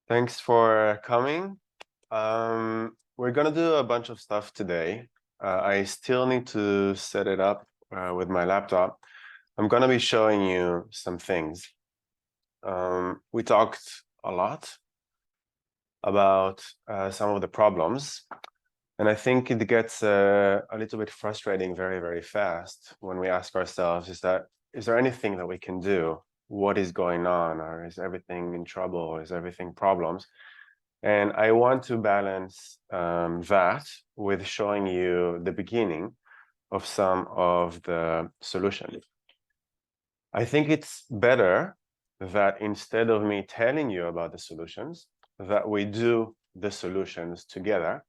Thanks for coming. We're gonna do a bunch of stuff today. I still need to set it up with my laptop. I'm gonna be showing you some things. We talked a lot about some of the problems, and I think it gets a little bit frustrating very, very fast when we ask ourselves, is there anything that we can do? What is going on? Or is everything in trouble? Or is everything problems? And I want to balance that with showing you the beginning of some of the solutions. I think it's better that instead of me telling you about the solutions, that we do the solutions together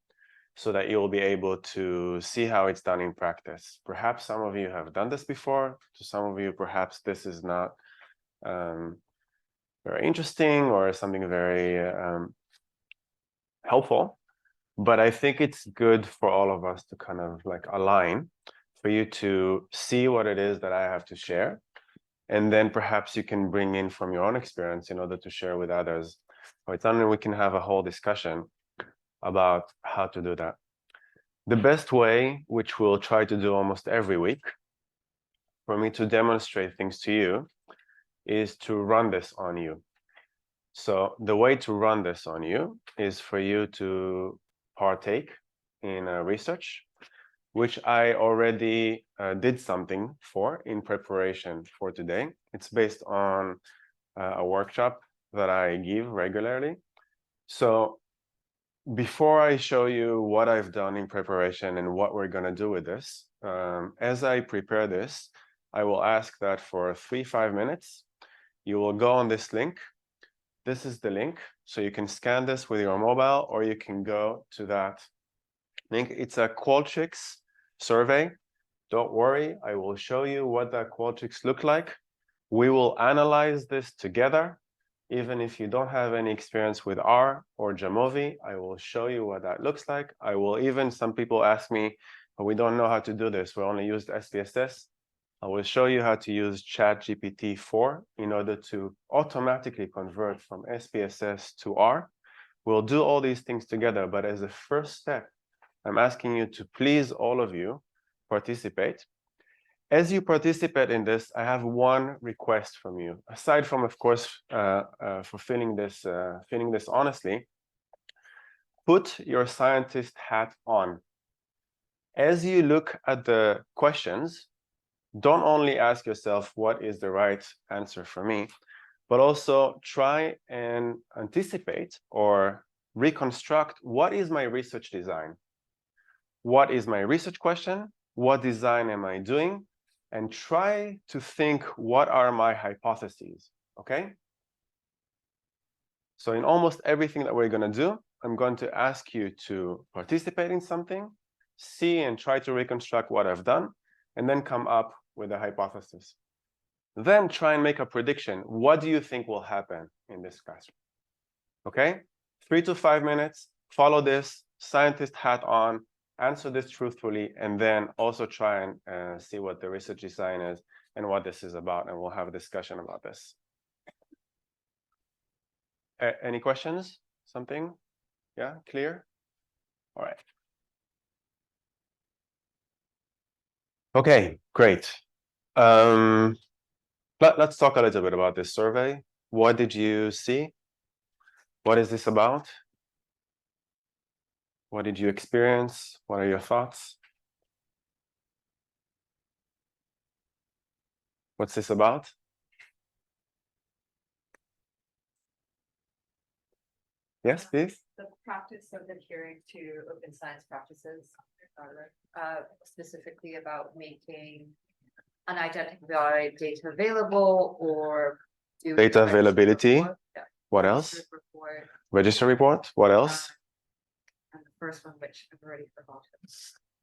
so that you'll be able to see how it's done in practice. Perhaps some of you have done this before. To some of you, perhaps this is not very interesting or something very helpful, but I think it's good for all of us to kind of like align, for you to see what it is that I have to share, and then perhaps you can bring in from your own experience in order to share with others. Or it's only we can have a whole discussion about how to do that. The best way, which we'll try to do almost every week, for me to demonstrate things to you, is to run this on you. So the way to run this on you is for you to partake in research, which I already did something for in preparation for today. It's based on a workshop that I give regularly. So before I show you what I've done in preparation and what we're going to do with this, as I prepare this, I will ask that for 3-5 minutes, you will go on this link. This is the link, so you can scan this with your mobile, or you can go to that link. It's a Qualtrics survey. Don't worry, I will show you what that Qualtrics look like. We will analyze this together. Even if you don't have any experience with R or JAMOVI, I will show you what that looks like. I will even, some people ask me, but we don't know how to do this. We only used SPSS. I will show you how to use ChatGPT-4 in order to automatically convert from SPSS to R. We'll do all these things together, but as a first step, I'm asking you to please, all of you, participate. As you participate in this, I have one request from you. Aside from, of course, fulfilling this honestly, put your scientist hat on. As you look at the questions, don't only ask yourself what is the right answer for me, but also try and anticipate or reconstruct what is my research design. What is my research question? What design am I doing? And try to think, what are my hypotheses, okay? So in almost everything that we're going to do, I'm going to ask you to participate in something, see and try to reconstruct what I've done, and then come up with a hypothesis. Then try and make a prediction. What do you think will happen in this classroom? Okay? 3 to 5 minutes, follow this, scientist hat on, answer this truthfully, and then also try and see what the research design is and what this is about, and we'll have a discussion about this. Any questions? Something? Yeah, clear? All right. Okay, great. Let's talk a little bit about this survey. What did you see? What is this about? What did you experience? What are your thoughts? What's this about? Yes, please. The practice of adhering to open science practices, specifically about making unidentified data available or Data availability. Yeah. What else? Report. Register report. What else? And the first one, which I've already forgotten.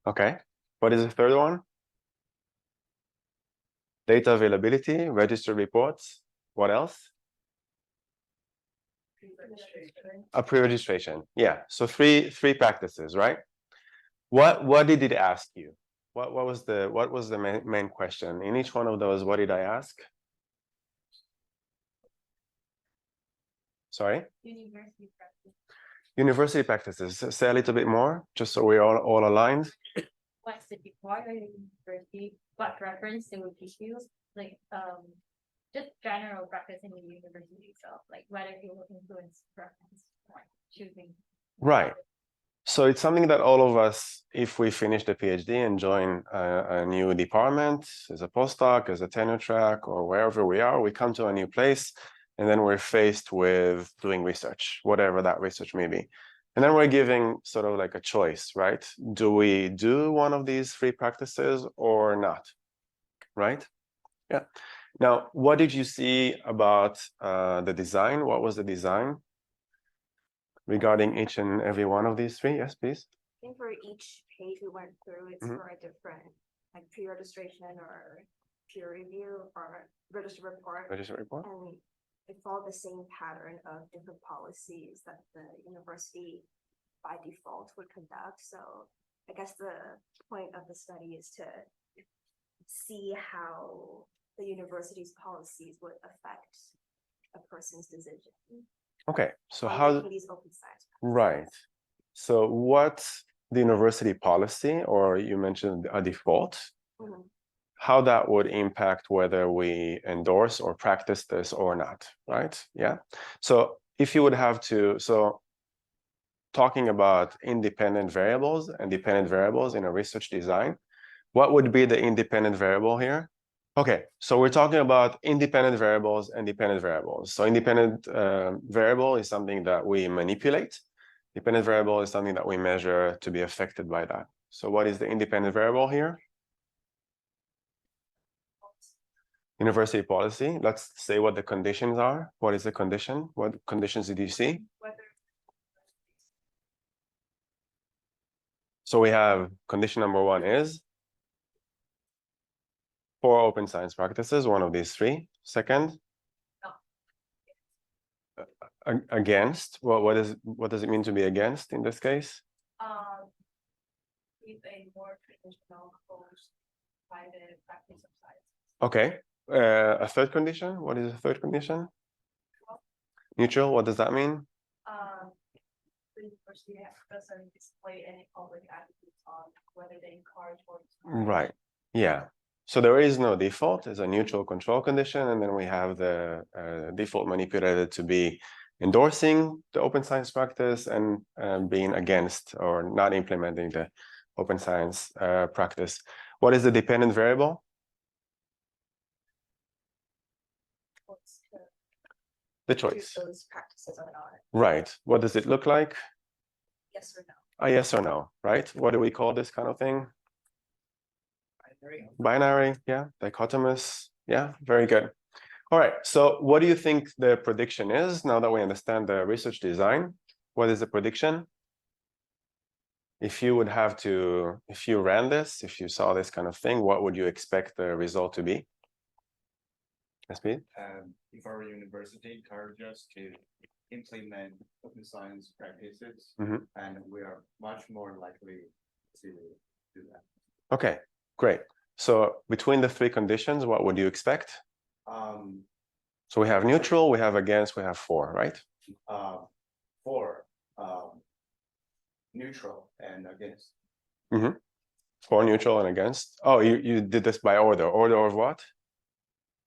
Okay. What is the third one? Data availability, register reports. What else? A pre-registration. Yeah. So three practices, right? What did it ask you? What was the main question in each one of those? What did I ask? Sorry? University practice. University practices. Say a little bit more, just so we're all aligned. What's the requirement of university? What reference they would issue? Like, just general practice in the university itself, like whether it will influence preference or choosing. Right. So it's something that all of us, if we finish the PhD and join a new department as a postdoc, as a tenure track, or wherever we are, we come to a new place, and then we're faced with doing research, whatever that research may be. And then we're giving sort of like a choice, right? Do we do one of these three practices or not, right? Yeah. Now, what did you see about the design? What was the design regarding each and every one of these three? Yes, please. I think for each page we went through, it's for a different, like pre-registration or peer review or registered report. Registered report. And it followed the same pattern of different policies that the university by default would conduct. So I guess the point of the study is to see how the university's policies would affect a person's decision. Okay, so on how, making these open science right. So what's the university policy, or you mentioned a default, Mhm. how that would impact whether we endorse or practice this or not, right? Yeah. So if you would have to, so talking about independent variables and dependent variables in a research design, what would be the independent variable here? Okay, so we're talking about independent variables and dependent variables. So independent variable is something that we manipulate. Dependent variable is something that we measure to be affected by that. So what is the independent variable here? University policy. Let's say what the conditions are. What is the condition? What conditions did you see? So we have condition number one is for open science practices, one of these three. Second, against. Well, what does it mean to be against in this case? With a more traditional approach by the practice of science. Okay. A third condition. What is a third condition? Neutral. What does that mean? The university doesn't display any public attitudes on whether they encourage or Right. Yeah. So there is no default. There's a neutral control condition, and then we have the default manipulated to be endorsing the open science practice and being against or not implementing the open science practice. What is the dependent variable? The choice. Those practices or not. Right. What does it look like? Yes or no. A yes or no, right? What do we call this kind of thing? Binary. Binary, yeah. Dichotomous, yeah. Very good. All right. So what do you think the prediction is now that we understand the research design? What is the prediction? If you would have to, if you ran this, if you saw this kind of thing, what would you expect the result to be? SP? If our university encourages us to implement open science practices, and we are much more likely to do that. Okay, great. So between the three conditions, what would you expect? So we have neutral, we have against, we have for, right? For neutral and against. For, neutral, and against. Oh, you did this by order. Order of what?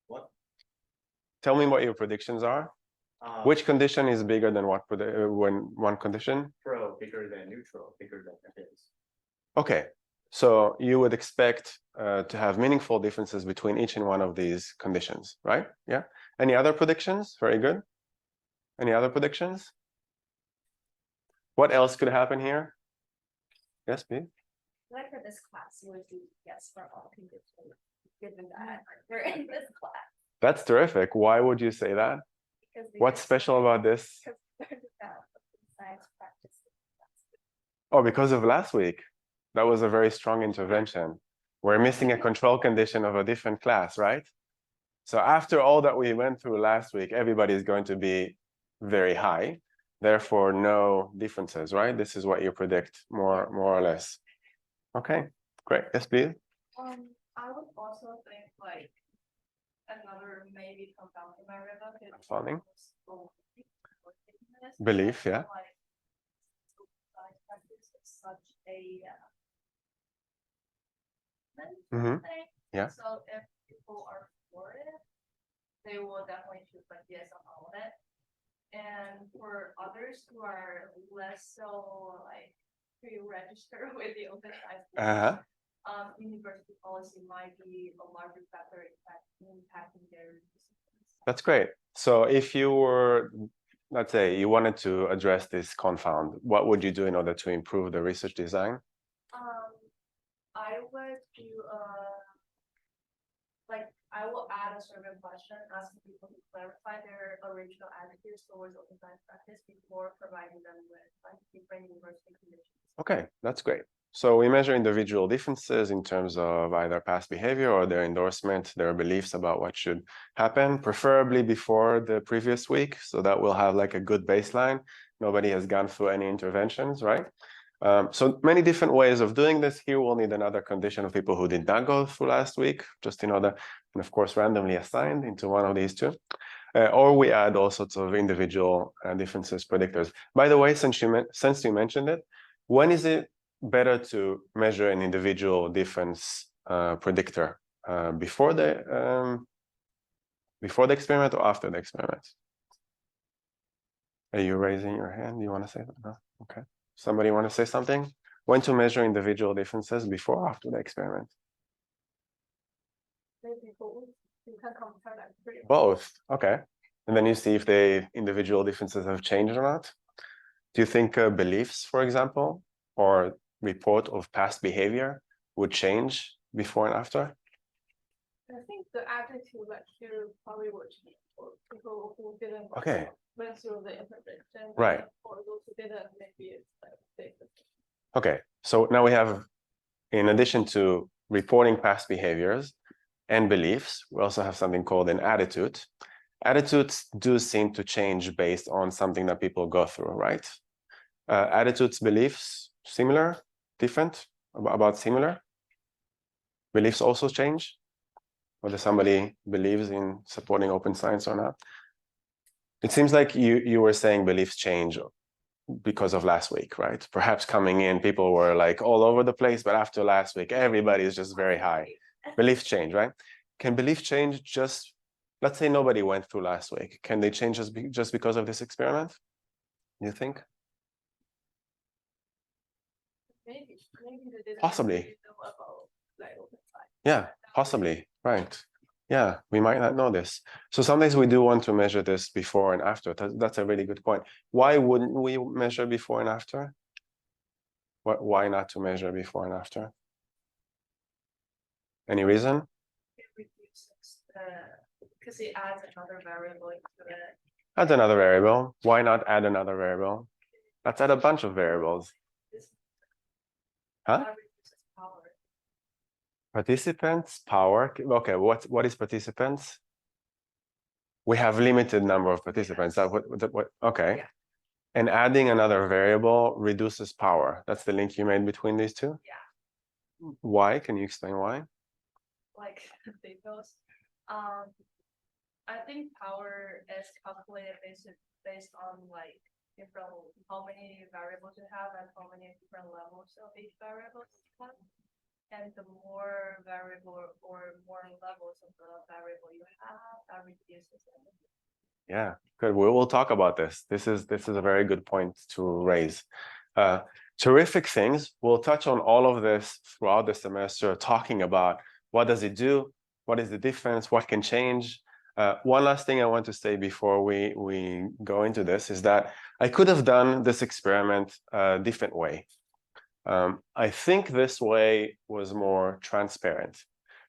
What? Tell me what your predictions are. Which condition is bigger than what when one condition? Pro bigger than neutral, bigger than against. Okay, so you would expect to have meaningful differences between each and one of these conditions, right? Yeah. Any other predictions? Very good. Any other predictions? What else could happen here? Yes, please. Like for this class, you would do yes for all conditions, given that we're in this class. That's terrific. Why would you say that? Because What's special about this? Because science practices. Oh, because of last week. That was a very strong intervention. We're missing a control condition of a different class, right? So after all that we went through last week, everybody is going to be very high. Therefore, no differences, right? This is what you predict, more or less. Okay, great. Yes, please. I would also think like another maybe compounding variable. Compounding. Belief, yeah. Like, practice is such a Mhm. thing. Yeah. So if people are for it, they will definitely choose like yes on all of it. And for others who are less so like pre-register with the open science, Uh-huh. University policy might be a larger factor impacting their decisions. That's great. So if you were, let's say, you wanted to address this confound, what would you do in order to improve the research design? I would do like I will add a survey question asking people to clarify their original attitudes towards open science practice before providing them with like different university conditions. Okay, that's great. So we measure individual differences in terms of either past behavior or their endorsement, their beliefs about what should happen, preferably before the previous week, so that we'll have like a good baseline. Nobody has gone through any interventions, right? So many different ways of doing this. Here we'll need another condition of people who did not go through last week, just in order, and of course randomly assigned into one of these two. Or we add all sorts of individual differences predictors. By the way, since you mentioned it, when is it better to measure an individual difference predictor? Before the experiment or after the experiment? Are you raising your hand? Do you want to say that? No? Okay. Somebody want to say something? When to measure individual differences, before or after the experiment? Maybe both. You can compare them pretty much. Both. Okay. And then you see if the individual differences have changed or not. Do you think beliefs, for example, or report of past behavior would change before and after? I think the attitude like you probably would change for people who didn't Okay. went through the intervention. Right. For those who didn't, maybe it's like they. Okay. So now we have, in addition to reporting past behaviors and beliefs, we also have something called an attitude. Attitudes do seem to change based on something that people go through, right? Attitudes, beliefs, similar, different, about similar? Beliefs also change? Whether somebody believes in supporting open science or not? It seems like you were saying beliefs change because of last week, right? Perhaps coming in, people were like all over the place, but after last week, everybody is just very high. Beliefs change, right? Can belief change just, let's say nobody went through last week. Can they change just because of this experiment? You think? Maybe they didn't Possibly. really know about like open science. Yeah, possibly, right. Yeah, we might not know this. So sometimes we do want to measure this before and after. That's a really good point. Why wouldn't we measure before and after? Why not to measure before and after? Any reason? It reduces because it adds another variable into it. Add another variable. Why not add another variable? Let's add a bunch of variables. Huh? That reduces power. Participants, power. Okay, what is participants? We have limited number of participants. That what okay. Yeah. And adding another variable reduces power. That's the link you made between these two? Yeah. Why? Can you explain why? Like they both. I think power is calculated based on like different how many variables you have and how many different levels of each variable you have. And the more variable or more levels of the variable you have, that reduces it. Yeah, good. We will talk about this. This is a very good point to raise. Terrific things. We'll touch on all of this throughout the semester, talking about what does it do, what is the difference, what can change. One last thing I want to say before we go into this is that I could have done this experiment a different way. I think this way was more transparent.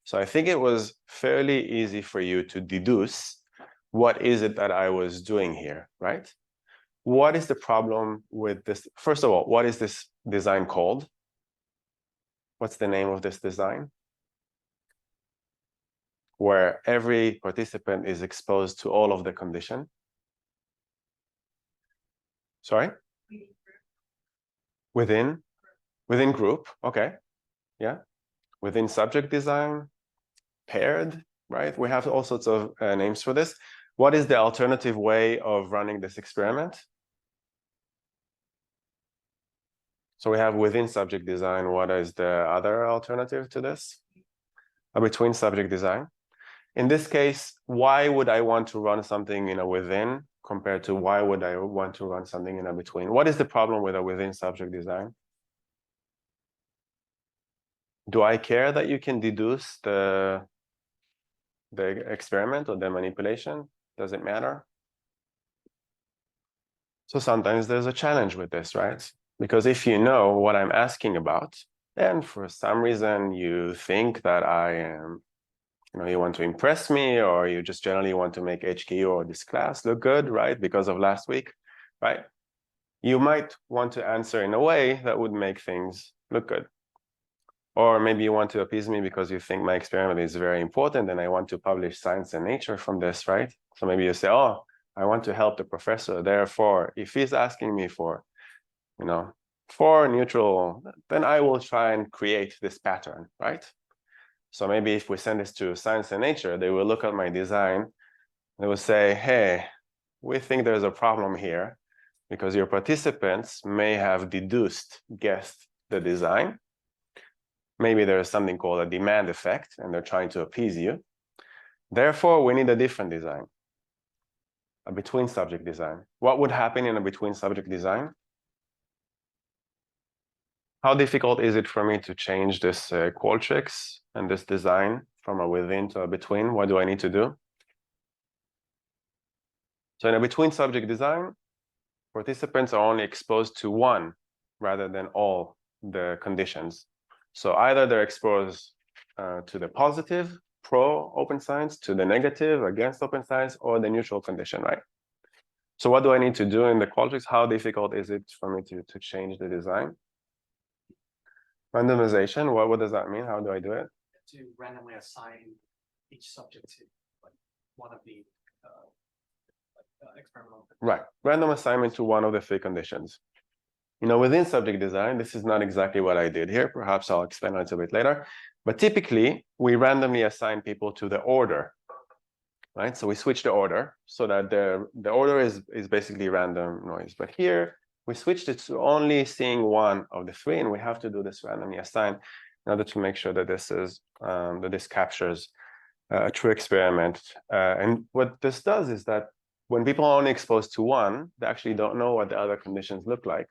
So I think it was fairly easy for you to deduce what is it that I was doing here, right? What is the problem with this? First of all, what is this design called? What's the name of this design? Where every participant is exposed to all of the condition. Sorry? Within group, okay. Yeah. Within subject design, paired, right? We have all sorts of names for this. What is the alternative way of running this experiment? So we have within subject design. What is the other alternative to this? A between subject design. In this case, why would I want to run something in a within compared to why would I want to run something in a between? What is the problem with a within subject design? Do I care that you can deduce the experiment or the manipulation? Does it matter? So sometimes there's a challenge with this, right? Because if you know what I'm asking about, and for some reason you think that I am, you want to impress me, or you just generally want to make HQ or this class look good, right? Because of last week, right? You might want to answer in a way that would make things look good. Or maybe you want to appease me because you think my experiment is very important and I want to publish Science and Nature from this, right? So maybe you say, oh, I want to help the professor. Therefore, if he's asking me for, for neutral, then I will try and create this pattern, right? So maybe if we send this to Science and Nature, they will look at my design. They will say, hey, we think there's a problem here because your participants may have guessed the design. Maybe there is something called a demand effect, and they're trying to appease you. Therefore, we need a different design, a between subject design. What would happen in a between subject design? How difficult is it for me to change this Qualtrics and this design from a within to a between? What do I need to do? So in a between subject design, participants are only exposed to one rather than all the conditions. So either they're exposed to the positive, pro open science, to the negative, against open science, or the neutral condition, right? So what do I need to do in the Qualtrics? How difficult is it for me to change the design? Randomization, what does that mean? How do I do it? To randomly assign each subject to one of the experimental. Right, random assignment to one of the three conditions. Within subject design, this is not exactly what I did here. Perhaps I'll explain a little bit later. But typically, we randomly assign people to the order, right? So we switch the order so that the order is basically random noise. But here, we switched it to only seeing one of the three, and we have to do this randomly assign in order to make sure that this captures a true experiment. And what this does is that when people are only exposed to one, they actually don't know what the other conditions look like.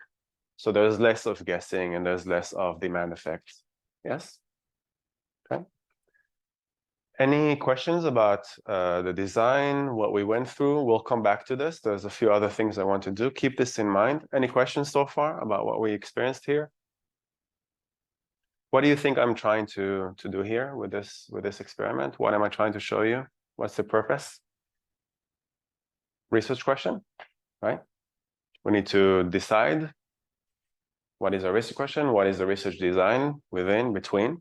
So there's less of guessing and there's less of demand effects. Yes? Okay. Any questions about the design, what we went through? We'll come back to this. There's a few other things I want to do. Keep this in mind. Any questions so far about what we experienced here? What do you think I'm trying to do here with this experiment? What am I trying to show you? What's the purpose? Research question, right? We need to decide what is a research question, what is the research design within, between.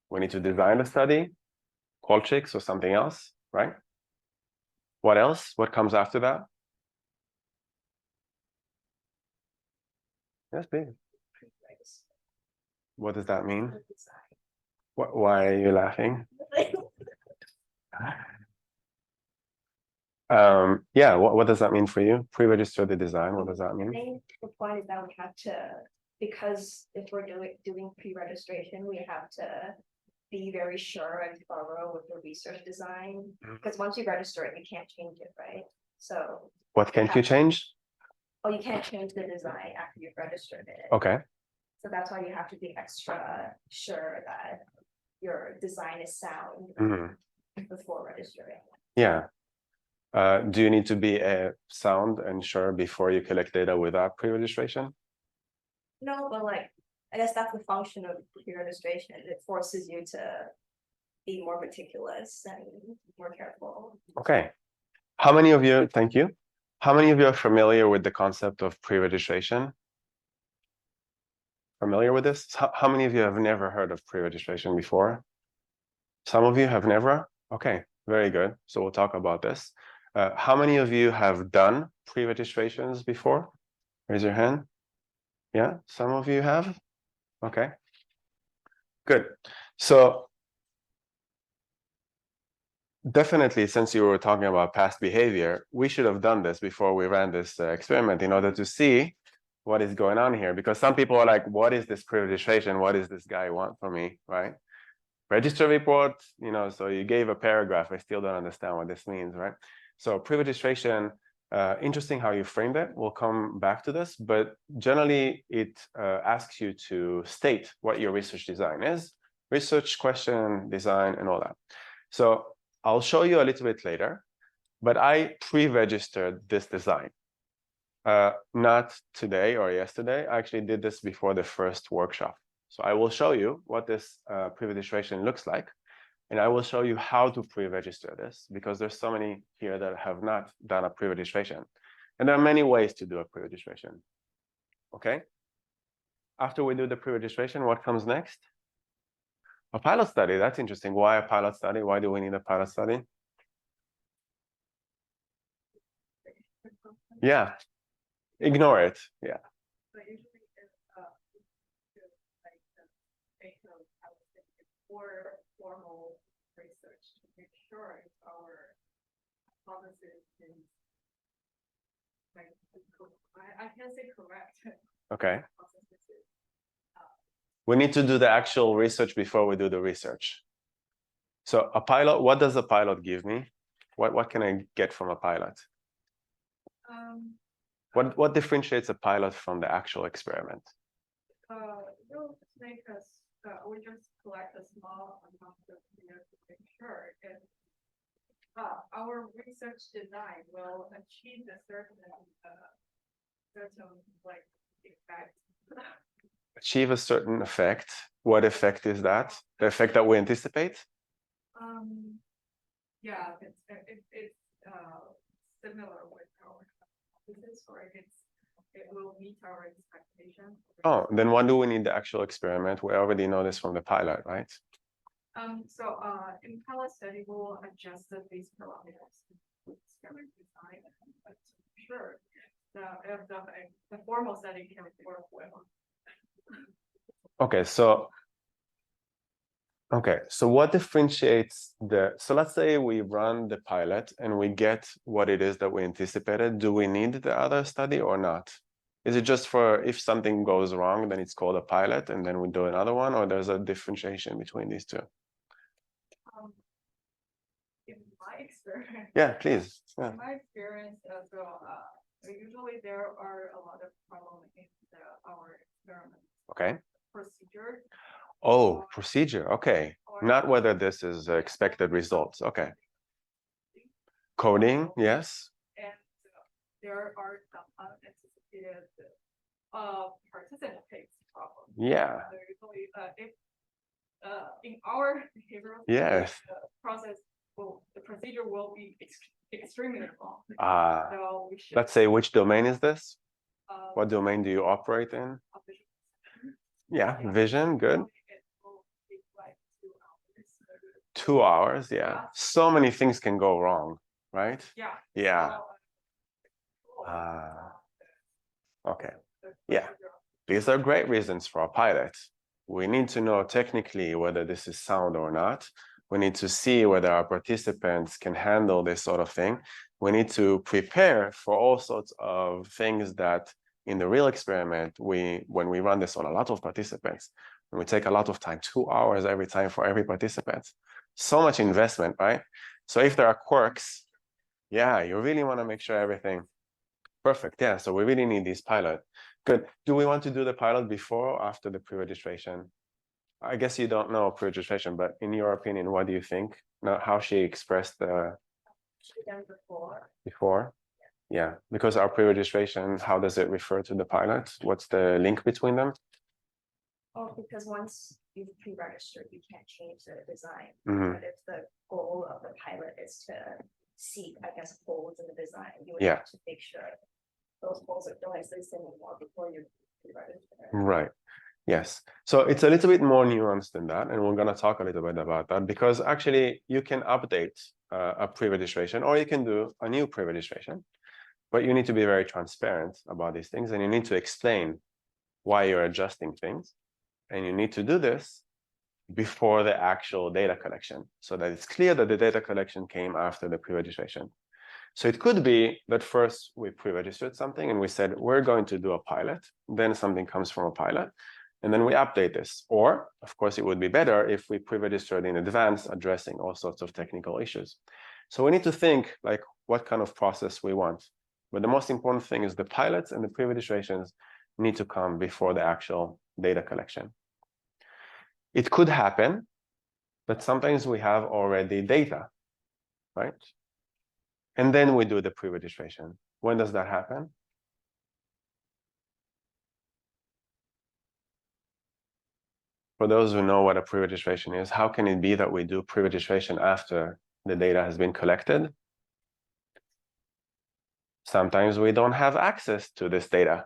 We need to design the study, Qualtrics or something else, right? What else? What comes after that? Yes, please. What does that mean? Why are you laughing? Yeah, what does that mean for you? Pre-register the design, what does that I mean? think the point is that we have to, because if we're doing pre-registration, we have to be very sure and thorough with the research design. Because once you register it, you can't change it, right? So What can't you change? oh, you can't change the design after you've registered it. Okay. So that's why you have to be extra sure that your design is sound before registering. Yeah. Do you need to be sound and sure before you collect data without pre-registration? No, but like, I guess that's the function of pre-registration. It forces you to be more meticulous and more careful. Okay. How many of you, thank you. How many of you are familiar with the concept of pre-registration? Familiar with this? How many of you have never heard of pre-registration before? Some of you have never? Okay, very good. So we'll talk about this. How many of you have done pre-registrations before? Raise your hand. Yeah, some of you have. Okay, good. So definitely, since you were talking about past behavior, we should have done this before we ran this experiment in order to see what is going on here, because some people are like, what is this pre-registration? What does this guy want from me, right? Register report, you know, so you gave a paragraph. I still don't understand what this means, right? So pre-registration, interesting how you framed it. We'll come back to this, but generally it asks you to state what your research design is, research question, design, and all that. So I'll show you a little bit later, but I pre-registered this design. Not today or yesterday. I actually did this before the first workshop. So I will show you what this pre-registration looks like, and I will show you how to pre-register this, because there's so many here that have not done a pre-registration. And there are many ways to do a pre-registration. Okay? After we do the pre-registration, what comes next? A pilot study. That's interesting. Why a pilot study? Why do we need a pilot study? Yeah. Ignore it. Yeah. But usually it's like the sake of I would say more formal research to make sure if our hypothesis is like I can't say correct. Okay. We need to do the actual research before we do the research. So a pilot, what does a pilot give me? What can I get from a pilot? What differentiates a pilot from the actual experiment? You'll make us, we just collect a small amount of data to make sure if our research design will achieve a certain like effect. Achieve a certain effect. What effect is that? The effect that we anticipate? Yeah, it's similar with our hypothesis, or it will meet our expectation. Oh, then why do we need the actual experiment? We already know this from the pilot, right? So in pilot study, we'll adjust these parameters. Experiment design, but sure, the formal study can work well. Okay, so what differentiates so let's say we run the pilot and we get what it is that we anticipated. Do we need the other study or not? Is it just for if something goes wrong, then it's called a pilot and then we do another one, or there's a differentiation between these two? In my experience. Yeah, please. Yeah. In my experience as well, usually there are a lot of problems in our experiment. Okay. Procedure. Oh, procedure. Okay. Not whether this is expected results. Okay. Coding, yes. And there are some unanticipated participants problems. Yeah. So usually, if in our behavioral Yes. process, the procedure will be extremely long. So we should, let's say, which domain is this? What domain do you operate in? Yeah, vision, good. It will take like 2 hours. 2 hours, yeah. So many things can go wrong, right? Yeah. Yeah. Okay. Yeah. These are great reasons for a pilot. We need to know technically whether this is sound or not. We need to see whether our participants can handle this sort of thing. We need to prepare for all sorts of things that in the real experiment, when we run this on a lot of participants, and we take a lot of time, 2 hours every time for every participant, so much investment, right? So if there are quirks, yeah, you really want to make sure everything perfect. Yeah, so we really need these pilot. Good. Do we want to do the pilot before or after the pre-registration? I guess you don't know pre-registration, but in your opinion, what do you think? Now, how she expressed the before? Yeah, because our pre-registration, how does it refer to the pilot? What's the link between them? Oh, because once you've pre-registered, you can't change the design. Mhm. But if the goal of the pilot is to see, I guess, holes in the design, you would Yeah. have to make sure those holes don't exist anymore before you pre-register. Right. Yes. So it's a little bit more nuanced than that, and we're going to talk a little bit about that, because actually you can update a pre-registration, or you can do a new pre-registration, but you need to be very transparent about these things, and you need to explain why you're adjusting things, and you need to do this before the actual data collection, so that it's clear that the data collection came after the pre-registration. So it could be that first we pre-registered something and we said, we're going to do a pilot, then something comes from a pilot, and then we update this. Or, of course, it would be better if we pre-registered in advance, addressing all sorts of technical issues. So we need to think like what kind of process we want. But the most important thing is the pilots and the pre-registrations need to come before the actual data collection. It could happen that sometimes we have already data, right? And then we do the pre-registration. When does that happen? For those who know what a pre-registration is, how can it be that we do pre-registration after the data has been collected? Sometimes we don't have access to this data,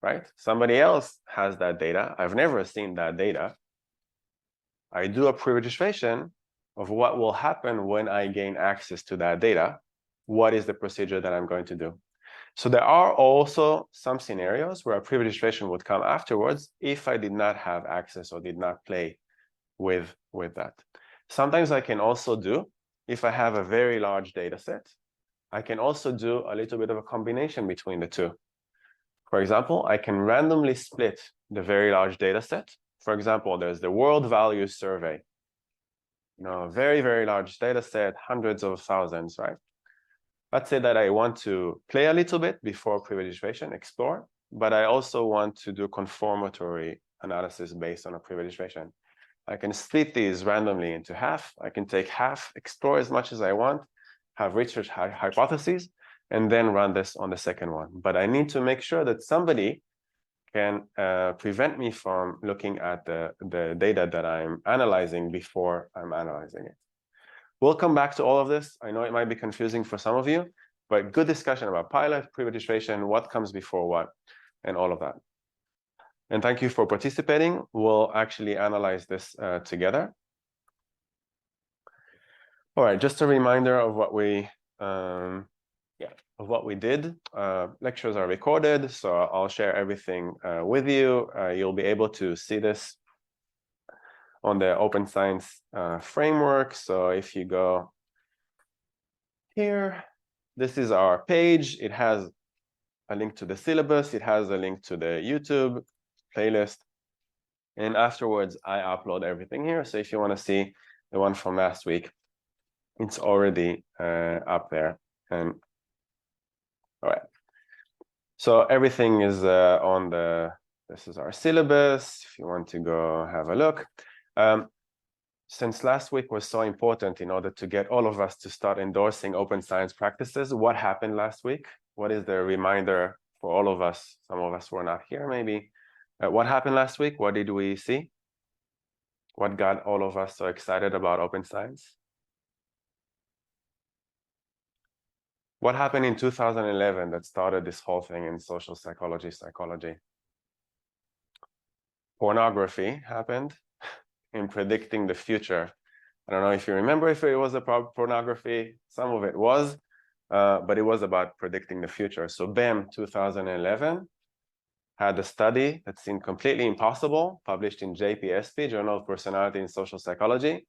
right? Somebody else has that data. I've never seen that data. I do a pre-registration of what will happen when I gain access to that data. What is the procedure that I'm going to do? So there are also some scenarios where a pre-registration would come afterwards if I did not have access or did not play with that. Sometimes I can also do, if I have a very large data set, I can also do a little bit of a combination between the two. For example, I can randomly split the very large data set. For example, there's the World Values Survey. A very, very large data set, hundreds of thousands, right? Let's say that I want to play a little bit before pre-registration, explore, but I also want to do confirmatory analysis based on a pre-registration. I can split these randomly into half. I can take half, explore as much as I want, have research hypotheses, and then run this on the second one. But I need to make sure that somebody can prevent me from looking at the data that I'm analyzing before I'm analyzing it. We'll come back to all of this. I know it might be confusing for some of you, but good discussion about pilot, pre-registration, what comes before what, and all of that. And thank you for participating. We'll actually analyze this together. All right, just a reminder of what we did. Lectures are recorded, so I'll share everything with you. You'll be able to see this on the Open Science framework. So if you go here, this is our page. It has a link to the syllabus. It has a link to the YouTube playlist. And afterwards, I upload everything here. So if you want to see the one from last week, it's already up there. And all right. So everything is on this is our syllabus. If you want to go have a look. Since last week was so important in order to get all of us to start endorsing open science practices, what happened last week? What is the reminder for all of us? Some of us were not here, maybe. What happened last week? What did we see? What got all of us so excited about open science? What happened in 2011 that started this whole thing in social psychology? Pornography happened in predicting the future. I don't know if you remember if it was about pornography. Some of it was, but it was about predicting the future. So BEM 2011 had a study that seemed completely impossible, published in JPSP, Journal of Personality and Social Psychology.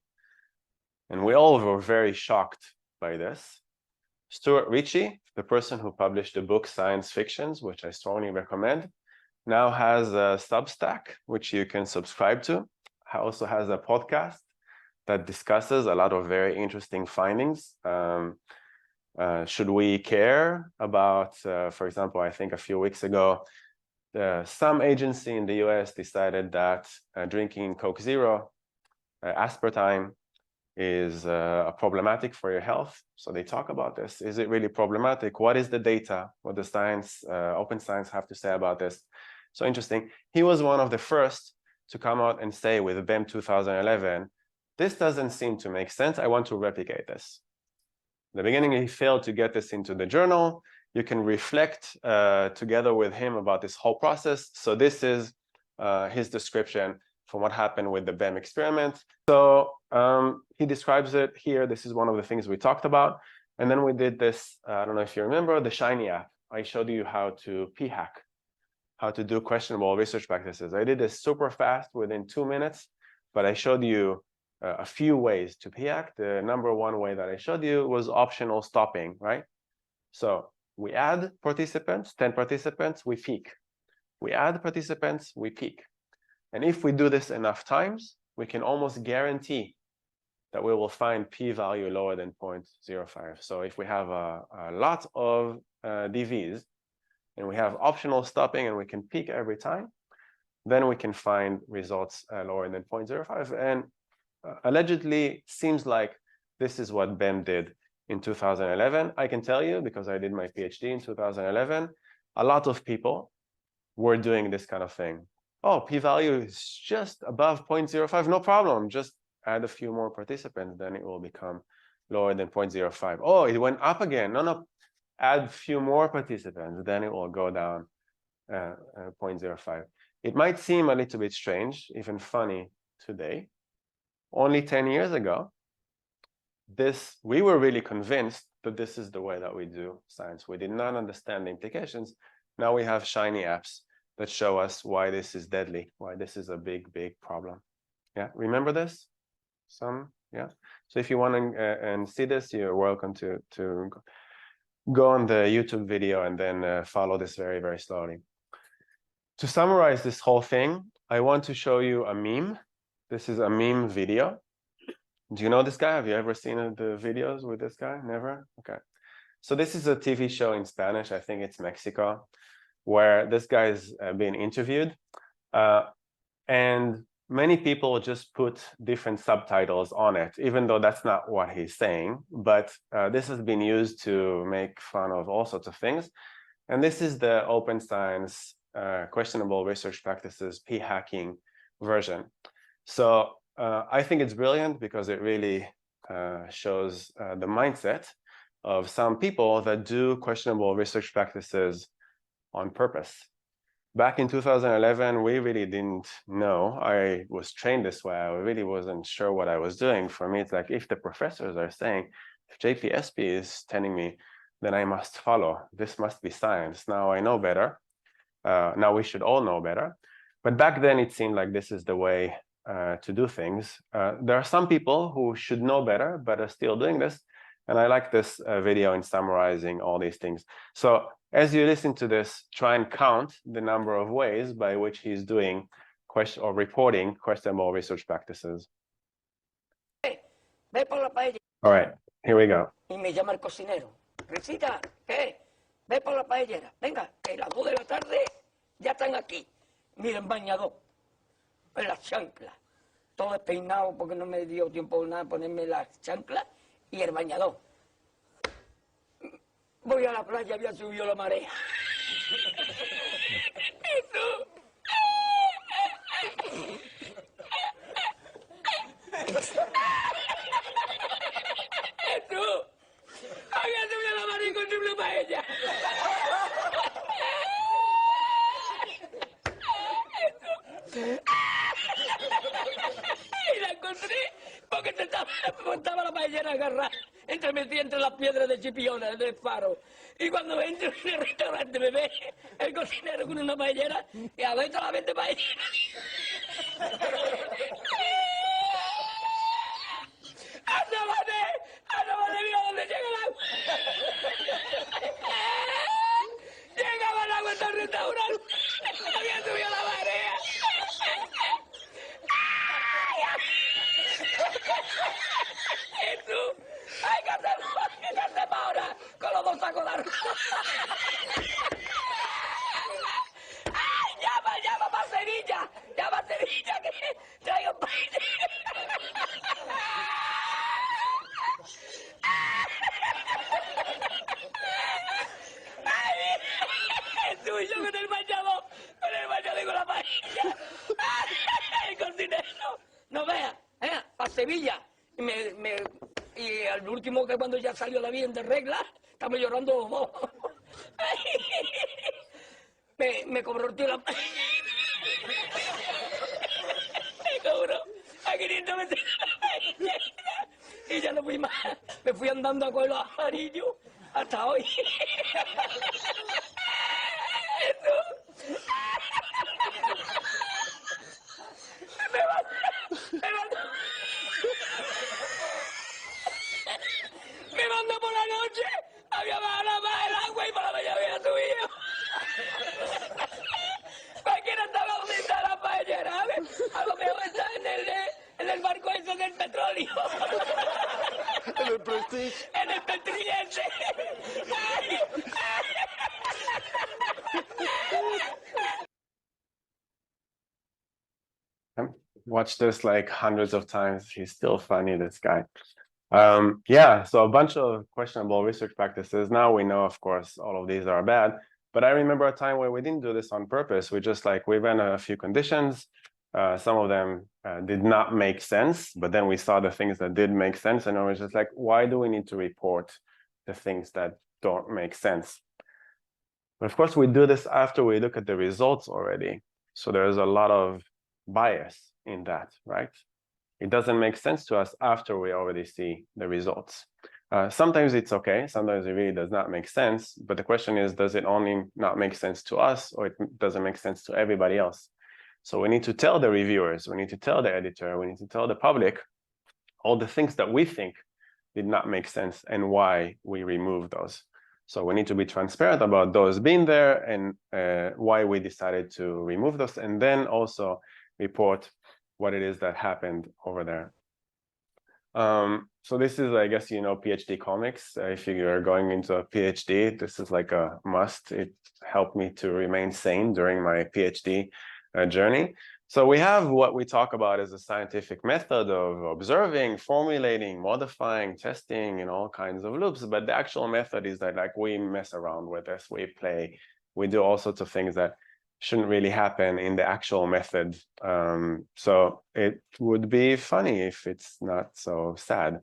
And we all were very shocked by this. Stuart Ritchie, the person who published the book Science Fictions, which I strongly recommend, now has a Substack, which you can subscribe to. Also has a podcast that discusses a lot of very interesting findings. Should we care about, for example, I think a few weeks ago, some agency in the US decided that drinking Coke Zero, aspartame, is problematic for your health. So they talk about this. Is it really problematic? What is the data? What does science, open science have to say about this? So interesting. He was one of the first to come out and say with BEM 2011, this doesn't seem to make sense. I want to replicate this. In the beginning, he failed to get this into the journal. You can reflect together with him about this whole process. So this is his description from what happened with the BEM experiment. So he describes it here. This is one of the things we talked about. And then we did this, I don't know if you remember, the Shiny app. I showed you how to p-hack, how to do questionable research practices. I did this super fast within 2 minutes, but I showed you a few ways to p-hack. The number one way that I showed you was optional stopping, right? So we add participants, 10 participants, we peak. We add participants, we peak. And if we do this enough times, we can almost guarantee that we will find p-value lower than 0.05. So if we have a lot of DVs and we have optional stopping and we can peak every time, then we can find results lower than 0.05. And allegedly seems like this is what Ben did in 2011. I can tell you, because I did my PhD in 2011, a lot of people were doing this kind of thing. Oh, p-value is just above 0.05, no problem. Just add a few more participants, then it will become lower than 0.05. Oh, it went up again. No, add a few more participants, then it will go down 0.05. It might seem a little bit strange, even funny today. Only 10 years ago, we were really convinced that this is the way that we do science. We did not understand the implications. Now we have shiny apps that show us why this is deadly, why this is a big, big problem. Yeah, remember this? Yeah. So if you want to and see this, you're welcome to go on the YouTube video and then follow this very, very slowly. To summarize this whole thing, I want to show you a meme. This is a meme video. Do you know this guy? Have you ever seen the videos with this guy? Never? Okay. So this is a TV show in Spanish. I think it's Mexico, where this guy is being interviewed. And many people just put different subtitles on it, even though that's not what he's saying. But this has been used to make fun of all sorts of things. And this is the open science questionable research practices p-hacking version. So I think it's brilliant because it really shows the mindset of some people that do questionable research practices on purpose. Back in 2011, we really didn't know. I was trained this way. I really wasn't sure what I was doing. For me, it's like, if the professors are saying, if JPSP is telling me, then I must follow. This must be science. Now I know better. Now we should all know better. But back then, it seemed like this is the way to do things. There are some people who should know better, but are still doing this. And I like this video in summarizing all these things. So as you listen to this, try and count the number of ways by which he's doing or reporting questionable research practices. All right, here we go. Y me llama el cocinero. Risita, ¿qué? Ve por la paellera. Venga, que las 2 de la tarde ya están aquí. Miren, bañador. En las chanclas. Todo despeinado porque no me dio tiempo nada ponerme las chanclas y el bañador. Voy a la playa, había subido la marea. Había subido la marea con su paella. Y la encontré porque estaba la paellera agarrada metida entre las piedras de chipiones del faro. Y cuando entro en el restaurante me ve el cocinero con una paellera y a ver la vende paellera. ¡Anda, mira dónde llega el agua! Llegaba el agua hasta el restaurante. Había subido la marea. Jesús, hay que hacer ahora con los 2 sacos de arroz. ¡Ay, llama para Sevilla! ¡Llama a Sevilla que traigo un país! Jesús, y yo con el bañador con la paella. El cocinero. No veas, para Sevilla. Y al último, que cuando ya salió la bien de regla, estamos llorando los dos. Me cobró el tío la paella. Me cobró a 500 veces la paella. Y ya no fui más. Me fui andando con los amarillos hasta hoy. Me mandó por la noche, había bajado la Watched this like hundreds of times. He's still funny, this guy. Yeah, so a bunch of questionable research practices. Now we know, of course, all of these are bad. But I remember a time where we didn't do this on purpose. We just like, we ran a few conditions. Some of them did not make sense, but then we saw the things that did make sense. And I was just like, why do we need to report the things that don't make sense? But of course, we do this after we look at the results already. So there's a lot of bias in that, right? It doesn't make sense to us after we already see the results. Sometimes it's okay, sometimes it really does not make sense, but the question is, does it only not make sense to us, or it doesn't make sense to everybody else? So we need to tell the reviewers, we need to tell the editor, we need to tell the public all the things that we think did not make sense and why we removed those. So we need to be transparent about those being there and why we decided to remove those, and then also report what it is that happened over there. So this is, I guess, you know, PhD comics. If you are going into a PhD, this is like a must. It helped me to remain sane during my PhD journey. So we have what we talk about as a scientific method of observing, formulating, modifying, testing in all kinds of loops. But the actual method is that like we mess around with this, we play, we do all sorts of things that shouldn't really happen in the actual method. So it would be funny if it's not so sad.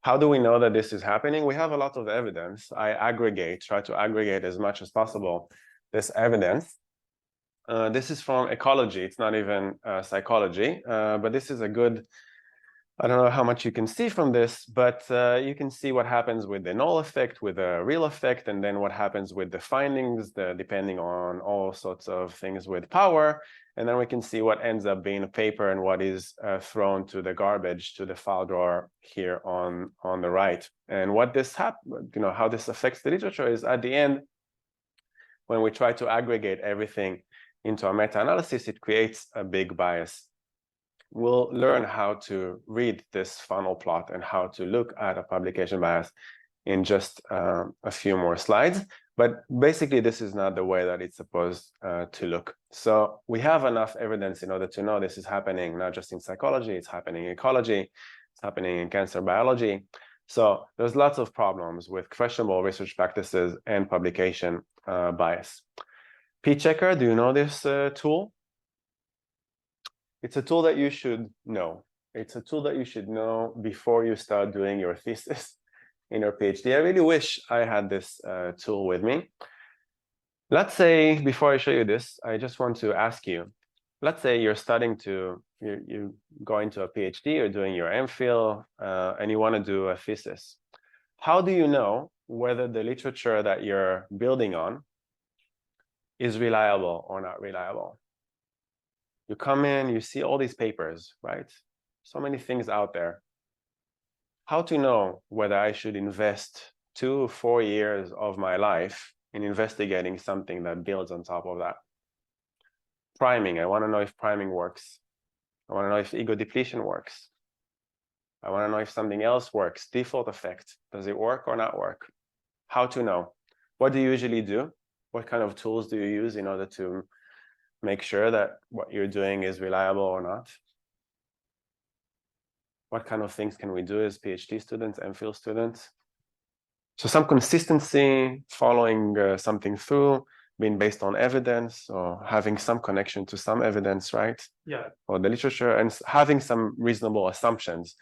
How do we know that this is happening? We have a lot of evidence. I try to aggregate as much as possible this evidence. This is from ecology. It's not even psychology, but this is a good, I don't know how much you can see from this, but you can see what happens with the null effect, with the real effect, and then what happens with the findings, depending on all sorts of things with power. And then we can see what ends up being a paper and what is thrown to the garbage, to the file drawer here on the right. And what this happens, you know, how this affects the literature is at the end, when we try to aggregate everything into a meta-analysis, it creates a big bias. We'll learn how to read this funnel plot and how to look at a publication bias in just a few more slides. But basically, this is not the way that it's supposed to look. So we have enough evidence in order to know this is happening, not just in psychology, it's happening in ecology, it's happening in cancer biology. So there's lots of problems with questionable research practices and publication bias. P-Checker, do you know this tool? It's a tool that you should know. It's a tool that you should know before you start doing your thesis in your PhD. I really wish I had this tool with me. Let's say, before I show you this, I just want to ask you, let's say you're starting to, you go into a PhD, you're doing your MPhil, and you want to do a thesis. How do you know whether the literature that you're building on is reliable or not reliable? You come in, you see all these papers, right? So many things out there. How to know whether I should invest 2 or 4 years of my life in investigating something that builds on top of that? Priming, I want to know if priming works. I want to know if ego depletion works. I want to know if something else works. Default effect, does it work or not work? How to know? What do you usually do? What kind of tools do you use in order to make sure that what you're doing is reliable or not? What kind of things can we do as PhD students, MPhil students? So some consistency, following something through, being based on evidence, or having some connection to some evidence, right? Yeah. Or the literature, and having some reasonable assumptions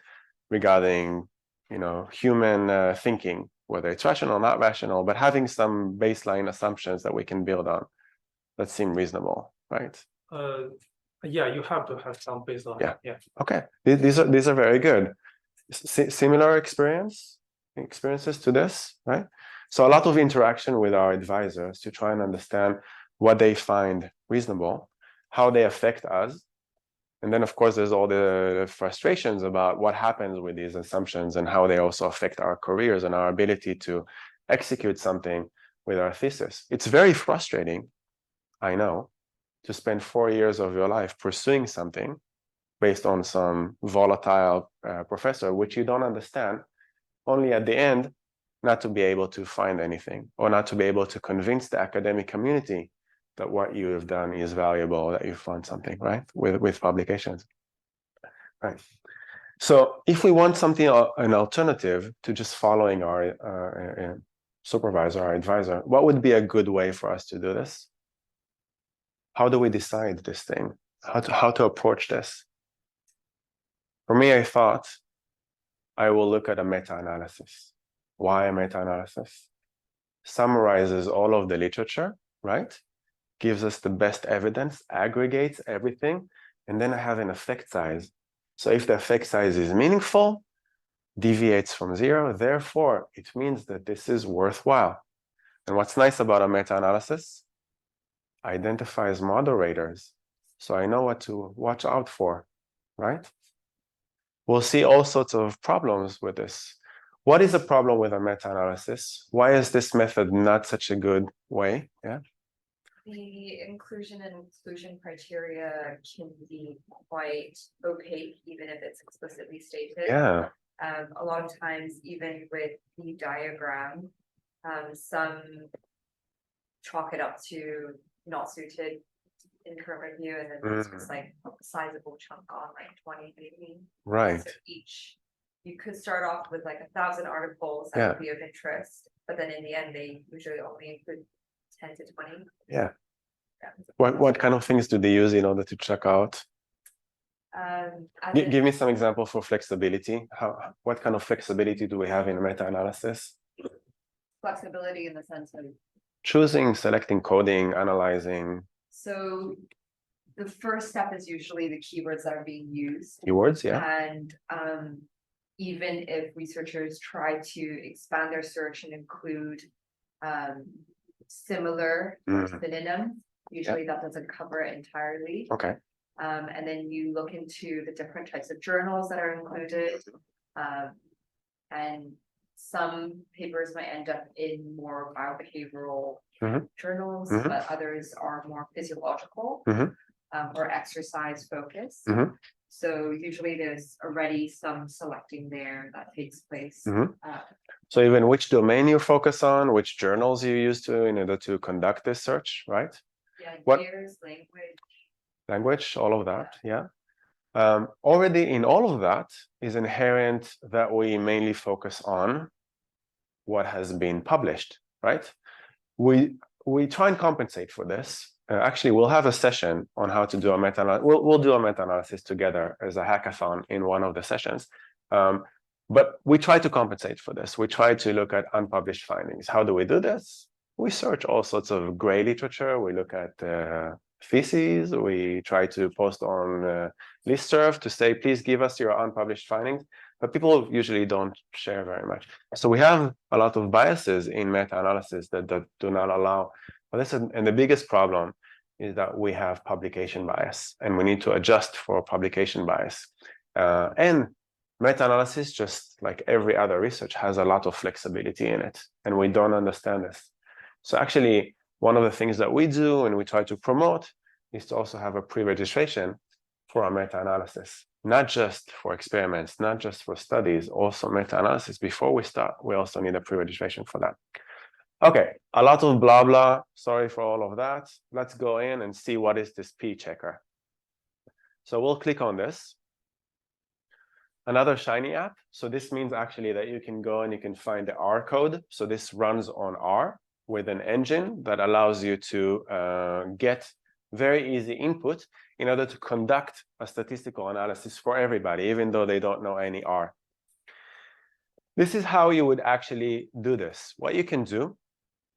regarding, you know, human thinking, whether it's rational or not rational, but having some baseline assumptions that we can build on that seem reasonable, right? Yeah, you have to have some baseline. Yeah. Yeah. Okay. These are very good. Similar experiences to this, right? So a lot of interaction with our advisors to try and understand what they find reasonable, how they affect us. And then, of course, there's all the frustrations about what happens with these assumptions and how they also affect our careers and our ability to execute something with our thesis. It's very frustrating, I know, to spend 4 years of your life pursuing something based on some volatile professor, which you don't understand, only at the end, not to be able to find anything or not to be able to convince the academic community that what you have done is valuable, that you found something, right? With publications, right? So if we want something, an alternative to just following our supervisor, our advisor, what would be a good way for us to do this? How do we decide this thing? How to approach this? For me, I thought I will look at a meta-analysis. Why a meta-analysis? Summarizes all of the literature, right? Gives us the best evidence, aggregates everything, and then I have an effect size. So if the effect size is meaningful, deviates from 0, therefore it means that this is worthwhile. And what's nice about a meta-analysis? Identifies moderators. So I know what to watch out for, right? We'll see all sorts of problems with this. What is a problem with a meta-analysis? Why is this method not such a good way? Yeah. The inclusion and exclusion criteria can be quite opaque, even if it's explicitly stated. Yeah. A lot of times, even with the diagram, some chalk it up to not suited in current review, and then it's just like a sizable chunk on like 20 maybe. Right. So each, you could start off with like 1,000 articles that would be of interest, but then in the end, they usually only include 10 to 20. Yeah. What kind of things do they use in order to check out? Give me some example for flexibility. What kind of flexibility do we have in meta-analysis? Flexibility in the sense of choosing, selecting, coding, analyzing. So the first step is usually the keywords that are being used. Keywords, yeah. And even if researchers try to expand their search and include similar synonyms, usually that doesn't cover it entirely. Okay. And then you look into the different types of journals that are included. And some papers might end up in more biobehavioral journals, but others are more physiological or exercise focused. So usually there's already some selecting there that takes place. So even which domain you focus on, which journals you use to in order to conduct this search, right? Yeah, years, language, all of that, yeah. Already in all of that is inherent that we mainly focus on what has been published, right? We try and compensate for this. Actually, we'll have a session on how to do a meta-analysis. We'll do a meta-analysis together as a hackathon in one of the sessions. But we try to compensate for this. We try to look at unpublished findings. How do we do this? We search all sorts of gray literature. We look at theses. We try to post on listserv to say, please give us your unpublished findings. But people usually don't share very much. So we have a lot of biases in meta-analysis that do not allow. Well, and the biggest problem is that we have publication bias, and we need to adjust for publication bias. And meta-analysis, just like every other research, has a lot of flexibility in it, and we don't understand this. So actually, one of the things that we do and we try to promote is to also have a pre-registration for a meta-analysis, not just for experiments, not just for studies, also meta-analysis. Before we start, we also need a pre-registration for that. Okay, a lot of blah, blah. Sorry for all of that. Let's go in and see what is this P-checker. So we'll click on this. Another Shiny app. So this means actually that you can go and you can find the R code. So this runs on R with an engine that allows you to get very easy input in order to conduct a statistical analysis for everybody, even though they don't know any R. This is how you would actually do this. What you can do,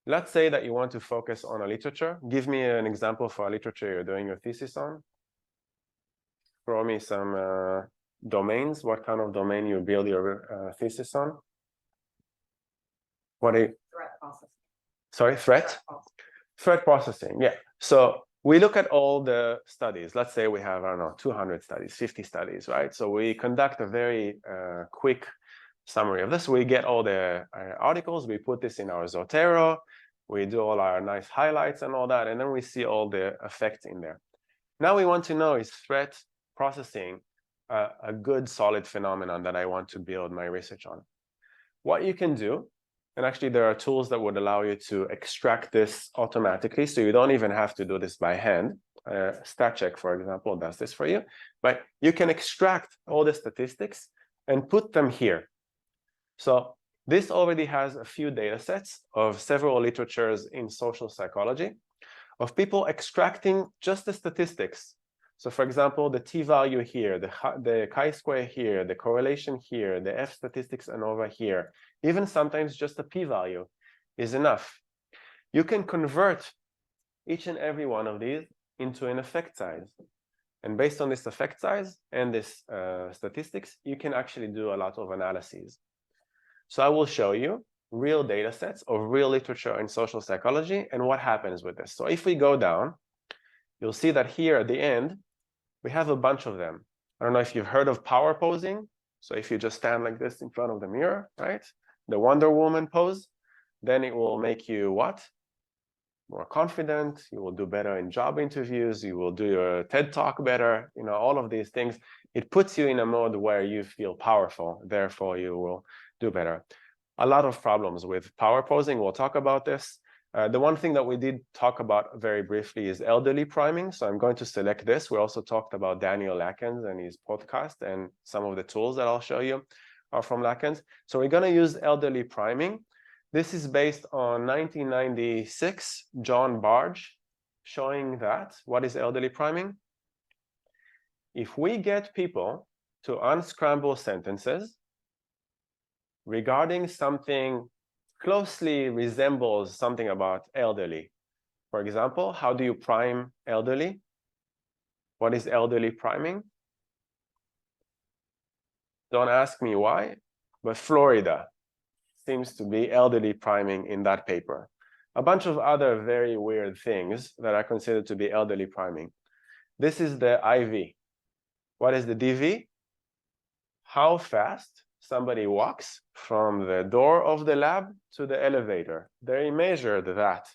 let's say that you want to focus on a literature. Give me an example for a literature you're doing your thesis on. Throw me some domains. What kind of domain you build your thesis on? What are you? Threat processing. Sorry, threat? Threat processing, yeah. So we look at all the studies. Let's say we have, I don't know, 200 studies, 50 studies, right? So we conduct a very quick summary of this. We get all the articles, we put this in our Zotero, we do all our nice highlights and all that, and then we see all the effects in there. Now we want to know, is threat processing a good solid phenomenon that I want to build my research on? What you can do, And actually, there are tools that would allow you to extract this automatically, so you don't even have to do this by hand. StatCheck, for example, does this for you. But you can extract all the statistics and put them here. So this already has a few data sets of several literatures in social psychology of people extracting just the statistics. So for example, the t-value here, the chi-square here, the correlation here, the F statistics ANOVA here, even sometimes just a p-value is enough. You can convert each and every one of these into an effect size. And based on this effect size and this statistics, you can actually do a lot of analyses. So I will show you real data sets of real literature in social psychology and what happens with this. So if we go down, you'll see that here at the end, we have a bunch of them. I don't know if you've heard of power posing. So if you just stand like this in front of the mirror, right? The Wonder Woman pose, then it will make you what? More confident. You will do better in job interviews. You will do your TED Talk better. You know, all of these things. It puts you in a mode where you feel powerful. Therefore, you will do better. A lot of problems with power posing. We'll talk about this. The one thing that we did talk about very briefly is elderly priming. So I'm going to select this. We also talked about Daniel Lakens and his podcast, and some of the tools that I'll show you are from Lakens. So we're going to use elderly priming. This is based on 1996, John Barge, showing that, what is elderly priming? If we get people to unscramble sentences regarding something closely resembles something about elderly. For example, how do you prime elderly? What is elderly priming? Don't ask me why, but Florida seems to be elderly priming in that paper. A bunch of other very weird things that are considered to be elderly priming. This is the IV. What is the DV? How fast somebody walks from the door of the lab to the elevator. They measured that.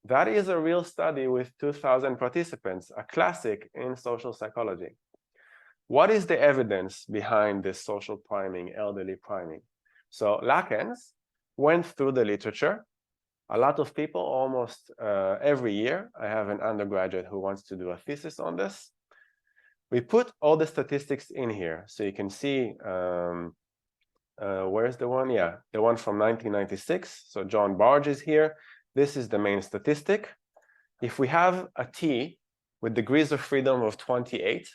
That is a real study with 2,000 participants, a classic in social psychology. What is the evidence behind this social priming, elderly priming? So Lakens went through the literature. A lot of people, almost every year, I have an undergraduate who wants to do a thesis on this. We put all the statistics in here, so you can see where's the one? Yeah, the one from 1996. So John Barge is here. This is the main statistic. If we have a T with degrees of freedom of 28,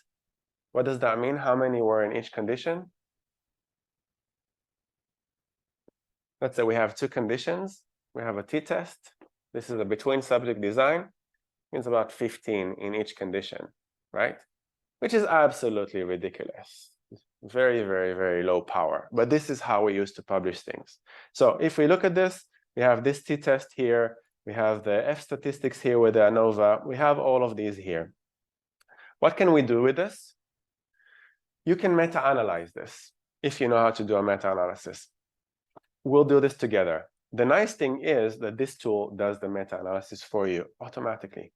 what does that mean? How many were in each condition? Let's say we have two conditions. We have a t-test. This is a between subject design. It's about 15 in each condition, right? Which is absolutely ridiculous. Very, very, very low power. But this is how we used to publish things. So if we look at this, we have this t-test here. We have the F statistics here with the ANOVA. We have all of these here. What can we do with this? You can meta-analyze this if you know how to do a meta-analysis. We'll do this together. The nice thing is that this tool does the meta-analysis for you automatically.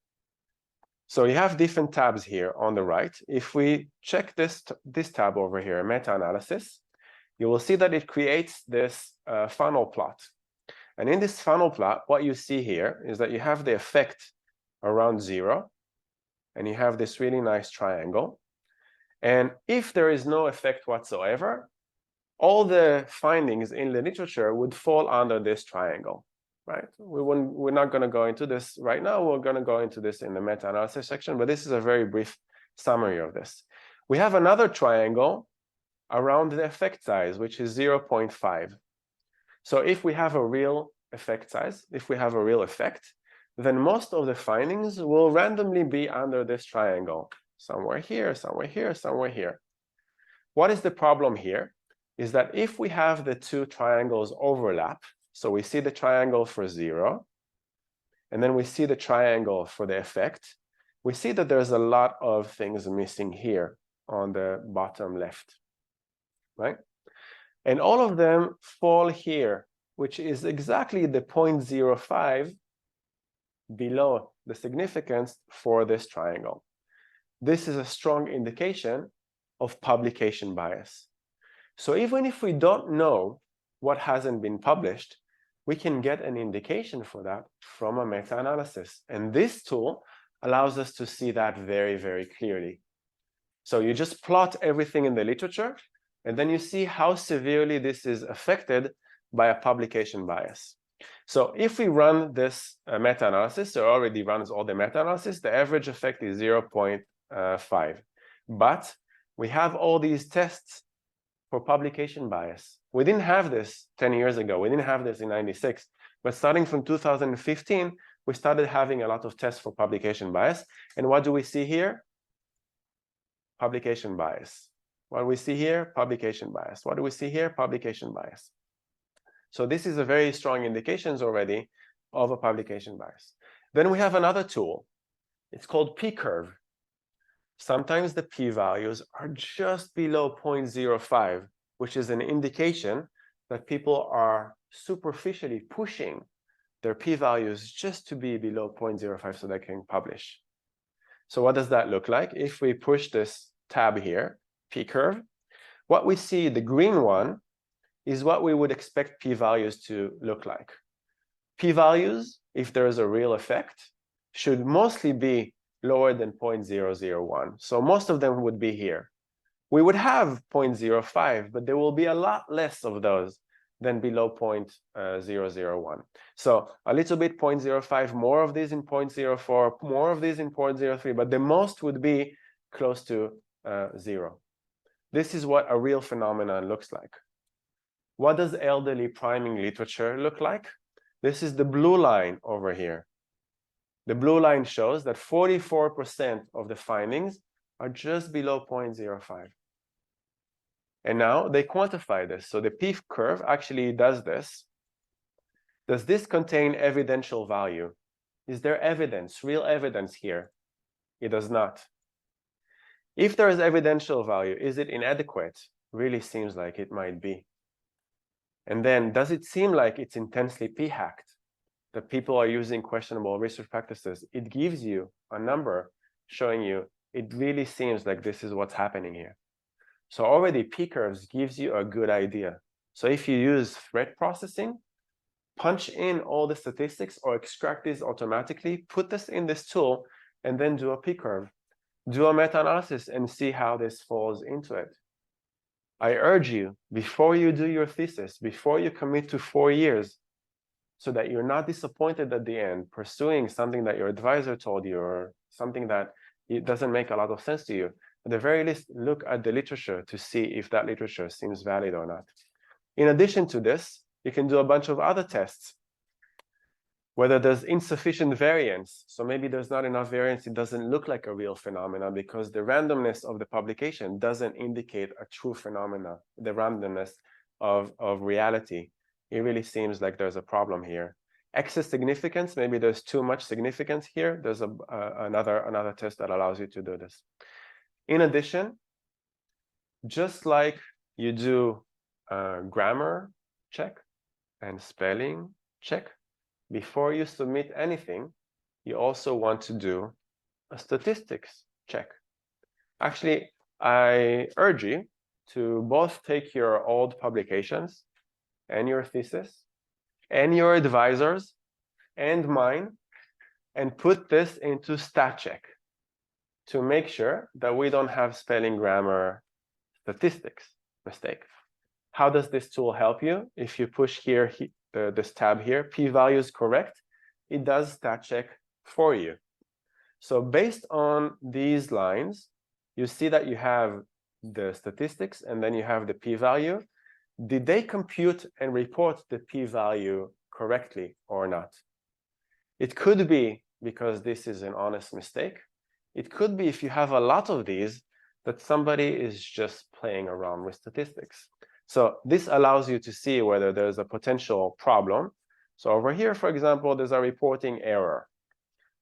So you have different tabs here on the right. If we check this tab over here, meta-analysis, you will see that it creates this funnel plot. And in this funnel plot, what you see here is that you have the effect around 0, and you have this really nice triangle. And if there is no effect whatsoever, all the findings in the literature would fall under this triangle, right? We're not going to go into this right now. We're going to go into this in the meta-analysis section, but this is a very brief summary of this. We have another triangle around the effect size, which is 0.5. So if we have a real effect size, if we have a real effect, then most of the findings will randomly be under this triangle, somewhere here, somewhere here, somewhere here. What is the problem here? Is that if we have the two triangles overlap, so we see the triangle for 0, and then we see the triangle for the effect, we see that there's a lot of things missing here on the bottom left, right? And all of them fall here, which is exactly the 0.05 below the significance for this triangle. This is a strong indication of publication bias. So even if we don't know what hasn't been published, we can get an indication for that from a meta-analysis. And this tool allows us to see that very, very clearly. So you just plot everything in the literature, and then you see how severely this is affected by a publication bias. So if we run this meta-analysis, so it already runs all the meta-analysis, the average effect is 0.5. But we have all these tests for publication bias. We didn't have this 10 years ago. We didn't have this in 96. But starting from 2015, we started having a lot of tests for publication bias. And what do we see here? Publication bias. What do we see here? Publication bias. What do we see here? Publication bias. So this is a very strong indications already of a publication bias. Then we have another tool. It's called p-curve. Sometimes the p-values are just below 0.05, which is an indication that people are superficially pushing their p-values just to be below 0.05 so they can publish. So what does that look like? If we push this tab here, p-curve, what we see, the green one, is what we would expect p-values to look like. P-values, if there is a real effect, should mostly be lower than 0.001. So most of them would be here. We would have 0.05, but there will be a lot less of those than below 0.001. So a little bit 0.05, more of these in 0.04, more of these in 0.03, but the most would be close to 0. This is what a real phenomenon looks like. What does elderly priming literature look like? This is the blue line over here. The blue line shows that 44% of the findings are just below 0.05. And now they quantify this. So the p-curve actually does this. Does this contain evidential value? Is there evidence, real evidence here? It does not. If there is evidential value, is it inadequate? Really seems like it might be. And then, does it seem like it's intensely p-hacked? That people are using questionable research practices? It gives you a number showing you it really seems like this is what's happening here. So already p-curves gives you a good idea. So if you use threat processing, punch in all the statistics or extract these automatically, put this in this tool, and then do a p-curve. Do a meta-analysis and see how this falls into it. I urge you, before you do your thesis, before you commit to 4 years, so that you're not disappointed at the end, pursuing something that your advisor told you or something that it doesn't make a lot of sense to you, at the very least, look at the literature to see if that literature seems valid or not. In addition to this, you can do a bunch of other tests. Whether there's insufficient variance, so maybe there's not enough variance, it doesn't look like a real phenomenon because the randomness of the publication doesn't indicate a true phenomena, the randomness of reality. It really seems like there's a problem here. Excess significance, maybe there's too much significance here. There's another test that allows you to do this. In addition, just like you do a grammar check and spelling check, before you submit anything, you also want to do a statistics check. Actually, I urge you to both take your old publications and your thesis and your advisors and mine and put this into statcheck to make sure that we don't have spelling, grammar, statistics mistakes. How does this tool help you? If you push here, this tab here, p-values correct, it does stat check for you. So based on these lines, you see that you have the statistics and then you have the p-value. Did they compute and report the p-value correctly or not? It could be because this is an honest mistake. It could be if you have a lot of these that somebody is just playing around with statistics. So this allows you to see whether there's a potential problem. So over here, for example, there's a reporting error.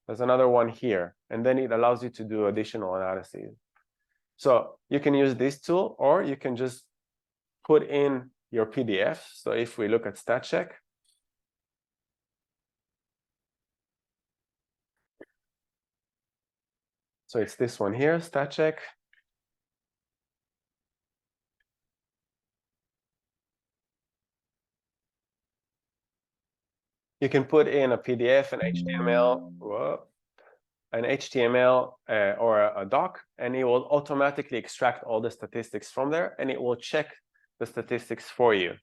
There's another one here, and then it allows you to do additional analyses. So you can use this tool, or you can just put in your PDF. So if we look at statcheck, so it's this one here, statcheck. You can put in a PDF, an HTML, or a doc, and it will automatically extract all the statistics from there, and it will check the statistics for you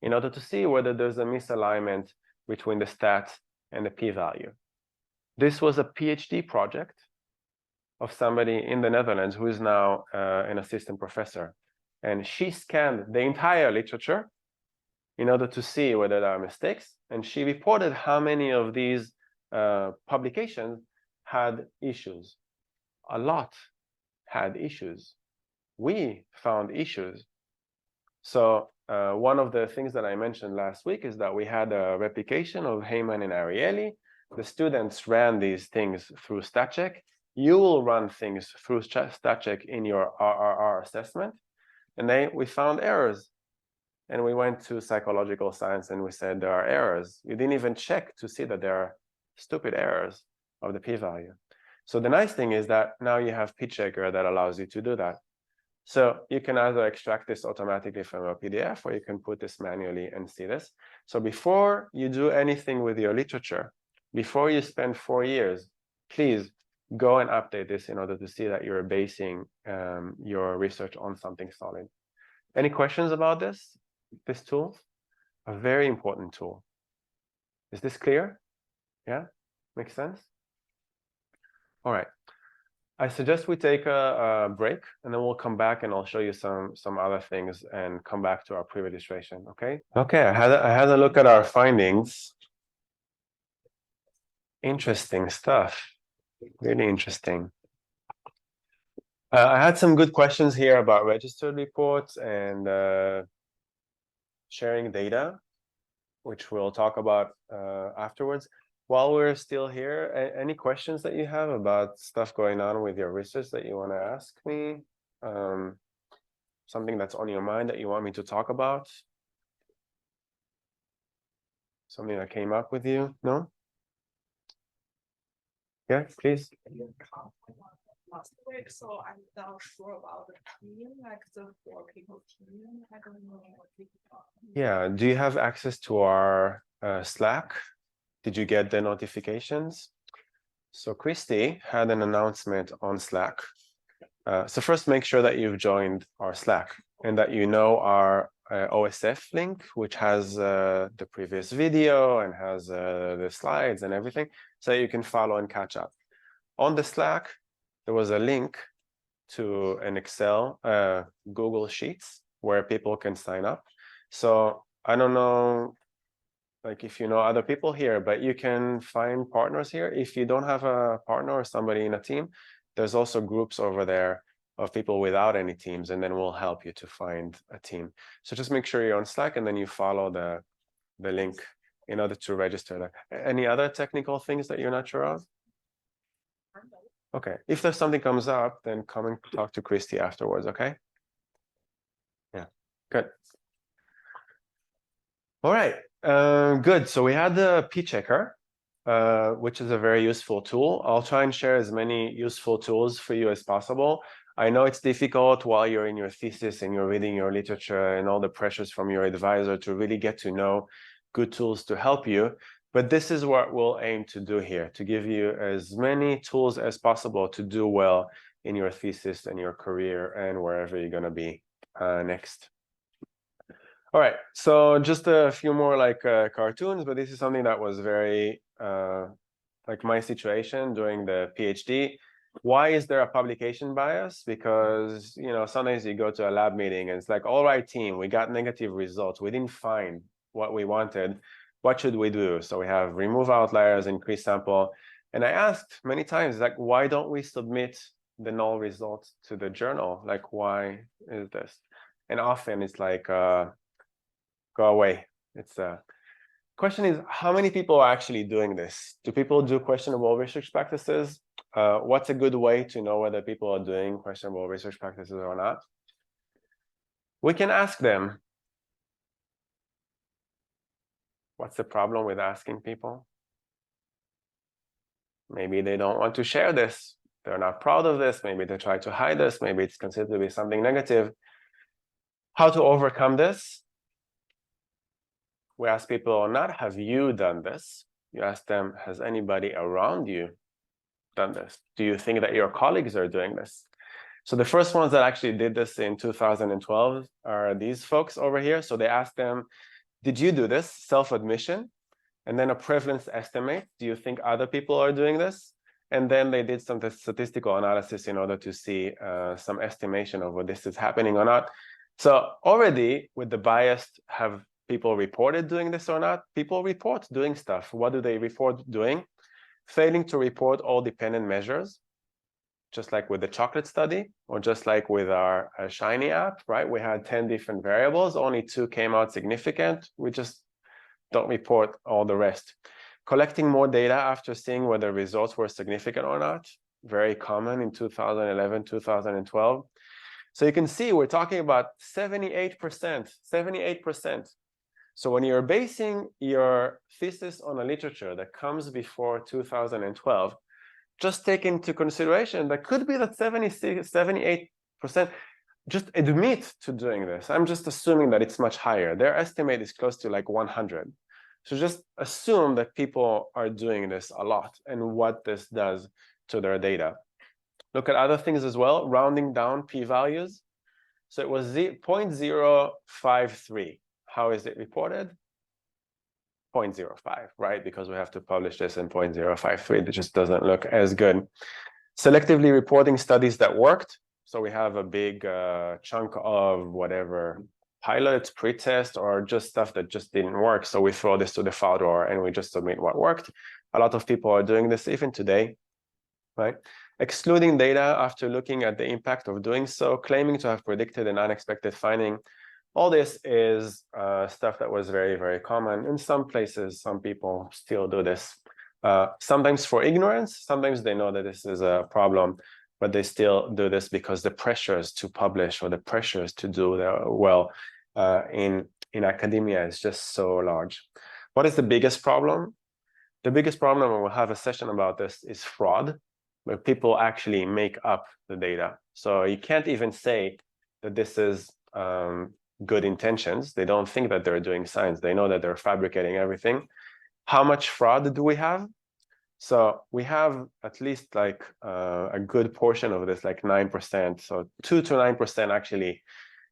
in order to see whether there's a misalignment between the stat and the p-value. This was a PhD project of somebody in the Netherlands who is now an assistant professor, and she scanned the entire literature in order to see whether there are mistakes, and she reported how many of these publications had issues. A lot had issues. We found issues. So one of the things that I mentioned last week is that we had a replication of Heyman and Ariely. The students ran these things through statcheck. You will run things through statcheck in your RRR assessment. And we found errors. And we went to psychological science and we said there are errors. You didn't even check to see that there are stupid errors of the p-value. So the nice thing is that now you have p-checker that allows you to do that. So you can either extract this automatically from a PDF, or you can put this manually and see this. So before you do anything with your literature, before you spend 4 years, please go and update this in order to see that you're basing your research on something solid. Any questions about this? This tool, a very important tool. Is this clear? Yeah, makes sense? All right. I suggest we take a break, and then we'll come back and I'll show you some other things and come back to our pre-registration. Okay. Okay. I had a look at our findings. Interesting stuff. Really interesting. I had some good questions here about registered reports and sharing data, which we'll talk about afterwards. While we're still here, any questions that you have about stuff going on with your research that you want to ask me? Something that's on your mind that you want me to talk about? Something that came up with you? No? Yeah, please. Last week, so I'm not sure about the team, like the 4 people team. I don't know what people are. Yeah, do you have access to our Slack? Did you get the notifications? So Christy had an announcement on Slack. So first, make sure that you've joined our Slack and that you know our OSF link, which has the previous video and has the slides and everything, so you can follow and catch up. On the Slack, there was a link to an Excel Google Sheets where people can sign up. So I don't know, like if you know other people here, but you can find partners here. If you don't have a partner or somebody in a team, there's also groups over there of people without any teams, and then we'll help you to find a team. So just make sure you're on Slack and then you follow the link in order to register there. Any other technical things that you're not sure of? Okay, if there's something comes up, then come and talk to Christy afterwards, okay? Yeah, good. All right, good. So we had the p-checker, which is a very useful tool. I'll try and share as many useful tools for you as possible. I know it's difficult while you're in your thesis and you're reading your literature and all the pressures from your advisor to really get to know good tools to help you. But this is what we'll aim to do here, to give you as many tools as possible to do well in your thesis and your career and wherever you're going to be next. All right, so just a few more like cartoons, but this is something that was very like my situation during the PhD. Why is there a publication bias? Because, you know, sometimes you go to a lab meeting and it's like, all right, team, we got negative results. We didn't find what we wanted. What should we do? So we have remove outliers, increase sample. And I asked many times, like, why don't we submit the null results to the journal? Like, why is this? And often it's like, go away. It's question is, how many people are actually doing this? Do people do questionable research practices? What's a good way to know whether people are doing questionable research practices or not? We can ask them. What's the problem with asking people? Maybe they don't want to share this. They're not proud of this. Maybe they try to hide this. Maybe it's considered to be something negative. How to overcome this? we ask people or not, have you done this? You ask them, has anybody around you done this? Do you think that your colleagues are doing this? So the first ones that actually did this in 2012 are these folks over here. So they asked them, did you do this? Self-admission, and then a prevalence estimate. Do you think other people are doing this? And then they did some statistical analysis in order to see some estimation of whether this is happening or not. So already with the biased, have people reported doing this or not? People report doing stuff. What do they report doing? Failing to report all dependent measures, just like with the chocolate study, or just like with our Shiny app, right? We had 10 different variables, only 2 came out significant. We just don't report all the rest. Collecting more data after seeing whether results were significant or not, very common in 2011, 2012. So you can see we're talking about 78%. So when you're basing your thesis on a literature that comes before 2012, just take into consideration that could be that 78% just admit to doing this. I'm just assuming that it's much higher. Their estimate is close to like 100. So just assume that people are doing this a lot and what this does to their data. Look at other things as well, rounding down p-values. So it was 0.053. How is it reported? 0.05, right? Because we have to publish this in 0.053. It just doesn't look as good. Selectively reporting studies that worked. So we have a big chunk of whatever pilots, pretest, or just stuff that just didn't work. So we throw this to the file drawer and we just submit what worked. A lot of people are doing this even today, right? Excluding data after looking at the impact of doing so, claiming to have predicted an unexpected finding. All this is stuff that was very, very common. In some places, some people still do this. Sometimes for ignorance, sometimes they know that this is a problem, but they still do this because the pressures to publish or the pressures to do well in academia is just so large. What is the biggest problem? The biggest problem, and we'll have a session about this, is fraud, where people actually make up the data. So you can't even say that this is good intentions. They don't think that they're doing science. They know that they're fabricating everything. How much fraud do we have? So we have at least like a good portion of this, like 9%. So 2 to 9% actually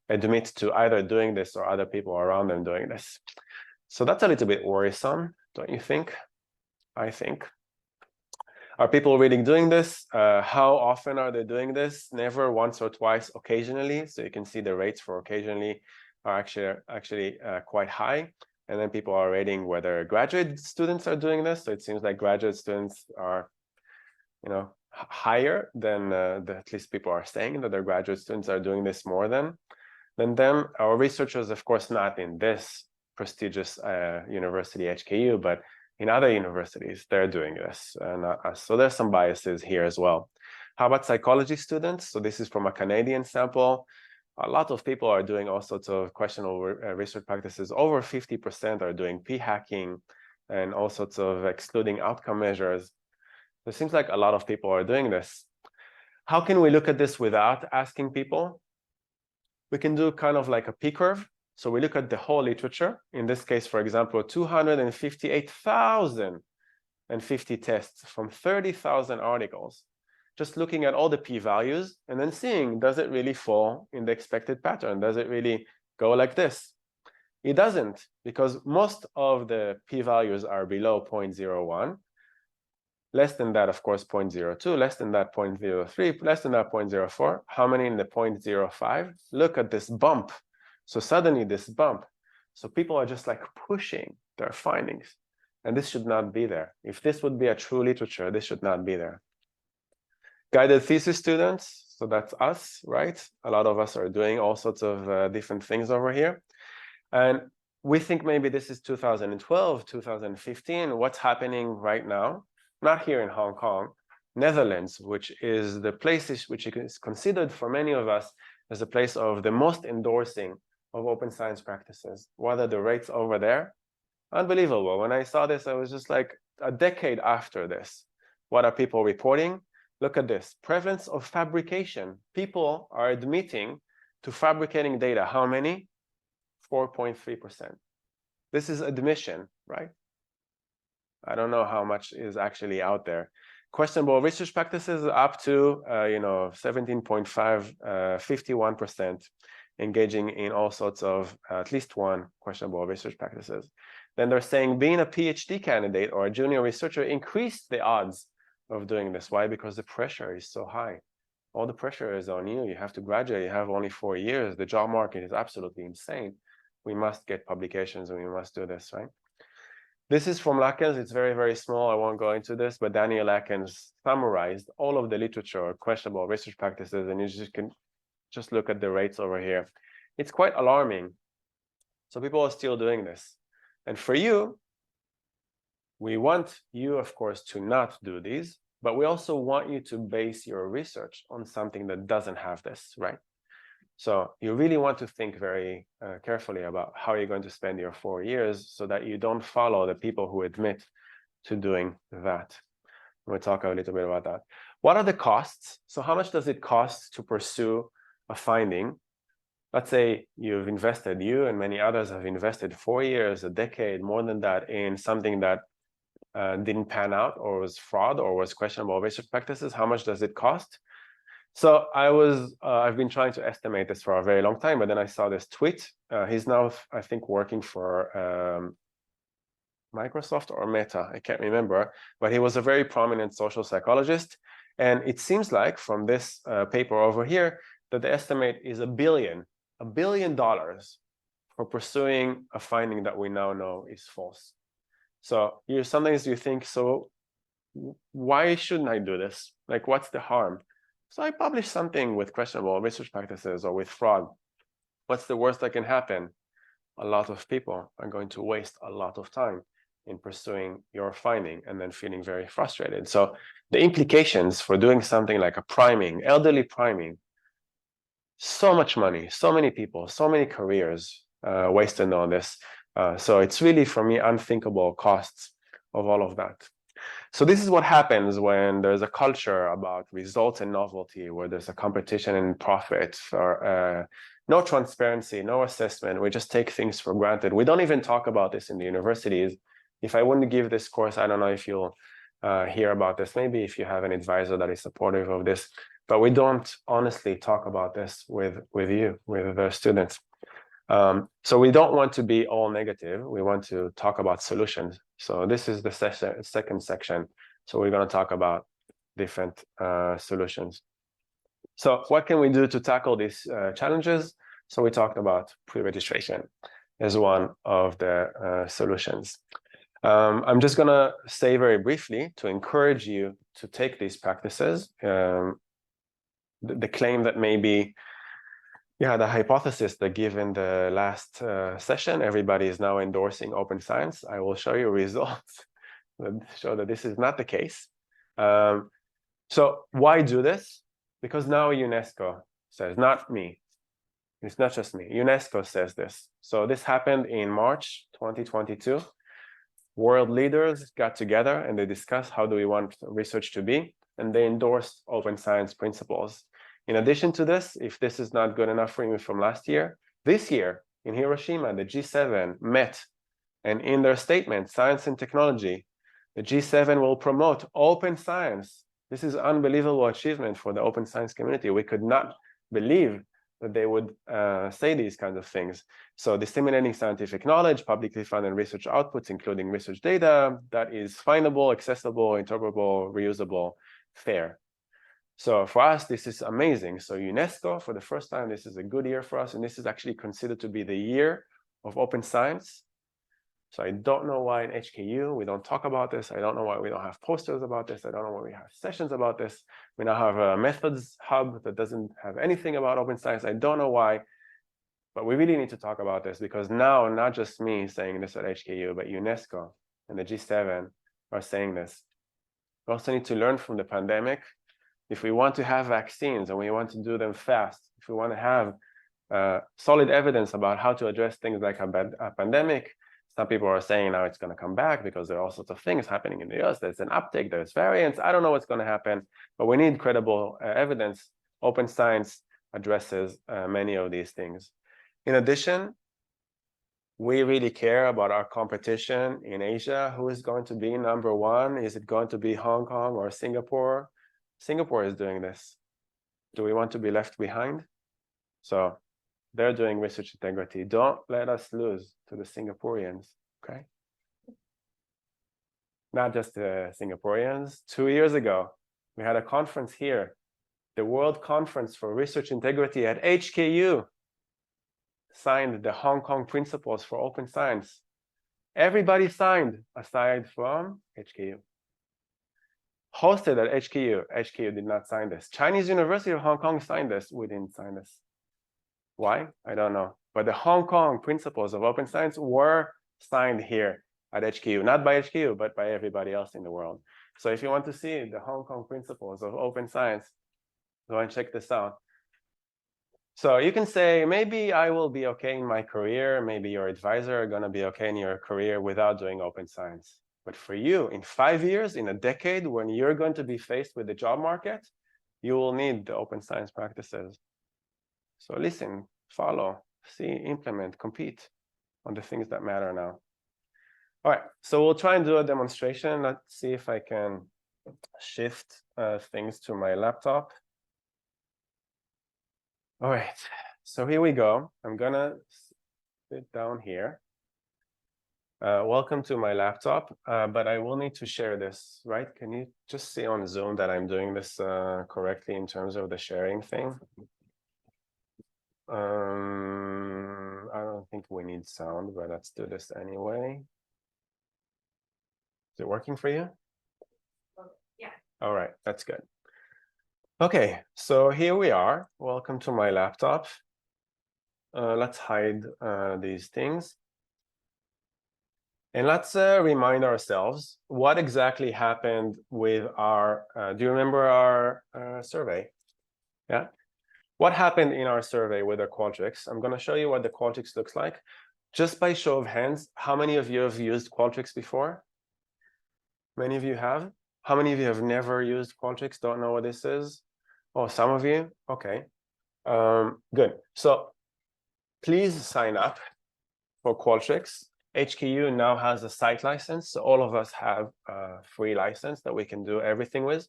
admit to either doing this or other people around them doing this. So that's a little bit worrisome, don't you think? I think. Are people really doing this? How often are they doing this? Never, once or twice, occasionally. So you can see the rates for occasionally are actually quite high. And then people are rating whether graduate students are doing this. So it seems like graduate students are, higher than at least people are saying that their graduate students are doing this more than them. Our researchers, of course, not in this prestigious university, HKU, but in other universities, they're doing this, not us. So there's some biases here as well. How about psychology students? So this is from a Canadian sample. A lot of people are doing all sorts of questionable research practices. Over 50% are doing p-hacking and all sorts of excluding outcome measures. It seems like a lot of people are doing this. How can we look at this without asking people? We can do kind of like a p-curve. So we look at the whole literature. In this case, for example, 258,050 tests from 30,000 articles. Just looking at all the p-values and then seeing, does it really fall in the expected pattern? Does it really go like this? It doesn't, because most of the p-values are below 0.01. Less than that, of course, 0.02, less than that, 0.03, less than that, 0.04. How many in the 0.05? Look at this bump. So suddenly this bump. So people are just like pushing their findings. And this should not be there. If this would be a true literature, this should not be there. Guided thesis students, so that's us, right? A lot of us are doing all sorts of different things over here. And we think maybe this is 2012, 2015. What's happening right now? Not here in Hong Kong, Netherlands, which is the place which is considered for many of us as a place of the most endorsing of open science practices. What are the rates over there? Unbelievable. When I saw this, I was just like, a decade after this, what are people reporting? Look at this, prevalence of fabrication. People are admitting to fabricating data. How many? 4.3%. This is admission, right? I don't know how much is actually out there. Questionable research practices up to 17.5, 51% engaging in all sorts of at least one questionable research practices. Then they're saying being a PhD candidate or a junior researcher increased the odds of doing this. Why? Because the pressure is so high. All the pressure is on you. You have to graduate. You have only 4 years. The job market is absolutely insane. We must get publications and we must do this, right? This is from Lakens. It's very, very small. I won't go into this, but Daniel Lakens summarized all of the literature, questionable research practices, and you can just look at the rates over here. It's quite alarming. So people are still doing this. And for you, we want you, of course, to not do these, but we also want you to base your research on something that doesn't have this, right? So you really want to think very carefully about how you're going to spend your 4 years so that you don't follow the people who admit to doing that. We'll talk a little bit about that. What are the costs? So how much does it cost to pursue a finding? Let's say you've invested, you and many others have invested 4 years, a decade, more than that, in something that didn't pan out or was fraud or was questionable research practices. How much does it cost? So I've been trying to estimate this for a very long time, but then I saw this tweet. He's now, I think, working for Microsoft or Meta, I can't remember, but he was a very prominent social psychologist. And it seems like from this paper over here that the estimate is $1 billion for pursuing a finding that we now know is false. So sometimes you think, so why shouldn't I do this? Like, what's the harm? So I publish something with questionable research practices or with fraud. What's the worst that can happen? A lot of people are going to waste a lot of time in pursuing your finding and then feeling very frustrated. So the implications for doing something like a priming, elderly priming, so much money, so many people, so many careers wasted on this. So it's really, for me, unthinkable costs of all of that. So this is what happens when there's a culture about results and novelty, where there's a competition and profit, or no transparency, no assessment. We just take things for granted. We don't even talk about this in the universities. If I wouldn't give this course, I don't know if you'll hear about this. Maybe if you have an advisor that is supportive of this, but we don't honestly talk about this with you, with the students. So we don't want to be all negative. We want to talk about solutions. So this is the second section. So we're going to talk about different solutions. So what can we do to tackle these challenges? So we talked about pre-registration as one of the solutions. I'm just going to say very briefly to encourage you to take these practices. The claim that maybe the hypothesis that given the last session, everybody is now endorsing open science. I will show you results that show that this is not the case. So why do this? Because now UNESCO says, not me. It's not just me. UNESCO says this. So this happened in March 2022. World leaders got together and they discussed how do we want research to be, and they endorsed open science principles. In addition to this, if this is not good enough for you from last year, this year in Hiroshima, the G7 met, and in their statement, Science and Technology, the G7 will promote open science. This is unbelievable achievement for the open science community. We could not believe that they would say these kinds of things. So disseminating scientific knowledge, publicly funded research outputs, including research data that is findable, accessible, interpretable, reusable, fair. So for us, this is amazing. So UNESCO, for the first time, this is a good year for us, and this is actually considered to be the year of open science. So I don't know why in HKU we don't talk about this. I don't know why we don't have posters about this. I don't know why we have sessions about this. We now have a methods hub that doesn't have anything about open science. I don't know why, but we really need to talk about this, because now, not just me saying this at HKU, but UNESCO and the G7 are saying this. We also need to learn from the pandemic. If we want to have vaccines and we want to do them fast, if we want to have solid evidence about how to address things like a pandemic, some people are saying now it's going to come back because there are all sorts of things happening in the US. There's an uptake, there's variants. I don't know what's going to happen, but we need credible evidence. Open science addresses many of these things. In addition, We really care about our competition in Asia. Who is going to be number one? Is it going to be Hong Kong or Singapore? Singapore is doing this. Do we want to be left behind? So they're doing research integrity. Don't let us lose to the Singaporeans, okay? Not just the Singaporeans. 2 years ago, we had a conference here, the World Conference for Research Integrity at HKU, signed the Hong Kong Principles for Open Science. Everybody signed, aside from HKU. Hosted at HKU. HKU did not sign this. Chinese University of Hong Kong signed this. We didn't sign this. Why? I don't know. But the Hong Kong Principles of Open Science were signed here at HKU, not by HKU, but by everybody else in the world. So if you want to see the Hong Kong Principles of Open Science, go and check this out. So you can say, maybe I will be okay in my career. Maybe your advisor are going to be okay in your career without doing open science. But for you, in 5 years, in a decade, when you're going to be faced with the job market, you will need the open science practices. So listen, follow, see, implement, compete on the things that matter now. All right, so we'll try and do a demonstration. Let's see if I can shift things to my laptop. All right, so here we go. I'm gonna sit down here. Welcome to my laptop, but I will need to share this, right? Can you just see on Zoom that I'm doing this correctly in terms of the sharing thing? I don't think we need sound, but let's do this anyway. Is it working for you? Yeah. All right, that's good. Okay, so here we are. Welcome to my laptop. Let's hide these things. And let's remind ourselves what exactly happened with our, do you remember our survey? Yeah. What happened in our survey with our Qualtrics? I'm going to show you what the Qualtrics looks like. Just by show of hands, how many of you have used Qualtrics before? Many of you have. How many of you have never used Qualtrics, don't know what this is? Oh, some of you? Okay. Good. So please sign up for Qualtrics. HKU now has a site license, so all of us have a free license that we can do everything with.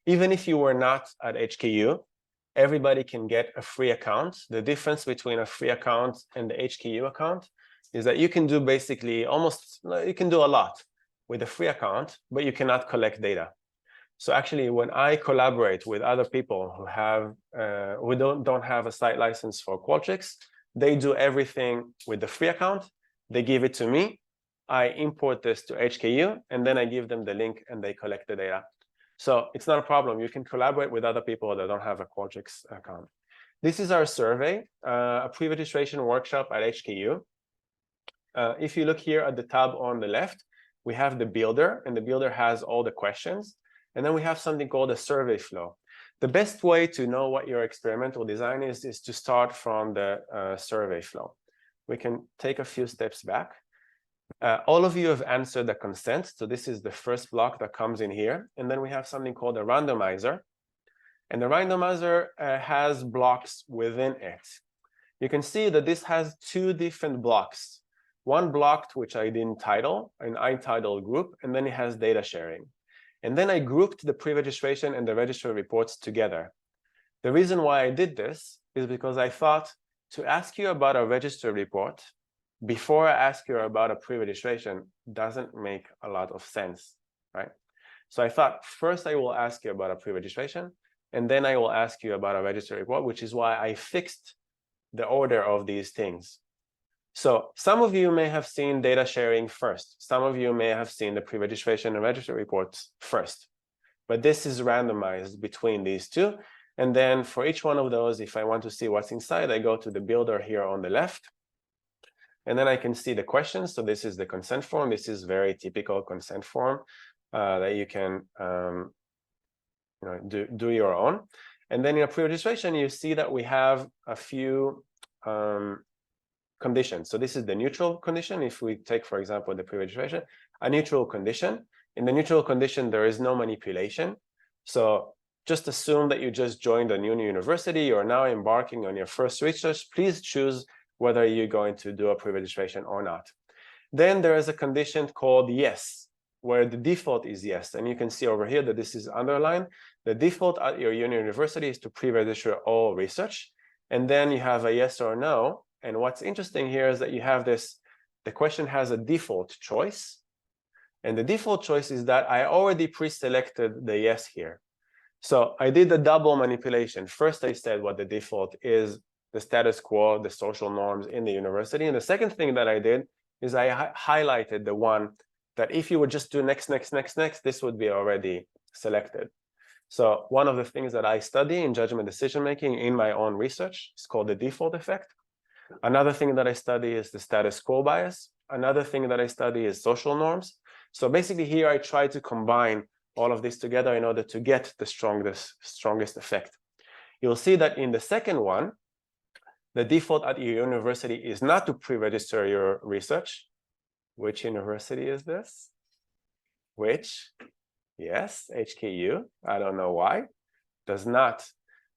Even if you were not at HKU, everybody can get a free account. The difference between a free account and the HKU account is that you can do basically you can do a lot with a free account, but you cannot collect data. So actually, when I collaborate with other people who have who don't have a site license for Qualtrics, they do everything with the free account. They give it to me. I import this to HKU, and then I give them the link, and they collect the data. So it's not a problem. You can collaborate with other people that don't have a Qualtrics account. This is our survey, a pre-registration workshop at HKU. If you look here at the tab on the left, we have the builder, and the builder has all the questions. And then we have something called a survey flow. The best way to know what your experimental design is to start from the survey flow. We can take a few steps back. All of you have answered the consent. So this is the first block that comes in here. And then we have something called a randomizer. And the randomizer has blocks within it. You can see that this has two different blocks. One block, which I didn't title, an untitled group, and then it has data sharing. And then I grouped the pre-registration and the registry reports together. The reason why I did this is because I thought to ask you about a registry report before I ask you about a pre-registration doesn't make a lot of sense, right? So I thought first I will ask you about a pre-registration, and then I will ask you about a registry report, which is why I fixed the order of these things. So some of you may have seen data sharing first. Some of you may have seen the pre-registration and registry reports first. But this is randomized between these two. And then for each one of those, if I want to see what's inside, I go to the builder here on the left. And then I can see the questions. So this is the consent form. This is very typical consent form that you can do your own. And then in a pre-registration, you see that we have a few conditions. So this is the neutral condition. If we take, for example, the pre-registration, a neutral condition. In the neutral condition, there is no manipulation. So just assume that you just joined a new university. You're now embarking on your first research. Please choose whether you're going to do a pre-registration or not. Then there is a condition called yes, where the default is yes. And you can see over here that this is underlined. The default at your university is to pre-register all research. And then you have a yes or no. And what's interesting here is that you have this, the question has a default choice. And the default choice is that I already pre-selected the yes here. So I did a double manipulation. First, I said what the default is, the status quo, the social norms in the university. And the second thing that I did is I highlighted the one that if you would just do next, this would be already selected. So one of the things that I study in judgment decision making in my own research is called the default effect. Another thing that I study is the status quo bias. Another thing that I study is social norms. So basically here I try to combine all of this together in order to get the strongest effect. You'll see that in the second one, the default at your university is not to pre-register your research. Which university is this? Which? Yes, HKU. I don't know why. Does not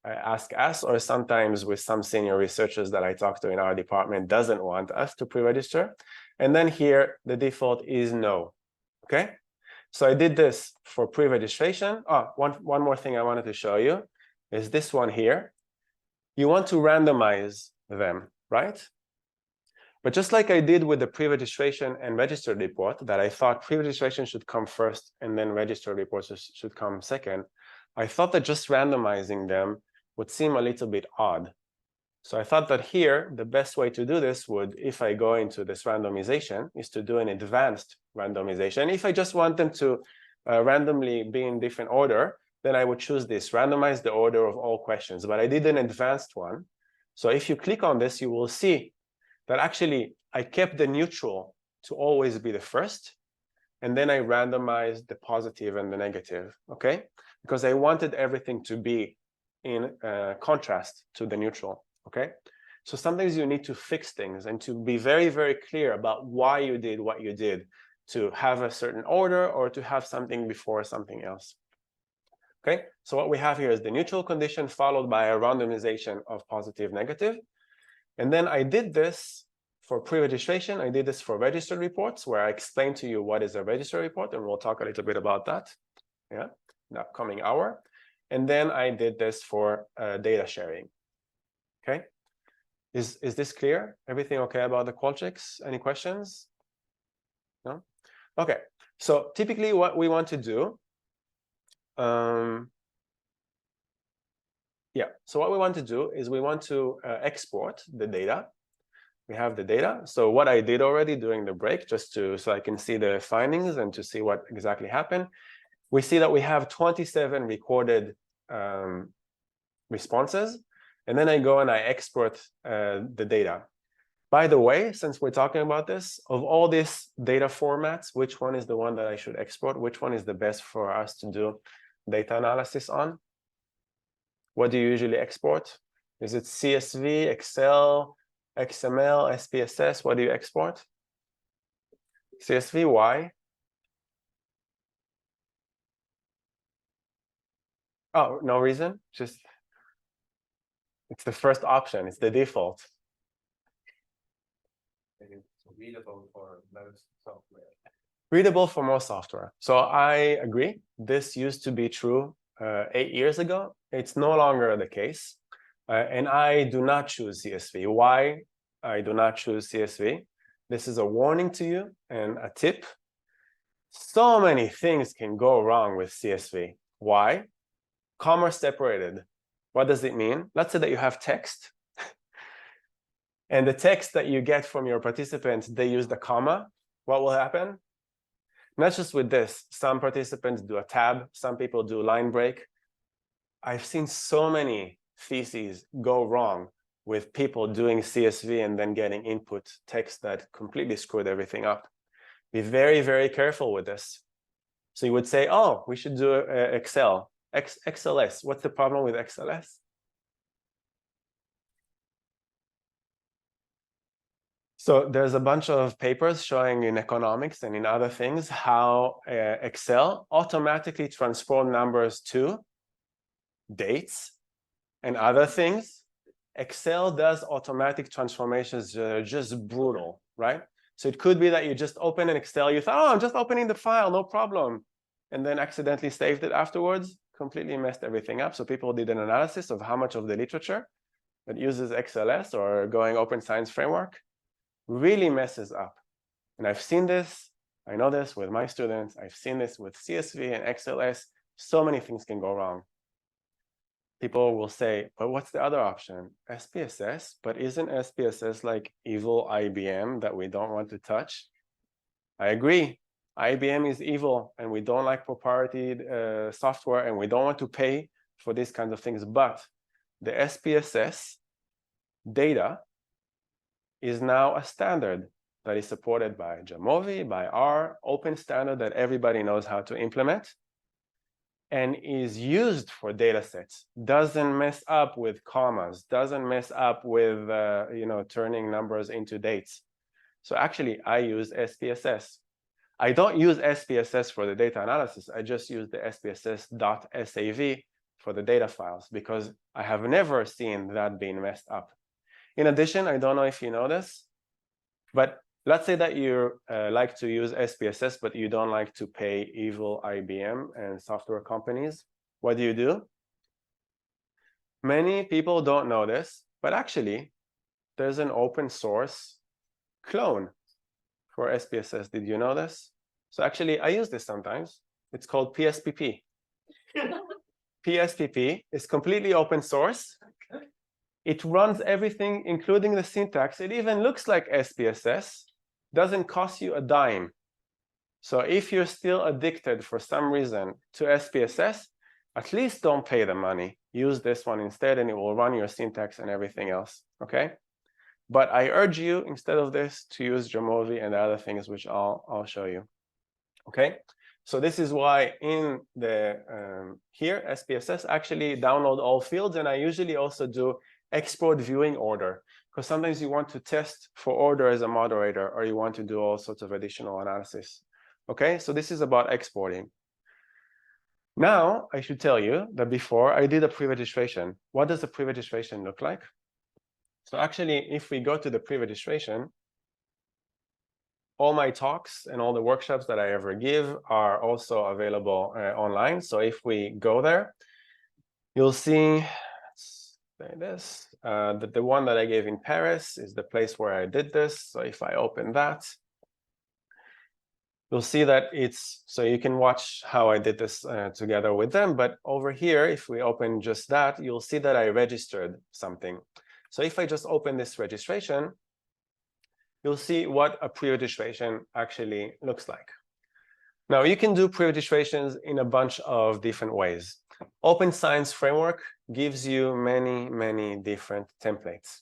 ask us, or sometimes with some senior researchers that I talk to in our department doesn't want us to pre-register. And then here, the default is no. Okay? So I did this for pre-registration. Oh, one more thing I wanted to show you is this one here. You want to randomize them, right? But just like I did with the pre-registration and registered report, that I thought pre-registration should come first and then registered reports should come second, I thought that just randomizing them would seem a little bit odd. So I thought that here, the best way to do this would, if I go into this randomization, is to do an advanced randomization. If I just want them to randomly be in different order, then I would choose this, randomize the order of all questions. But I did an advanced one. So if you click on this, you will see that actually I kept the neutral to always be the first, and then I randomized the positive and the negative, okay? Because I wanted everything to be in contrast to the neutral, okay? So sometimes you need to fix things and to be very, very clear about why you did what you did, to have a certain order or to have something before something else. Okay, so what we have here is the neutral condition followed by a randomization of positive, negative. And then I did this for pre-registration. I did this for registered reports, where I explained to you what is a registered report, and we'll talk a little bit about that, yeah, in the upcoming hour. And then I did this for data sharing. Okay, is this clear? Everything okay about the Qualtrics? Any questions? No? Okay, so typically what we want to do, so what we want to do is we want to export the data. We have the data. So what I did already during the break, just so I can see the findings and to see what exactly happened, we see that we have 27 recorded responses. And then I go and I export the data. By the way, since we're talking about this, of all these data formats, which one is the one that I should export? Which one is the best for us to do data analysis on? What do you usually export? Is it CSV, Excel, XML, SPSS? What do you export? CSV, why? Oh, no reason? Just, it's the first option. It's the default. It's readable for most software. Readable for most software. So I agree. This used to be true 8 years ago. It's no longer the case. And I do not choose CSV. Why I do not choose CSV? This is a warning to you and a tip. So many things can go wrong with CSV. Why? Comma separated. What does it mean? Let's say that you have text. And the text that you get from your participants, they use the comma. What will happen? Not just with this. Some participants do a tab. Some people do line break. I've seen so many theses go wrong with people doing CSV and then getting input text that completely screwed everything up. Be very, very careful with this. So you would say, oh, we should do Excel. XLS. What's the problem with XLS? So there's a bunch of papers showing in economics and in other things how Excel automatically transforms numbers to dates and other things Excel does automatic transformations that are just brutal, right? So it could be that you just open an Excel, you thought, oh, I'm just opening the file, no problem. And then accidentally saved it afterwards, completely messed everything up. So people did an analysis of how much of the literature that uses XLS or going open science framework really messes up. And I've seen this, I know this with my students, I've seen this with CSV and XLS, so many things can go wrong. People will say, but what's the other option? SPSS, but isn't SPSS like evil IBM that we don't want to touch? I agree, IBM is evil and we don't like proprietary software and we don't want to pay for these kinds of things, but the SPSS data is now a standard that is supported by JAMOVI, by our open standard that everybody knows how to implement and is used for data sets, doesn't mess up with commas, doesn't mess up with turning numbers into dates. So actually I use SPSS. I don't use SPSS for the data analysis, I just use the SPSS.sav for the data files because I have never seen that being messed up. In addition, I don't know if you know this, but let's say that you like to use SPSS, but you don't like to pay evil IBM and software companies. What do? Many people don't know this, but actually, there's an open source clone for SPSS. Did you know this? So actually, I use this sometimes. It's called PSPP. PSPP is completely open source. It runs everything, including the syntax. It even looks like SPSS. Doesn't cost you a dime. So if you're still addicted for some reason to SPSS, at least don't pay the money. Use this one instead, and it will run your syntax and everything else. Okay? But I urge you, instead of this, to use JAMOVI and the other things which I'll show you. Okay? So this is why in the here, SPSS actually download all fields, and I usually also do export viewing order, because sometimes you want to test for order as a moderator, or you want to do all sorts of additional analysis. Okay, so this is about exporting. Now, I should tell you that before I did a pre-registration. What does a pre-registration look like? So actually, if we go to the pre-registration, all my talks and all the workshops that I ever give are also available online. So if we go there, you'll see this. The one that I gave in Paris is the place where I did this. So if I open that, you'll see that it's, so you can watch how I did this together with them. But over here, if we open just that, you'll see that I registered something. So if I just open this registration, you'll see what a pre-registration actually looks like. Now, you can do pre-registrations in a bunch of different ways. Open Science Framework gives you many, many different templates.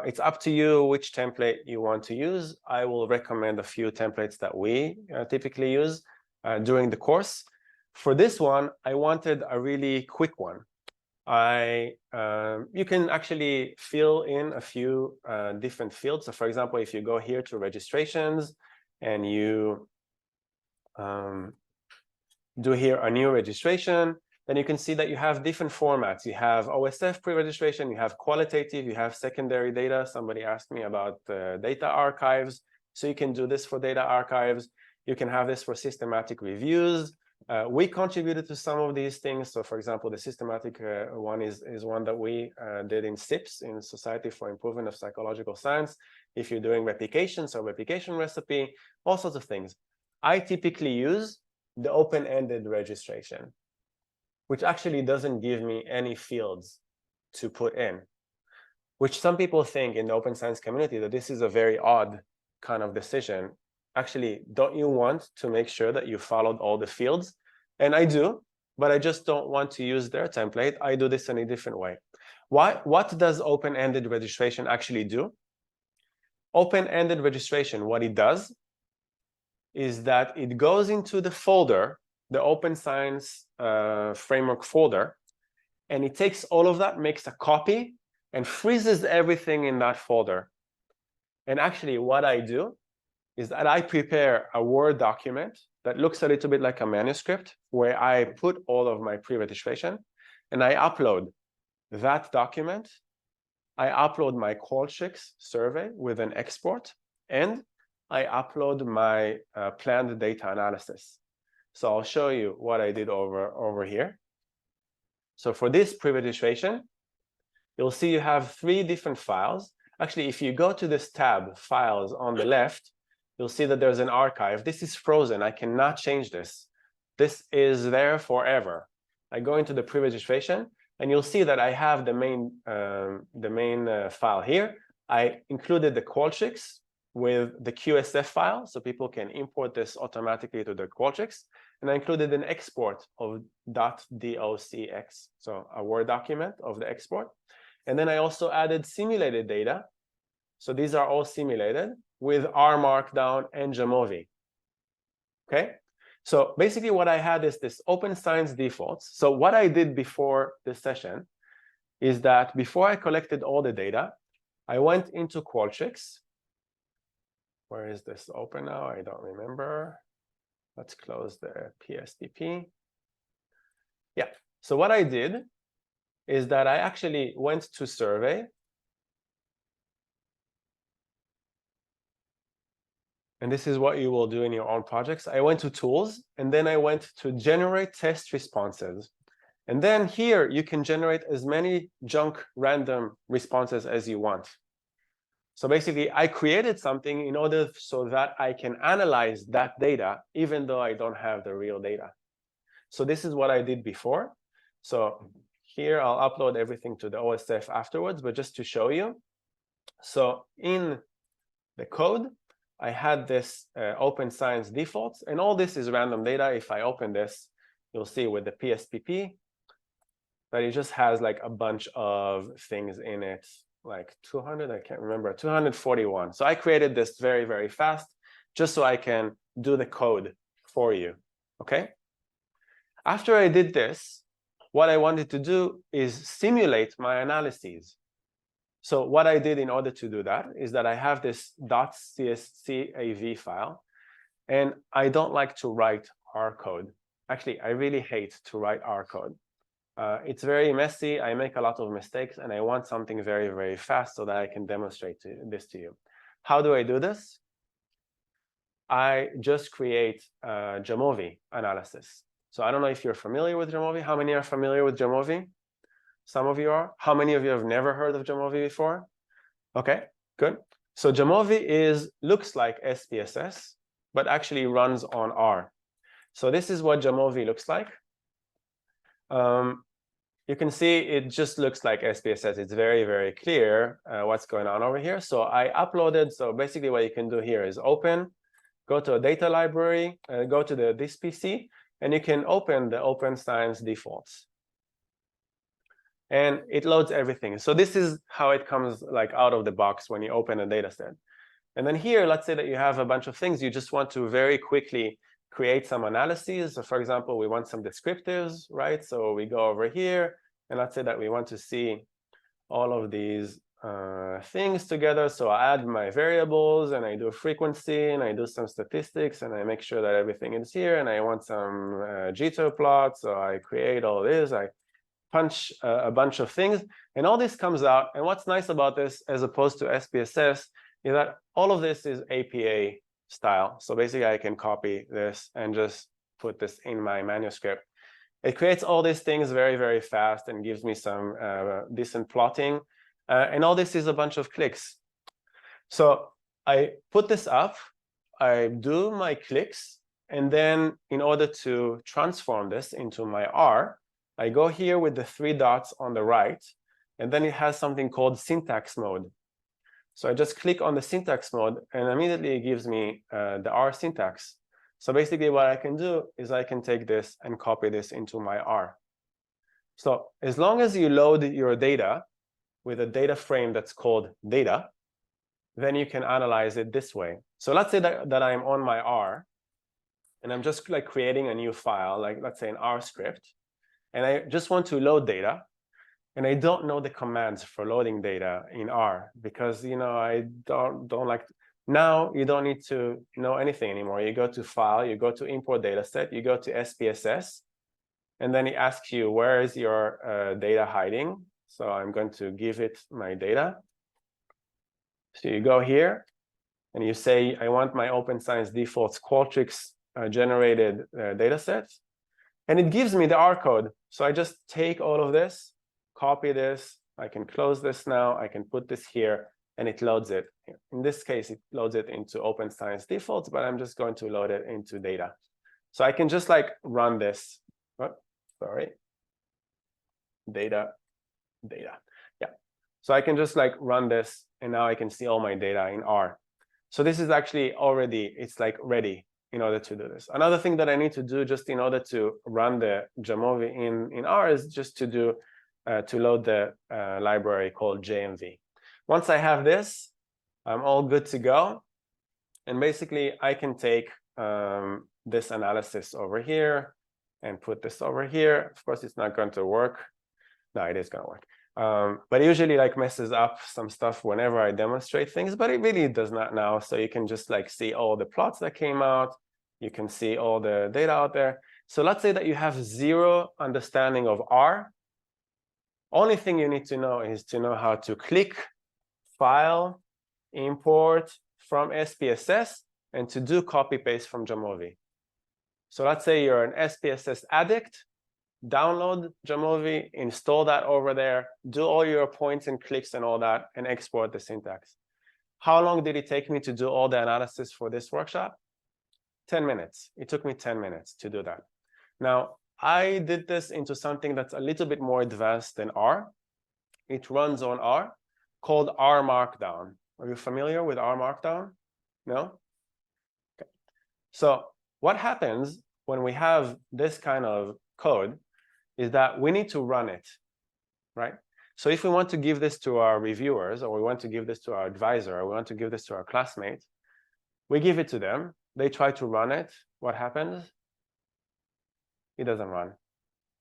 It's up to you which template you want to use. I will recommend a few templates that we typically use during the course. For this one, I wanted a really quick one. You can actually fill in a few different fields. So for example, if you go here to registrations and you do here a new registration, then you can see that you have different formats. You have OSF pre-registration, you have qualitative, you have secondary data. Somebody asked me about data archives. So you can do this for data archives. You can have this for systematic reviews. We contributed to some of these things. So for example, the systematic one is one that we did in SIPS, in Society for Improvement of Psychological Science. If you're doing replications or replication recipe, all sorts of things. I typically use the open-ended registration, which actually doesn't give me any fields to put in, which some people think in the open science community that this is a very odd kind of decision. Actually, don't you want to make sure that you followed all the fields? And I do, but I just don't want to use their template. I do this in a different way. What does open-ended registration actually do? Open-ended registration, what it does is that it goes into the folder, the Open Science Framework folder, and it takes all of that, makes a copy, and freezes everything in that folder. And actually, what I do is that I prepare a Word document that looks a little bit like a manuscript, where I put all of my pre-registration, and I upload that document I upload my Qualtrics survey with an export, and I upload my planned data analysis. So I'll show you what I did over here. So for this pre-registration, you'll see you have 3 different files. Actually, if you go to this tab, Files, on the left, you'll see that there's an archive. This is frozen. I cannot change this. This is there forever. I go into the pre-registration, and you'll see that I have the main file here. I included the Qualtrics with the QSF file, so people can import this automatically to their Qualtrics. And I included an export of .docx, so a Word document of the export. And then I also added simulated data. So these are all simulated with R Markdown and JAMOVI. Okay? So basically what I had is this open science defaults. So what I did before this session is that before I collected all the data, I went into Qualtrics. Where is this open now? I don't remember. Let's close the PSPP. Yeah, so what I did is that I actually went to survey. And this is what you will do in your own projects. I went to tools, and then I went to generate test responses. And then here you can generate as many junk random responses as you want. So basically, I created something in order so that I can analyze that data, even though I don't have the real data. So this is what I did before. So here I'll upload everything to the OSF afterwards, but just to show you. So in the code, I had this open science defaults, and all this is random data. If I open this, you'll see with the PSPP that it just has like a bunch of things in it, like 200, I can't remember, 241. So I created this very, very fast, just so I can do the code for you, okay? After I did this, what I wanted to do is simulate my analyses. So what I did in order to do that is that I have this .cscav file, and I don't like to write R code. Actually, I really hate to write R code. It's very messy. I make a lot of mistakes, and I want something very, very fast so that I can demonstrate this to you. How do I do this? I just create JAMOVI analysis. So I don't know if you're familiar with JAMOVI. How many are familiar with JAMOVI? Some of you are. How many of you have never heard of JAMOVI before? Okay, good. So JAMOVI looks like SPSS, but actually runs on R. So this is what JAMOVI looks like. You can see it just looks like SPSS. It's very, very clear what's going on over here. So I uploaded. So basically what you can do here is open, go to a data library, go to this PC, and you can open the open science defaults. And it loads everything. So this is how it comes like out of the box when you open a data set. And then here, let's say that you have a bunch of things. You just want to very quickly create some analyses. So for example, we want some descriptives, right? So we go over here, and let's say that we want to see all of these things together. So I add my variables, and I do frequency, and I do some statistics, and I make sure that everything is here. And I want some jitter plots. So I create all this. I punch a bunch of things, and all this comes out. And what's nice about this, as opposed to SPSS, is that all of this is APA style. So basically, I can copy this and just put this in my manuscript. It creates all these things very, very fast and gives me some decent plotting. And all this is a bunch of clicks. So I put this up, I do my clicks, and then in order to transform this into my R, I go here with the 3 dots on the right, and then it has something called syntax mode. So I just click on the syntax mode, and immediately it gives me the R syntax. So basically what I can do is I can take this and copy this into my R. So as long as you load your data with a data frame that's called data, then you can analyze it this way. So let's say that I'm on my R, and I'm just like creating a new file, like let's say an R script, and I just want to load data, and I don't know the commands for loading data in R because I don't like. Now you don't need to know anything anymore. You go to File, you go to Import Dataset, you go to SPSS, and then it asks you where is your data hiding. So I'm going to give it my data. So you go here and you say, I want my Open Science defaults Qualtrics generated data sets. And it gives me the R code. So I just take all of this, copy this. I can close this now. I can put this here, and it loads it. In this case, it loads it into Open Science defaults, but I'm just going to load it into data. So I can just like run this. Oh, sorry. Data. Yeah. So I can just like run this, and now I can see all my data in R. So this is actually already, it's like ready in order to do this. Another thing that I need to do just in order to run the JAMOVI in R is just to do to load the library called JAMOVI. Once I have this, I'm all good to go. And basically, I can take this analysis over here and put this over here. Of course, it's not going to work. No, it is going to work. But it usually like messes up some stuff whenever I demonstrate things, but it really does not now. So you can just like see all the plots that came out. You can see all the data out there. So let's say that you have zero understanding of R. Only thing you need to know is to know how to click, file, import from SPSS, and to do copy paste from JAMOVI. So let's say you're an SPSS addict. Download JAMOVI, install that over there, do all your points and clicks and all that, and export the syntax. How long did it take me to do all the analysis for this workshop? 10 minutes. It took me 10 minutes to do that. Now, I did this into something that's a little bit more advanced than R. It runs on R, called R Markdown. Are you familiar with R Markdown? No? Okay. So what happens when we have this kind of code is that we need to run it, right? So if we want to give this to our reviewers, or we want to give this to our advisor, or we want to give this to our classmates, we give it to them. They try to run it. What happens? It doesn't run.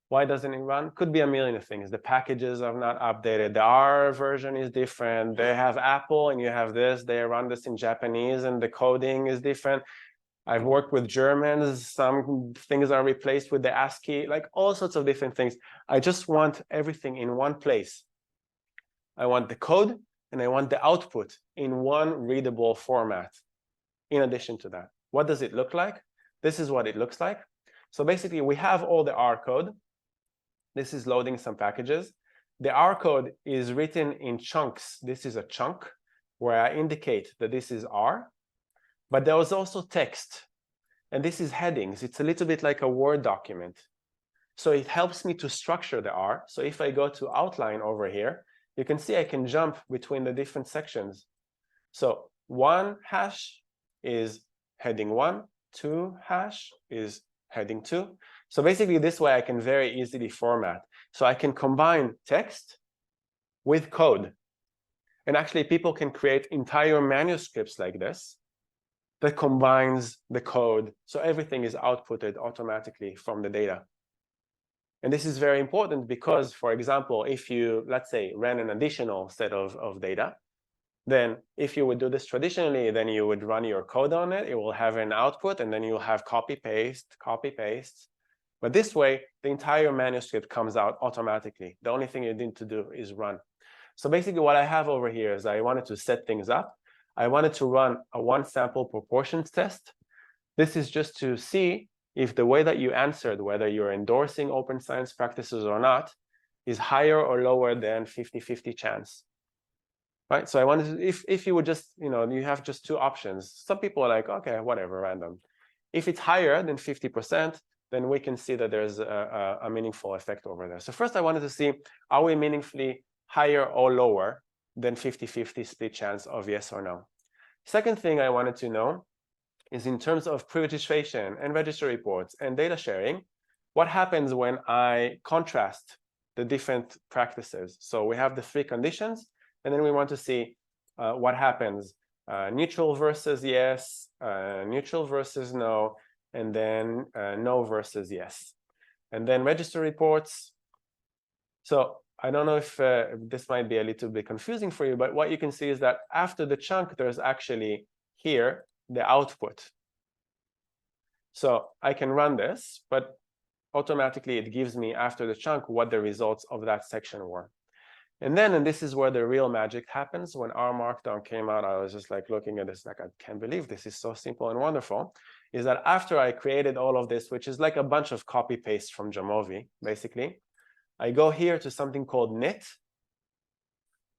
Why doesn't it run? Could be a million of things. The packages are not updated. The R version is different. They have Apple and you have this. They run this in Japanese and the coding is different. I've worked with Germans. Some things are replaced with the ASCII, like all sorts of different things. I just want everything in one place. I want the code and I want the output in one readable format. In addition to that, what does it look like? This is what it looks like. So basically, we have all the R code. This is loading some packages. The R code is written in chunks. This is a chunk where I indicate that this is R. But there was also text, and this is headings. It's a little bit like a Word document. So it helps me to structure the R. So if I go to outline over here, you can see I can jump between the different sections. So 1 hash is heading 1, 2 hash is heading 2. So basically this way I can very easily format. So I can combine text with code. And actually people can create entire manuscripts like this that combines the code. So everything is outputted automatically from the data. And this is very important because, for example, if you, let's say, ran an additional set of data, then if you would do this traditionally, then you would run your code on it. It will have an output, and then you'll have copy, paste, copy, paste. But this way, the entire manuscript comes out automatically. The only thing you need to do is run. So basically what I have over here is I wanted to set things up. I wanted to run a one sample proportions test. This is just to see if the way that you answered, whether you're endorsing open science practices or not, is higher or lower than 50-50 chance. Right? So I wanted to, if you would just, you have just two options. Some people are like, okay, whatever, random. If it's higher than 50%, then we can see that there's a meaningful effect over there. So first I wanted to see, are we meaningfully higher or lower than 50-50 split chance of yes or no? Second thing I wanted to know is in terms of pre-registration and register reports and data sharing, what happens when I contrast the different practices? So we have the three conditions, and then we want to see what happens, neutral versus yes, neutral versus no, and then no versus yes. And then register reports. So I don't know if this might be a little bit confusing for you, but what you can see is that after the chunk, there's actually here the output. So I can run this, but automatically it gives me after the chunk what the results of that section were. And then, and this is where the real magic happens, when R Markdown came out, I was just like looking at this, like, I can't believe this is so simple and wonderful, is that after I created all of this, which is like a bunch of copy paste from JAMOVI, basically, I go here to something called knit.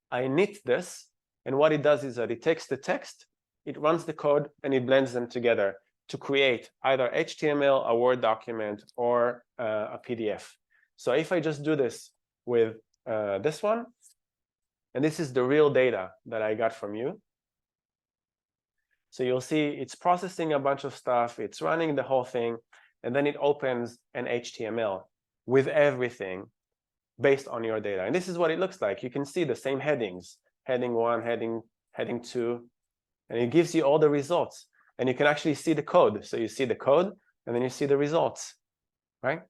I knit this, and what it does is that it takes the text, it runs the code, and it blends them together to create either HTML, a Word document, or a PDF. So if I just do this with this one, and this is the real data that I got from you. So you'll see it's processing a bunch of stuff, it's running the whole thing, and then it opens an HTML with everything based on your data. And this is what it looks like. You can see the same headings, heading 1, heading 2, and it gives you all the results. And you can actually see the code. So you see the code, and then you see the results, right?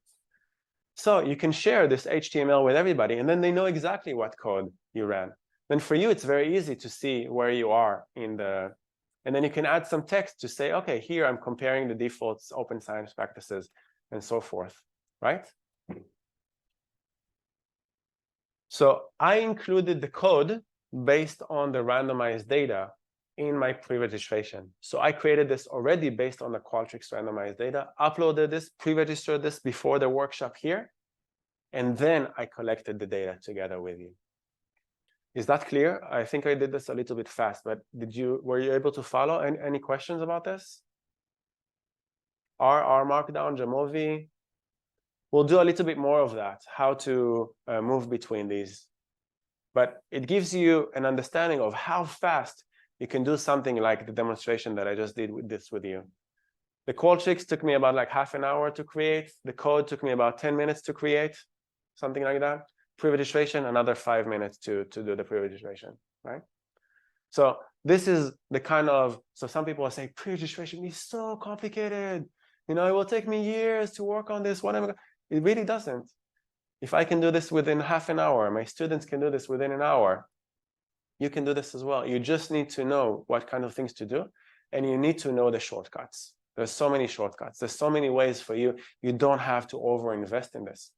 So you can share this HTML with everybody, and then they know exactly what code you ran. Then for you, it's very easy to see where you are in the, and then you can add some text to say, okay, here I'm comparing the defaults, open science practices, and so forth, right? So I included the code based on the randomized data in my pre-registration. So I created this already based on the Qualtrics randomized data, uploaded this, pre-registered this before the workshop here, and then I collected the data together with you. Is that clear? I think I did this a little bit fast, but were you able to follow? Any questions about this? R Markdown, JAMOVI? We'll do a little bit more of that, how to move between these. But it gives you an understanding of how fast you can do something like the demonstration that I just did with this with you. The Qualtrics took me about like half an hour to create. The code took me about 10 minutes to create, something like that. Pre-registration, another 5 minutes to do the pre-registration, right? So this is the kind of, so some people are saying pre-registration is so complicated. You know, it will take me years to work on this. Whatever. It really doesn't. If I can do this within half an hour, my students can do this within an hour. You can do this as well. You just need to know what kind of things to do, and you need to know the shortcuts. There's so many shortcuts. There's so many ways for you. You don't have to over-invest in this.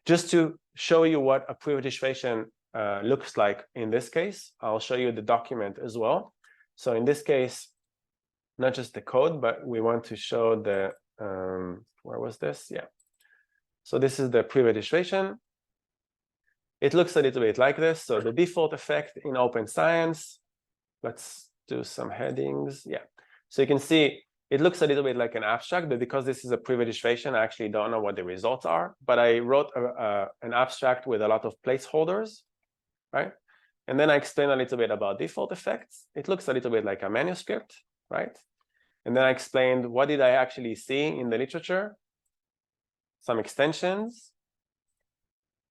Just to show you what a pre-registration looks like in this case, I'll show you the document as well. So in this case, not just the code, but we want to show the, where was this? Yeah. So this is the pre-registration. It looks a little bit like this. So the default effect in open science, let's do some headings. Yeah. So you can see it looks a little bit like an abstract, but because this is a pre-registration, I actually don't know what the results are. But I wrote an abstract with a lot of placeholders, right? And then I explain a little bit about default effects. It looks a little bit like a manuscript, right? And then I explained what did I actually see in the literature, some extensions.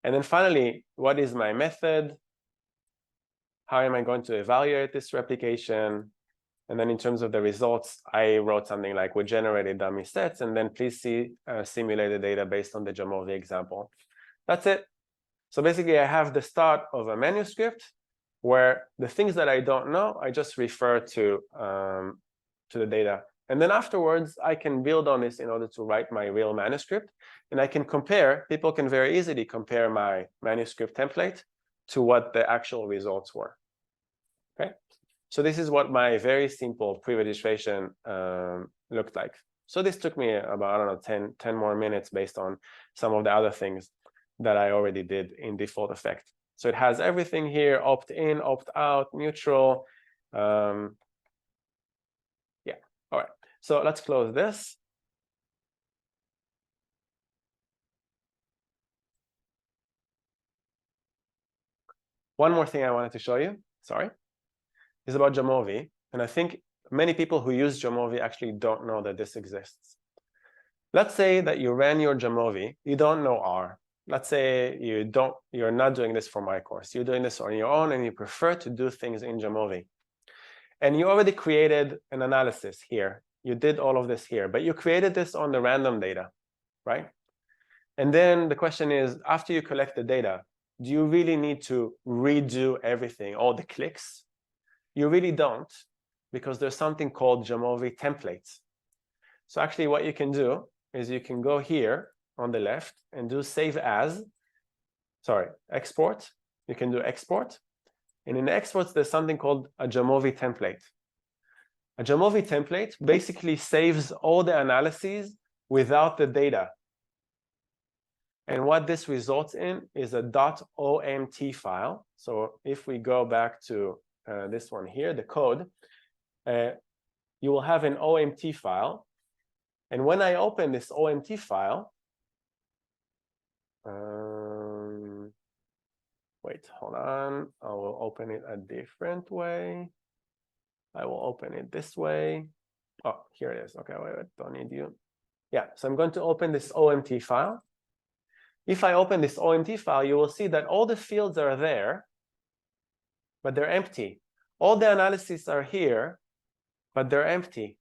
And then finally, what is my method? How am I going to evaluate this replication? And then in terms of the results, I wrote something like, we generated dummy sets, and then please see simulated data based on the JAMOVI example. That's it. So basically, I have the start of a manuscript where the things that I don't know, I just refer to the data. And then afterwards, I can build on this in order to write my real manuscript. And I can compare, people can very easily compare my manuscript template to what the actual results were. Okay. So this is what my very simple pre-registration looked like. So this took me about, I don't know, 10 more minutes based on some of the other things that I already did in default effect. So it has everything here, opt-in, opt-out, neutral. Yeah, all right. So let's close this. One more thing I wanted to show you, sorry, is about JAMOVI. And I think many people who use JAMOVI actually don't know that this exists. Let's say that you ran your JAMOVI, you don't know R. Let's say you're not doing this for my course. You're doing this on your own and you prefer to do things in JAMOVI. And you already created an analysis here. You did all of this here, but you created this on the random data, right? And then the question is, after you collect the data, do you really need to redo everything, all the clicks? You really don't, because there's something called JAMOVI templates. So actually what you can do is you can go here on the left and do save as, sorry, export, you can do export. And in exports, there's something called a JAMOVI template. A JAMOVI template basically saves all the analyses without the data. And what this results in is a .omt file. So if we go back to this one here, the code, you will have an OMT file. And when I open this OMT file, wait, hold on. I will open it a different way. I will open it this way. Oh, here it is. Okay, wait, don't need you. Yeah, so I'm going to open this OMT file. If I open this OMT file, you will see that all the fields are there, but they're empty. All the analyses are here, but they're empty.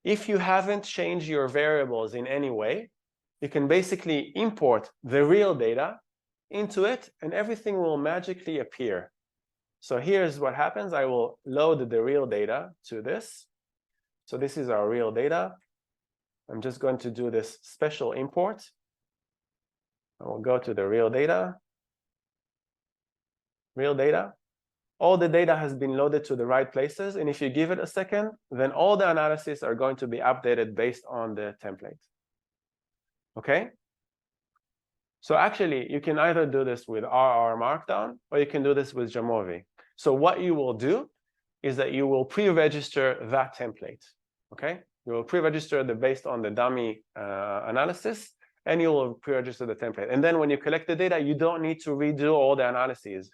If you haven't changed your variables in any way, you can basically import the real data into it, and everything will magically appear. So here's what happens. I will load the real data to this. So this is our real data. I'm just going to do this special import. I will go to the real data. Real data. All the data has been loaded to the right places. And if you give it a second, then all the analyses are going to be updated based on the template. Okay? So actually, you can either do this with RR Markdown, or you can do this with JAMOVI. So what you will do is that you will pre-register that template. Okay? You will pre-register based on the dummy analysis, and you will pre-register the template. And then when you collect the data, you don't need to redo all the analyses.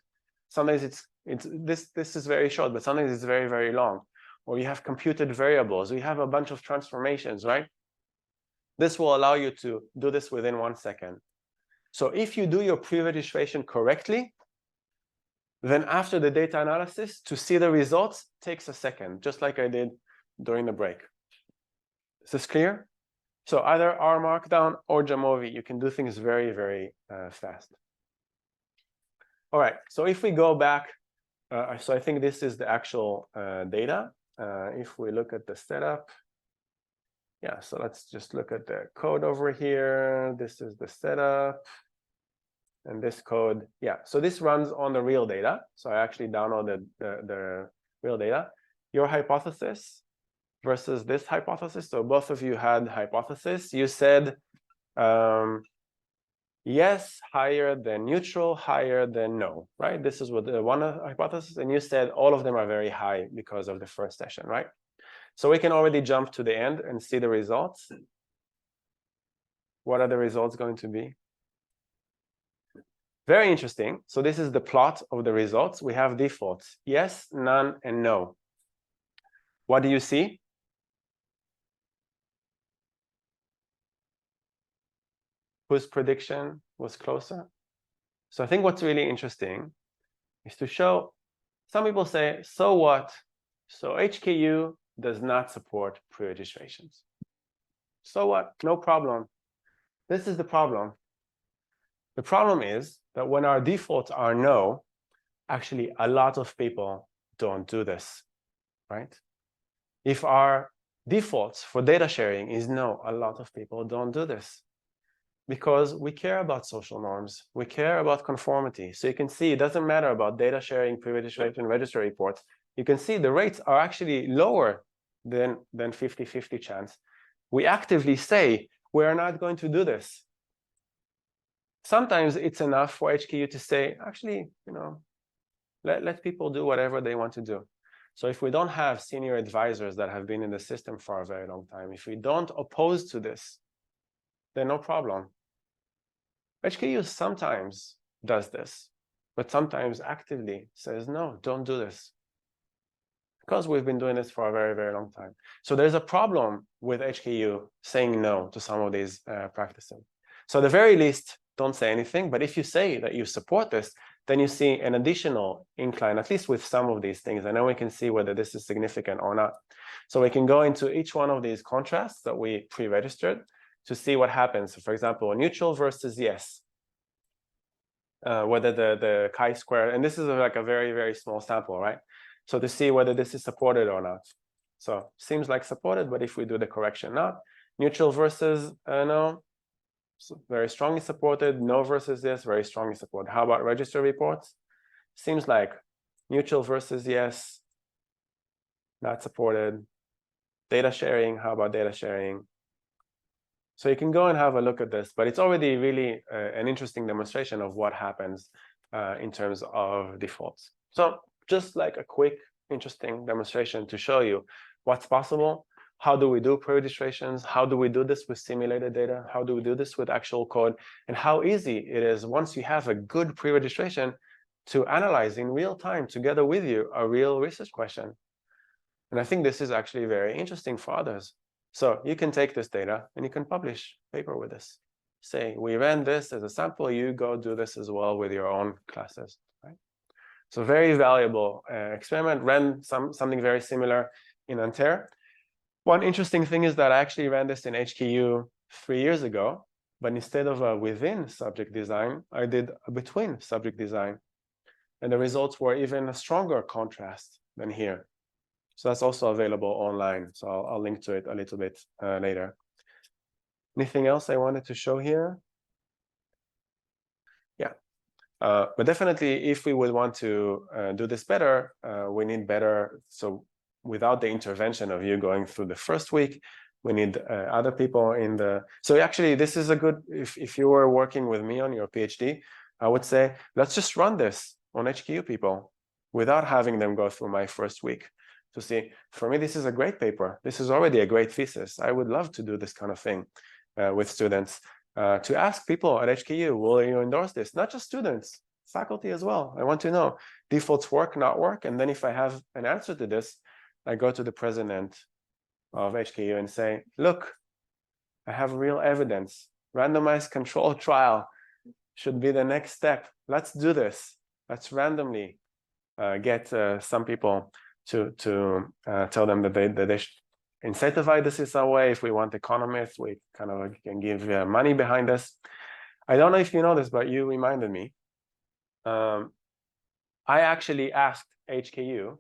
Sometimes this is very short, but sometimes it's very, very long. Or you have computed variables. You have a bunch of transformations, right? This will allow you to do this within 1 second. So if you do your pre-registration correctly, then after the data analysis, to see the results takes a second, just like I did during the break. Is this clear? So either R Markdown or JAMOVI, you can do things very, very fast. All right, so if we go back, so I think this is the actual data. If we look at the setup, yeah, so let's just look at the code over here. This is the setup. And this code, yeah, so this runs on the real data. So I actually downloaded the real data. Your hypothesis versus this hypothesis. So both of you had hypothesis. You said yes, higher than neutral, higher than no, right? This is what the one hypothesis. And you said all of them are very high because of the first session, right? So we can already jump to the end and see the results. What are the results going to be? Very interesting. So this is the plot of the results. We have defaults, yes, none, and no. What do you see? Whose prediction was closer? So I think what's really interesting is to show, some people say, so what? So HKU does not support pre-registrations. So what? No problem. This is the problem. The problem is that when our defaults are no, actually a lot of people don't do this, right? If our defaults for data sharing is no, a lot of people don't do this because we care about social norms. We care about conformity. So you can see it doesn't matter about data sharing, pre-registration, registry reports. You can see the rates are actually lower than 50-50 chance. We actively say, we're not going to do this. Sometimes it's enough for HKU to say, actually, you know, let people do whatever they want to do. So if we don't have senior advisors that have been in the system for a very long time, if we don't oppose to this, then no problem. HKU sometimes does this, but sometimes actively says, no, don't do this. Because we've been doing this for a very, very long time. So there's a problem with HKU saying no to some of these practices. So at the very least, don't say anything. But if you say that you support this, then you see an additional incline, at least with some of these things. And then we can see whether this is significant or not. So we can go into each one of these contrasts that we pre-registered to see what happens. So for example, neutral versus yes. Whether the chi-square, and this is like a very, very small sample, right? So to see whether this is supported or not. So seems like supported, but if we do the correction not, neutral versus no, very strongly supported. No versus yes, very strongly supported. How about register reports? Seems like neutral versus yes, not supported. Data sharing, how about data sharing? So you can go and have a look at this, but it's already really an interesting demonstration of what happens in terms of defaults. So just like a quick, interesting demonstration to show you what's possible. How do we do pre-registrations? How do we do this with simulated data? How do we do this with actual code? And how easy it is once you have a good pre-registration to analyze in real time together with you a real research question. And I think this is actually very interesting for others. So you can take this data and you can publish a paper with this. Say, we ran this as a sample, you go do this as well with your own classes, right? So very valuable experiment, ran something very similar in Nanterre. One interesting thing is that I actually ran this in HKU 3 years ago, but instead of a within subject design, I did a between subject design. And the results were even a stronger contrast than here. So that's also available online. So I'll link to it a little bit later. Anything else I wanted to show here? Yeah, but definitely if we would want to do this better, we need better. So without the intervention of you going through the first week, we need other people in the. So actually, this is a good, if you were working with me on your PhD, I would say, let's just run this on HKU people without having them go through my first week. To see, for me, this is a great paper. This is already a great thesis. I would love to do this kind of thing with students, to ask people at HKU, will you endorse this? Not just students, faculty as well. I want to know, defaults work, not work? And then if I have an answer to this, I go to the president of HKU and say, look, I have real evidence. Randomized controlled trial should be the next step. Let's do this. Let's randomly get some people to tell them that they should incentivize this in some way. If we want economists, we kind of can give money behind this. I don't know if you know this, but you reminded me. I actually asked HKU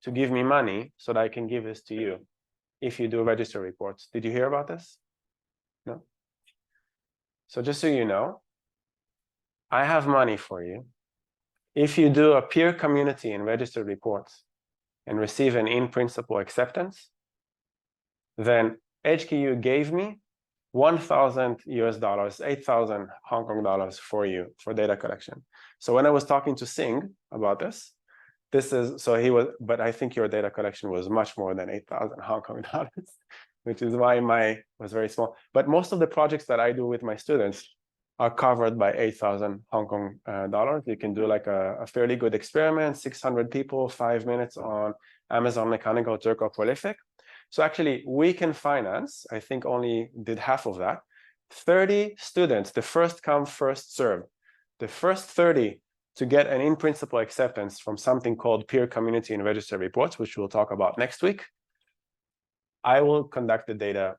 to give me money so that I can give this to you if you do register reports. Did you hear about this? No? So just so you know, I have money for you. If you do a peer community and register reports and receive an in-principle acceptance, then HKU gave me $1,000 US, 8,000 Hong Kong dollars for you for data collection. So when I was talking to Singh about this is, so he was, but I think your data collection was much more than 8,000 Hong Kong dollars, which is why my was very small. But most of the projects that I do with my students are covered by 8,000 Hong Kong dollars. You can do like a fairly good experiment, 600 people, 5 minutes on Amazon Mechanical Turk or Prolific. So actually we can finance, I think only did half of that, 30 students, the first come, first serve. The first 30 to get an in-principle acceptance from something called peer community and register reports, which we'll talk about next week. I will conduct the data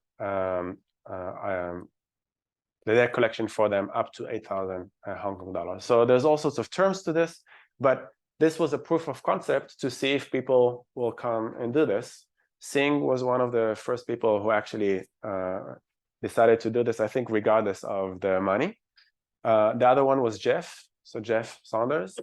collection for them up to 8,000 Hong Kong dollars. So there's all sorts of terms to this, but this was a proof of concept to see if people will come and do this. Singh was one of the first people who actually decided to do this, I think, regardless of the money. The other one was Jeff. So Jeff Saunders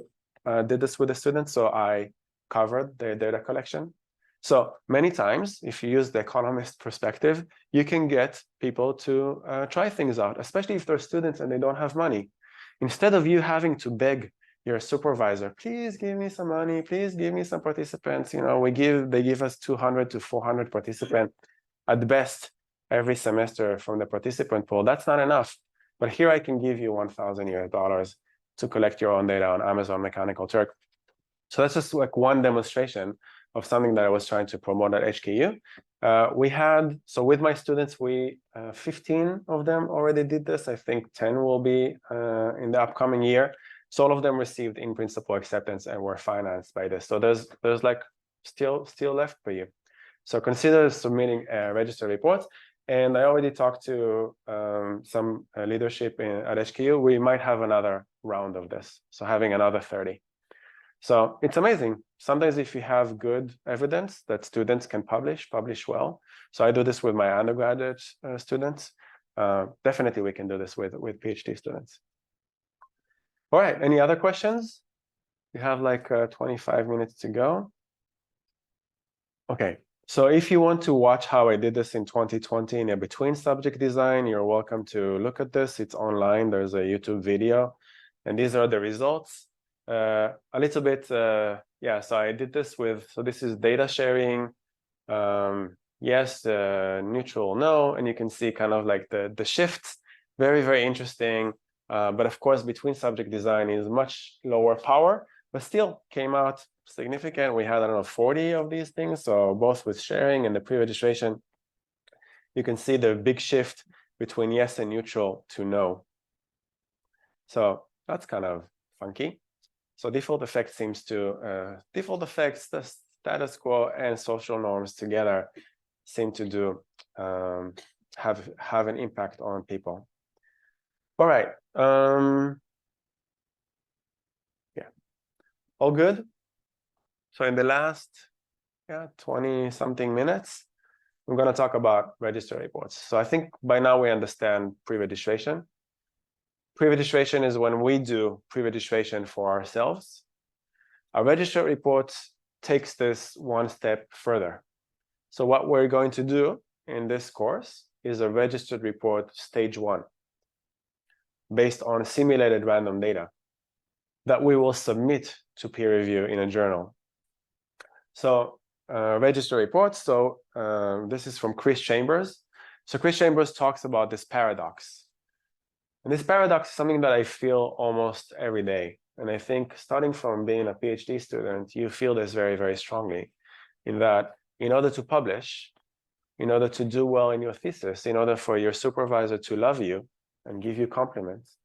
did this with the students. So I covered their data collection. So many times, if you use the economist perspective, you can get people to try things out, especially if they're students and they don't have money. Instead of you having to beg your supervisor, please give me some money, please give me some participants. You know, they give us 200 to 400 participants at best every semester from the participant pool. That's not enough. But here I can give you $1,000 US to collect your own data on Amazon Mechanical Turk. So that's just like one demonstration of something that I was trying to promote at HKU. So with my students, 15 of them already did this. I think 10 will be in the upcoming year. So all of them received in-principle acceptance and were financed by this. So there's like still left for you. So consider submitting register reports. And I already talked to some leadership at HKU. We might have another round of this. So having another 30. So it's amazing. Sometimes if you have good evidence that students can publish well. So I do this with my undergraduate students. definitely we can do this with PhD students. All right, any other questions? We have like 25 minutes to go. Okay, so if you want to watch how I did this in 2020 in a between subject design, you're welcome to look at this. It's online. There's a YouTube video, and these are the results. A little bit, yeah. So I did this with. So this is data sharing. Yes, neutral, no, and you can see kind of like the shifts. Very interesting. But of course, between subject design is much lower power, but still came out significant. We had, I don't know, 40 of these things. So both with sharing and the pre-registration, you can see the big shift between yes and neutral to no. So that's kind of funky. So default effect seems to, default effects, the status quo and social norms together seem to do, have an impact on people. All right. Yeah, all good. So in the last 20 something minutes, I'm going to talk about register reports. So I think by now we understand pre-registration. Pre-registration is when we do pre-registration for ourselves. A register report takes this one step further. So what we're going to do in this course is a registered report stage 1 based on simulated random data that we will submit to peer review in a journal. So register reports. So this is from Chris Chambers. So Chris Chambers talks about this paradox. And this paradox is something that I feel almost every day. And I think starting from being a PhD student, you feel this very strongly, in that in order to publish, in order to do well in your thesis, in order for your supervisor to love you and give you compliments,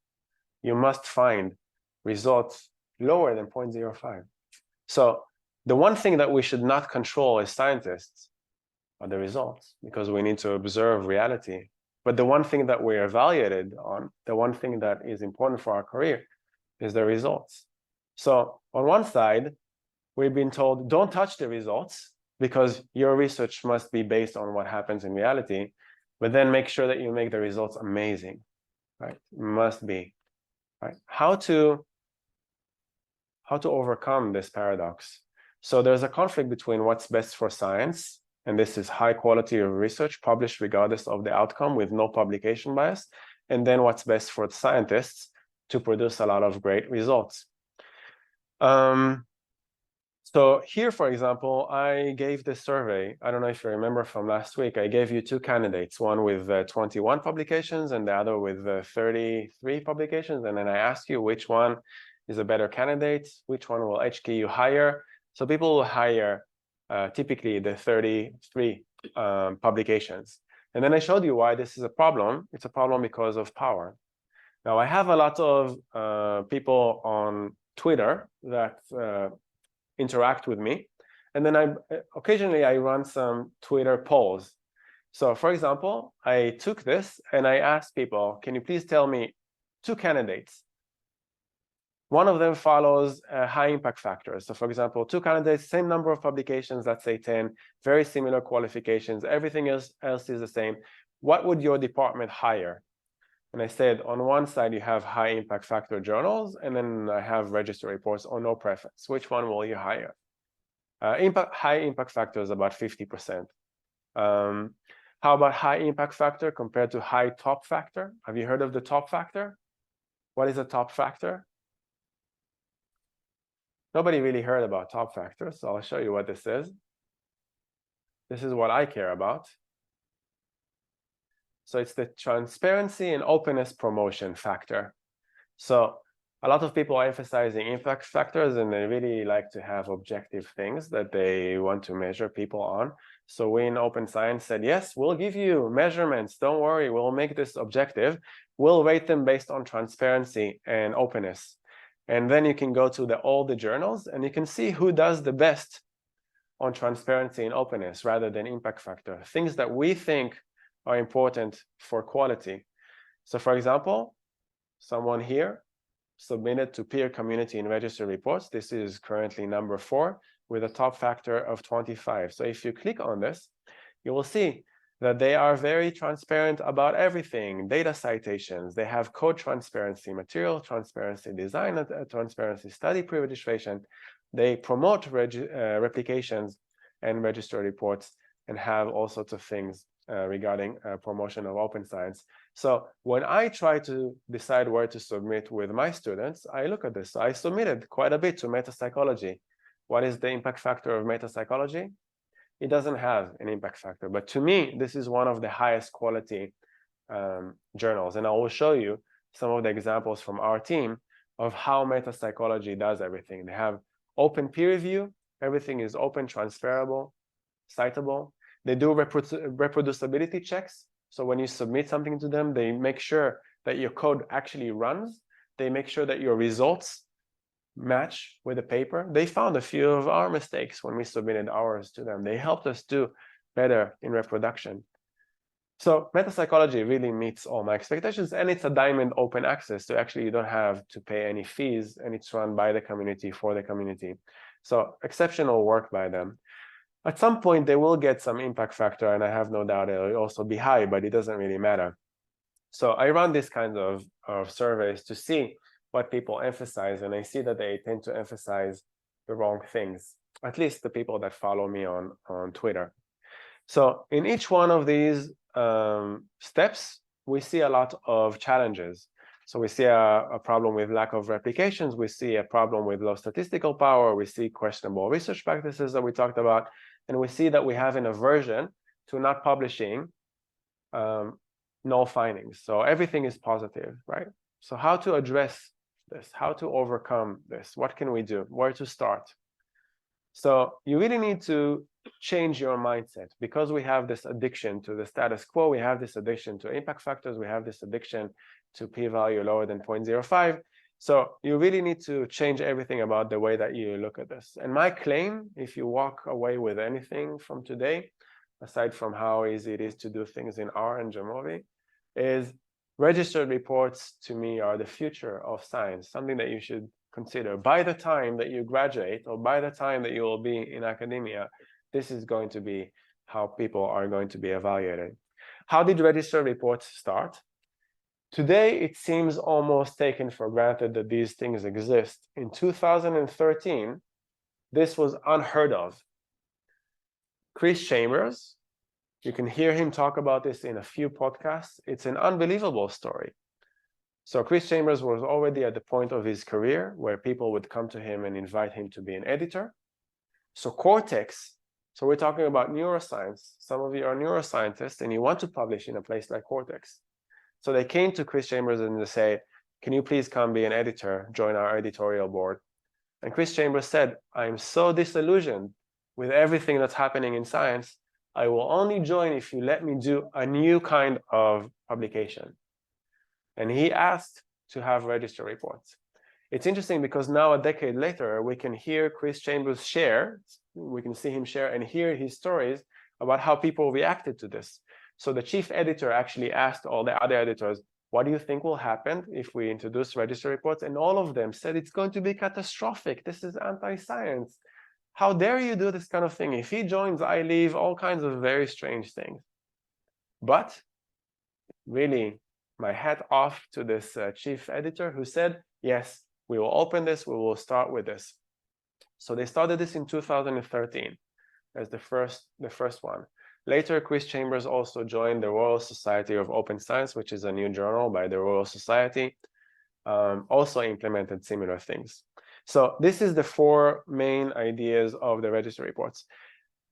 you must find results lower than 0.05. So the one thing that we should not control as scientists are the results, because we need to observe reality. But the one thing that we're evaluated on, the one thing that is important for our career, is the results. So on one side, we've been told, don't touch the results, because your research must be based on what happens in reality, but then make sure that you make the results amazing, right? Must be, right? How to overcome this paradox? So there's a conflict between what's best for science, and this is high quality of research published regardless of the outcome with no publication bias, and then what's best for scientists to produce a lot of great results. So here, for example, I gave this survey. I don't know if you remember from last week. I gave you 2 candidates, one with 21 publications and the other with 33 publications. And then I asked you which one is a better candidate, which one will HK you higher. So people will hire typically the 33 publications. And then I showed you why this is a problem. It's a problem because of power. Now, I have a lot of people on Twitter that interact with me, and then occasionally I run some Twitter polls. So for example, I took this and I asked people, can you please tell me 2 candidates? One of them follows high impact factors. So for example, 2 candidates, same number of publications, let's say 10, very similar qualifications, everything else is the same. What would your department hire? And I said, on one side, you have high impact factor journals, and then I have register reports or no preference. Which one will you hire? High impact factor is about 50%. How about high impact factor compared to high top factor? Have you heard of the top factor? What is a top factor? Nobody really heard about top factor, so I'll show you what this is. This is what I care about. So it's the transparency and openness promotion factor. So a lot of people are emphasizing impact factors, and they really like to have objective things that they want to measure people on. So we in Open Science said, yes, we'll give you measurements. Don't worry, we'll make this objective. We'll rate them based on transparency and openness. And then you can go to all the journals and you can see who does the best on transparency and openness rather than impact factor. Things that we think are important for quality. So for example, someone here submitted to peer community and register reports. This is currently number 4 with a top factor of 25. So if you click on this, you will see that they are very transparent about everything, data citations, they have code transparency, material transparency, design transparency, study pre-registration, they promote replications and register reports, and have all sorts of things regarding promotion of open science. So when I try to decide where to submit with my students, I look at this. I submitted quite a bit to metapsychology. What is the impact factor of metapsychology? It doesn't have an impact factor, but to me, this is one of the highest quality journals. And I will show you some of the examples from our team of how metapsychology does everything. They have open peer review, everything is open, transferable, citable. They do reproducibility checks. So when you submit something to them, they make sure that your code actually runs. They make sure that your results match with the paper. They found a few of our mistakes when we submitted ours to them. They helped us do better in reproduction. So metapsychology really meets all my expectations, and it's a diamond open access. So actually you don't have to pay any fees, and it's run by the community for the community. So exceptional work by them. At some point they will get some impact factor, and I have no doubt it'll also be high, but it doesn't really matter. So I run these kinds of surveys to see what people emphasize, and I see that they tend to emphasize the wrong things, at least the people that follow me on Twitter. So in each one of these steps, we see a lot of challenges. So we see a problem with lack of replications, we see a problem with low statistical power, we see questionable research practices that we talked about, and we see that we have an aversion to not publishing null findings. So everything is positive, right? So how to address this? How to overcome this? What can we do? Where to start? So you really need to change your mindset, because we have this addiction to the status quo, we have this addiction to impact factors, we have this addiction to p-value lower than 0.05. So you really need to change everything about the way that you look at this. And my claim, if you walk away with anything from today, aside from how easy it is to do things in R and JAMOVI, is registered reports to me are the future of science, something that you should consider. By the time that you graduate, or by the time that you will be in academia, this is going to be how people are going to be evaluated. How did registered reports start? Today, it seems almost taken for granted that these things exist. In 2013, this was unheard of. Chris Chambers, you can hear him talk about this in a few podcasts. It's an unbelievable story. So Chris Chambers was already at the point of his career where people would come to him and invite him to be an editor. So Cortex, so we're talking about neuroscience. Some of you are neuroscientists and you want to publish in a place like Cortex. So they came to Chris Chambers and they say, can you please come be an editor, join our editorial board? And Chris Chambers said, I'm so disillusioned with everything that's happening in science. I will only join if you let me do a new kind of publication. And he asked to have register reports. It's interesting because now, a decade later, we can hear Chris Chambers share, we can see him share and hear his stories about how people reacted to this. So the chief editor actually asked all the other editors, what do you think will happen if we introduce register reports? And all of them said it's going to be catastrophic. This is anti-science. How dare you do this kind of thing? If he joins, I leave, all kinds of very strange things. But really, my hat off to this chief editor who said, yes, we will open this, we will start with this. So they started this in 2013 as the first one. Later, Chris Chambers also joined the Royal Society of Open Science, which is a new journal by the Royal Society, also implemented similar things. So this is the four main ideas of the register reports.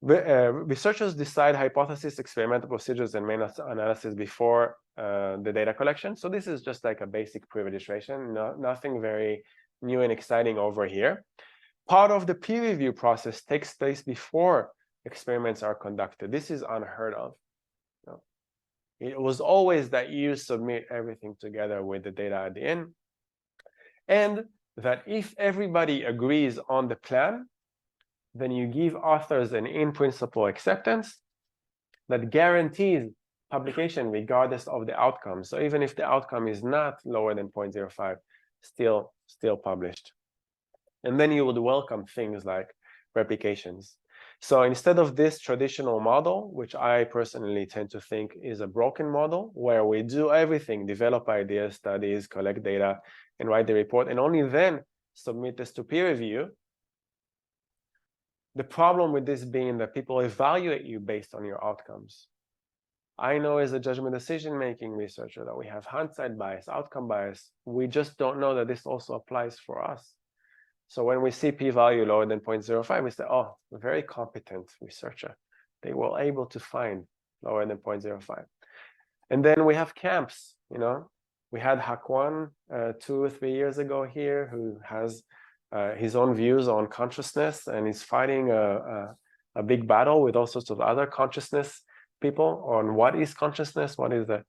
Researchers decide hypotheses, experimental procedures, and main analysis before the data collection. So this is just like a basic pre-registration, nothing very new and exciting over here. Part of the peer review process takes place before experiments are conducted. This is unheard of. It was always that you submit everything together with the data at the end, and that if everybody agrees on the plan, then you give authors an in-principle acceptance that guarantees publication regardless of the outcome. So even if the outcome is not lower than 0.05, still published. And then you would welcome things like replications. So instead of this traditional model, which I personally tend to think is a broken model, where we do everything, develop ideas, studies, collect data, and write the report, and only then submit this to peer review. The problem with this being that people evaluate you based on your outcomes. I know as a judgment decision-making researcher that we have hindsight bias, outcome bias. We just don't know that this also applies for us. So when we see p-value lower than 0.05, we say, oh, a very competent researcher. They were able to find lower than 0.05. And then we have camps, you know. We had Hakwan 2 or 3 years ago here, who has his own views on consciousness, and he's fighting a big battle with all sorts of other consciousness people on what is consciousness, what is the.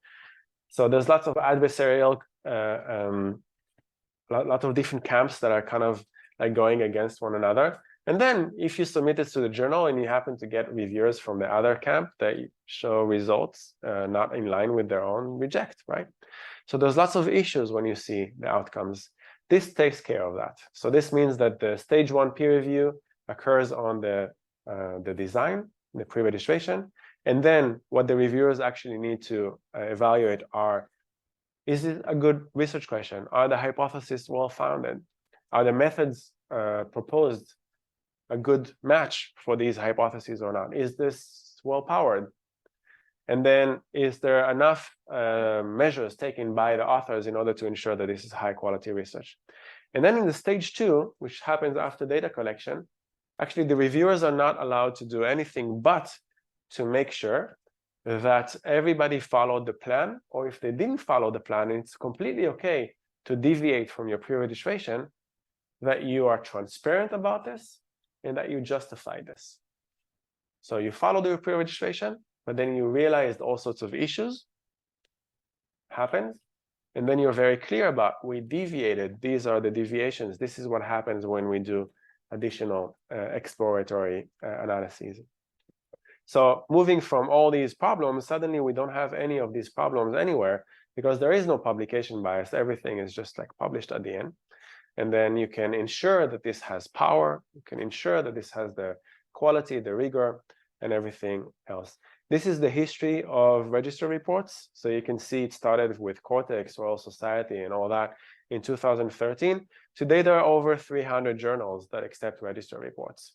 So there's lots of adversarial, lot of different camps that are kind of like going against one another. And then if you submit it to the journal and you happen to get reviewers from the other camp that show results not in line with their own, reject, right? So there's lots of issues when you see the outcomes. This takes care of that. So this means that the stage 1 peer review occurs on the design, the pre-registration, and then what the reviewers actually need to evaluate are, is it a good research question? Are the hypotheses well-founded? Are the methods proposed a good match for these hypotheses or not? Is this well-powered? And then is there enough measures taken by the authors in order to ensure that this is high-quality research? And then in the stage 2, which happens after data collection, actually the reviewers are not allowed to do anything but to make sure that everybody followed the plan, or if they didn't follow the plan, it's completely okay to deviate from your pre-registration, that you are transparent about this and that you justify this. So you followed your pre-registration, but then you realized all sorts of issues happened, and then you're very clear about, we deviated, these are the deviations, this is what happens when we do additional exploratory analyses. So moving from all these problems, suddenly we don't have any of these problems anywhere, because there is no publication bias. Everything is just like published at the end. And then you can ensure that this has power. You can ensure that this has the quality, the rigor, and everything else. This is the history of register reports. So you can see it started with Cortex, Royal Society, and all that in 2013. Today, there are over 300 journals that accept register reports.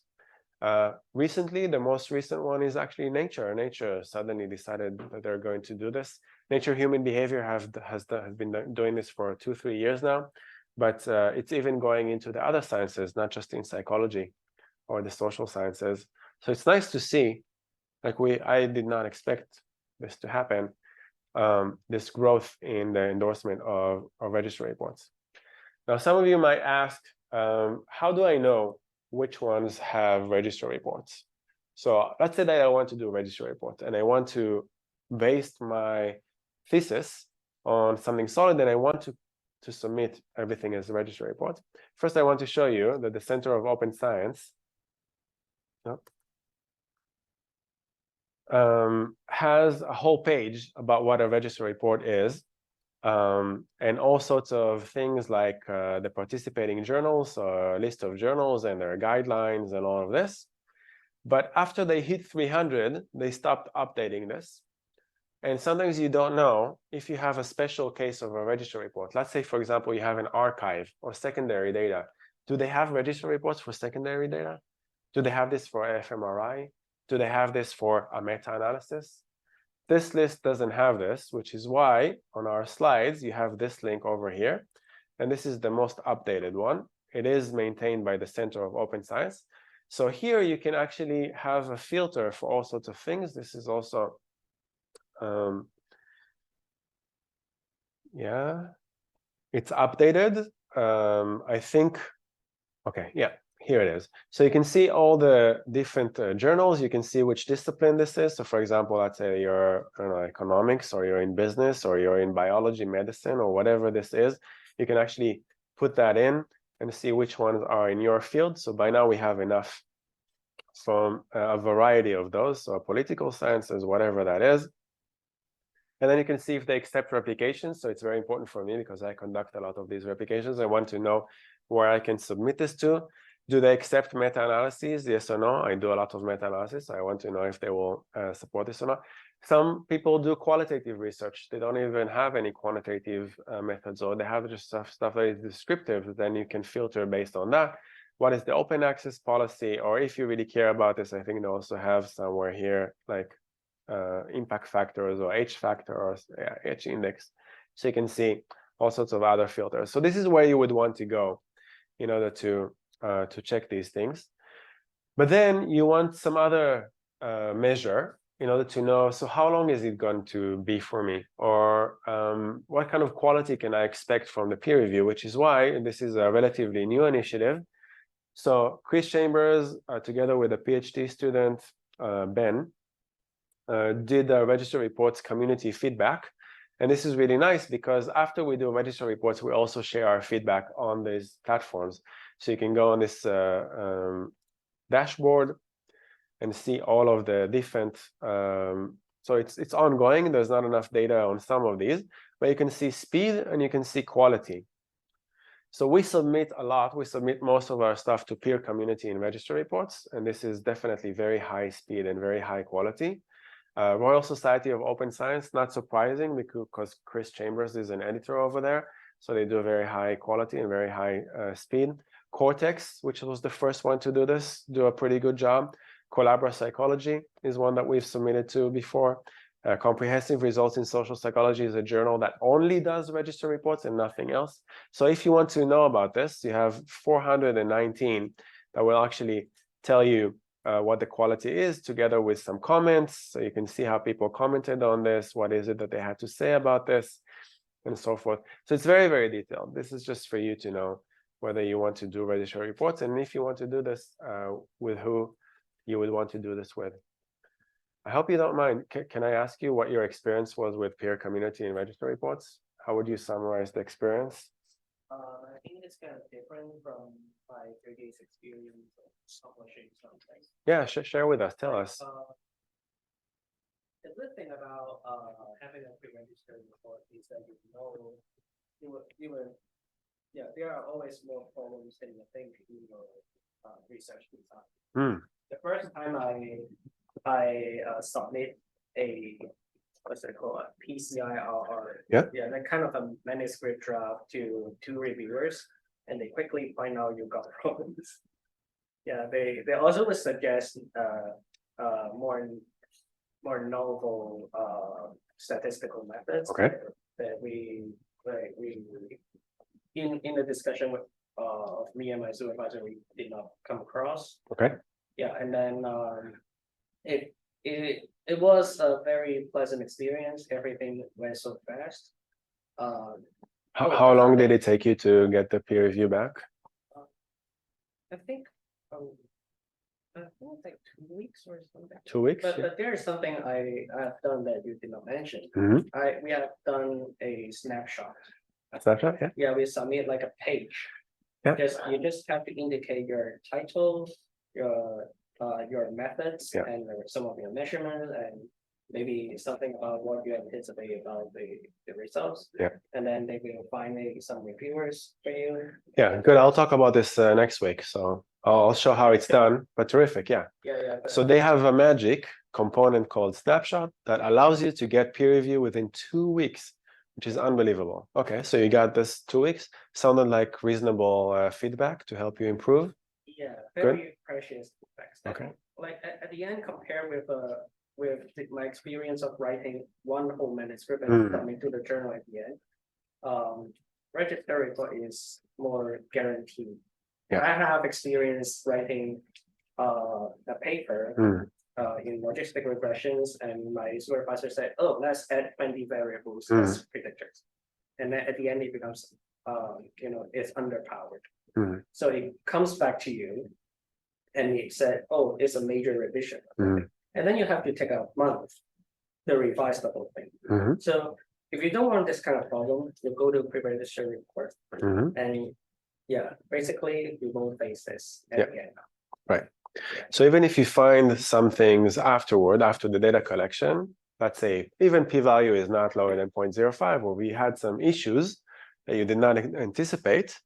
Recently, the most recent one is actually Nature. Nature suddenly decided that they're going to do this. Nature Human Behavior has been doing this for 2-3 years now, but it's even going into the other sciences, not just in psychology or the social sciences. So it's nice to see, like I did not expect this to happen, this growth in the endorsement of register reports. Now, some of you might ask, how do I know which ones have register reports? So let's say that I want to do a register report and I want to base my thesis on something solid, and I want to submit everything as a register report. First, I want to show you that the Center of Open Science has a whole page about what a register report is, and all sorts of things like the participating journals, a list of journals and their guidelines and all of this. But after they hit 300, they stopped updating this. And sometimes you don't know if you have a special case of a register report. Let's say, for example, you have an archive or secondary data. Do they have register reports for secondary data? Do they have this for fMRI? Do they have this for a meta-analysis? This list doesn't have this, which is why on our slides, you have this link over here. And this is the most updated one. It is maintained by the Center of Open Science. So here you can actually have a filter for all sorts of things. This is also, yeah, it's updated. I think, okay, yeah. Here it is. So you can see all the different journals. You can see which discipline this is. So for example, let's say you're economics, or you're in business, or you're in biology, medicine, or whatever this is. You can actually put that in and see which ones are in your field. So by now we have enough from a variety of those. So political sciences, whatever that is. And then you can see if they accept replications. So it's very important for me because I conduct a lot of these replications. I want to know where I can submit this to. Do they accept meta-analyses? Yes or no? I do a lot of meta-analysis. I want to know if they will support this or not. Some people do qualitative research. They don't even have any quantitative methods, or they have just stuff that is descriptive. Then you can filter based on that. What is the open access policy? Or if you really care about this, I think they also have somewhere here like impact factors or H factor or H index. So you can see all sorts of other filters. So this is where you would want to go in order to check these things. But then you want some other measure in order to know, so how long is it going to be for me? Or what kind of quality can I expect from the peer review? Which is why this is a relatively new initiative. So Chris Chambers, together with a PhD student, Ben, did a register reports community feedback. And this is really nice because after we do register reports, we also share our feedback on these platforms. So you can go on this dashboard and see all of the different, so it's ongoing. There's not enough data on some of these, but you can see speed and you can see quality. So we submit a lot. We submit most of our stuff to peer community in register reports, and this is definitely very high speed and very high quality. Royal Society of Open Science, not surprising because Chris Chambers is an editor over there. So they do a very high quality and very high speed. Cortex, which was the first one to do this, do a pretty good job. Collabora Psychology is one that we've submitted to before. Comprehensive Results in Social Psychology is a journal that only does register reports and nothing else. So if you want to know about this, you have 419 that will actually tell you what the quality is, together with some comments. So you can see how people commented on this, what is it that they had to say about this, and so forth. So it's very, very detailed. This is just for you to know whether you want to do register reports, and if you want to do this, with who you would want to do this with. I hope you don't mind. Can I ask you what your experience was with peer community and register reports? How would you summarize the experience? I think it's kind of different from my previous experience of publishing something. Yeah, share with us. Tell us. The good thing about having a pre-registered report is that yeah, there are always more problems than you think in your research design. The first time I submit a what's it called, a PCI or that kind of a manuscript draft to 2 reviewers, and they quickly find out you got problems. Yeah, they also would suggest more novel statistical methods that we in the discussion with me and my supervisor, we did not come across. Yeah, and then it was a very pleasant experience. Everything went so fast. How long did it take you to get the peer review back? I think like 2 weeks or something. 2 weeks. But there is something I have done that you did not mention. We have done a snapshot. A snapshot, yeah. Yeah, we submit like a page. Yeah. You just have to indicate your title, your methods, and some of your measurements, and maybe something about what you anticipate about the results. Yeah. And then they will find some reviewers for you. Yeah, good. I'll talk about this next week. So I'll show how it's done, but terrific. Yeah. So they have a magic component called Snapshot that allows you to get peer review within 2 weeks, which is unbelievable. Okay, so you got this 2 weeks. Sounded like reasonable feedback to help you improve. Yeah, very precious feedback. Okay. Like at the end, compared with my experience of writing one whole manuscript and coming to the journal at the end, register report is more guaranteed. Yeah. I have experience writing a paper in logistic regressions, and my supervisor said, "Oh, let's add 20 variables as predictors," and then at the end it becomes, it's underpowered. So it comes back to you, and it said, "Oh, it's a major revision," and then you have to take a month to revise the whole thing. So if you don't want this kind of problem, you go to pre-register report, and yeah, basically we won't face this at the end. Right. So even if you find some things afterward, after the data collection, let's say even p-value is not lower than 0.05, or we had some issues that you did not anticipate,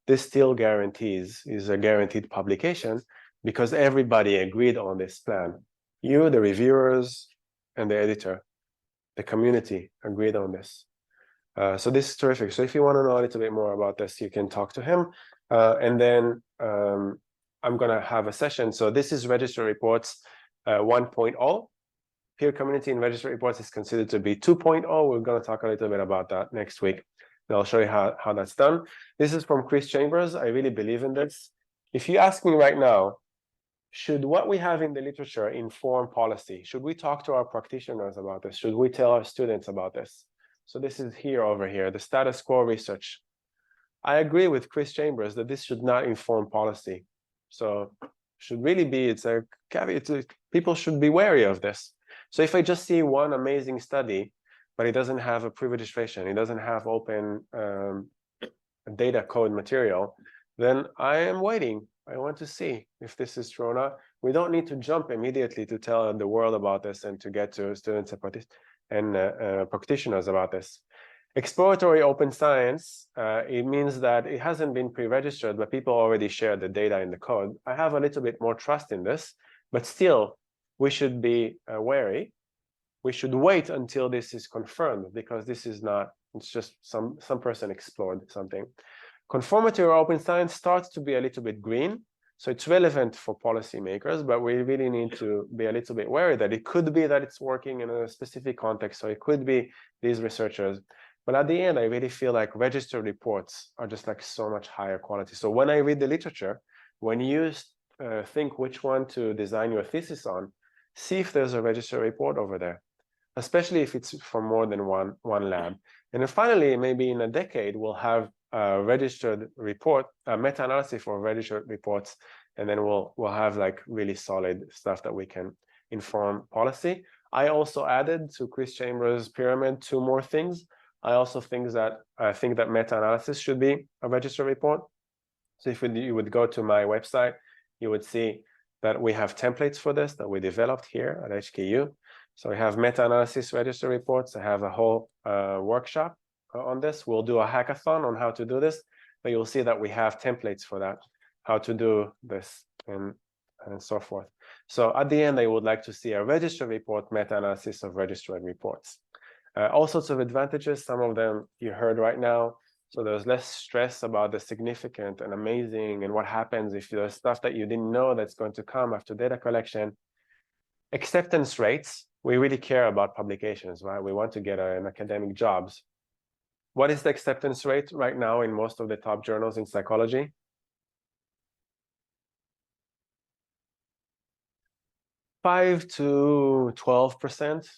this still guarantees, is a guaranteed publication because everybody agreed on this plan. You, the reviewers, and the editor, the community agreed on this. So this is terrific. So if you want to know a little bit more about this, you can talk to him. And then I'm going to have a session. So this is Register Reports 1.0. Peer community in Register Reports is considered to be 2.0. We're going to talk a little bit about that next week. And I'll show you how that's done. This is from Chris Chambers. I really believe in this. If you ask me right now, should what we have in the literature inform policy? Should we talk to our practitioners about this? Should we tell our students about this? So this is over here, the status quo research. I agree with Chris Chambers that this should not inform policy. So should really be, it's a caveat, people should be wary of this. So if I just see one amazing study, but it doesn't have a pre-registration, it doesn't have open data code material, then I am waiting. I want to see if this is true or not. We don't need to jump immediately to tell the world about this and to get to students and practitioners about this. Exploratory open science, it means that it hasn't been pre-registered, but people already shared the data in the code. I have a little bit more trust in this, but still, we should be wary. We should wait until this is confirmed, because this is not, it's just some person explored something. Conformity or open science starts to be a little bit green. So it's relevant for policymakers, but we really need to be a little bit wary that it could be that it's working in a specific context. So it could be these researchers. But at the end, I really feel like registered reports are just like so much higher quality. So when I read the literature, when you think which one to design your thesis on, see if there's a registered report over there, especially if it's from more than one lab. And then finally, maybe in a decade, we'll have a registered report, a meta-analysis for registered reports, and then we'll have like really solid stuff that we can inform policy. I also added to Chris Chambers' pyramid 2 more things. I also think that meta-analysis should be a registered report. So if you would go to my website, you would see that we have templates for this that we developed here at HKU. So we have meta-analysis register reports. I have a whole workshop on this. We'll do a hackathon on how to do this, but you'll see that we have templates for that, how to do this and so forth. So at the end, I would like to see a register report, meta-analysis of registered reports. All sorts of advantages, some of them you heard right now. So there's less stress about the significant and amazing and what happens if there's stuff that you didn't know that's going to come after data collection. Acceptance rates, we really care about publications, right? We want to get an academic jobs. What is the acceptance rate right now in most of the top journals in psychology? 5 to 12%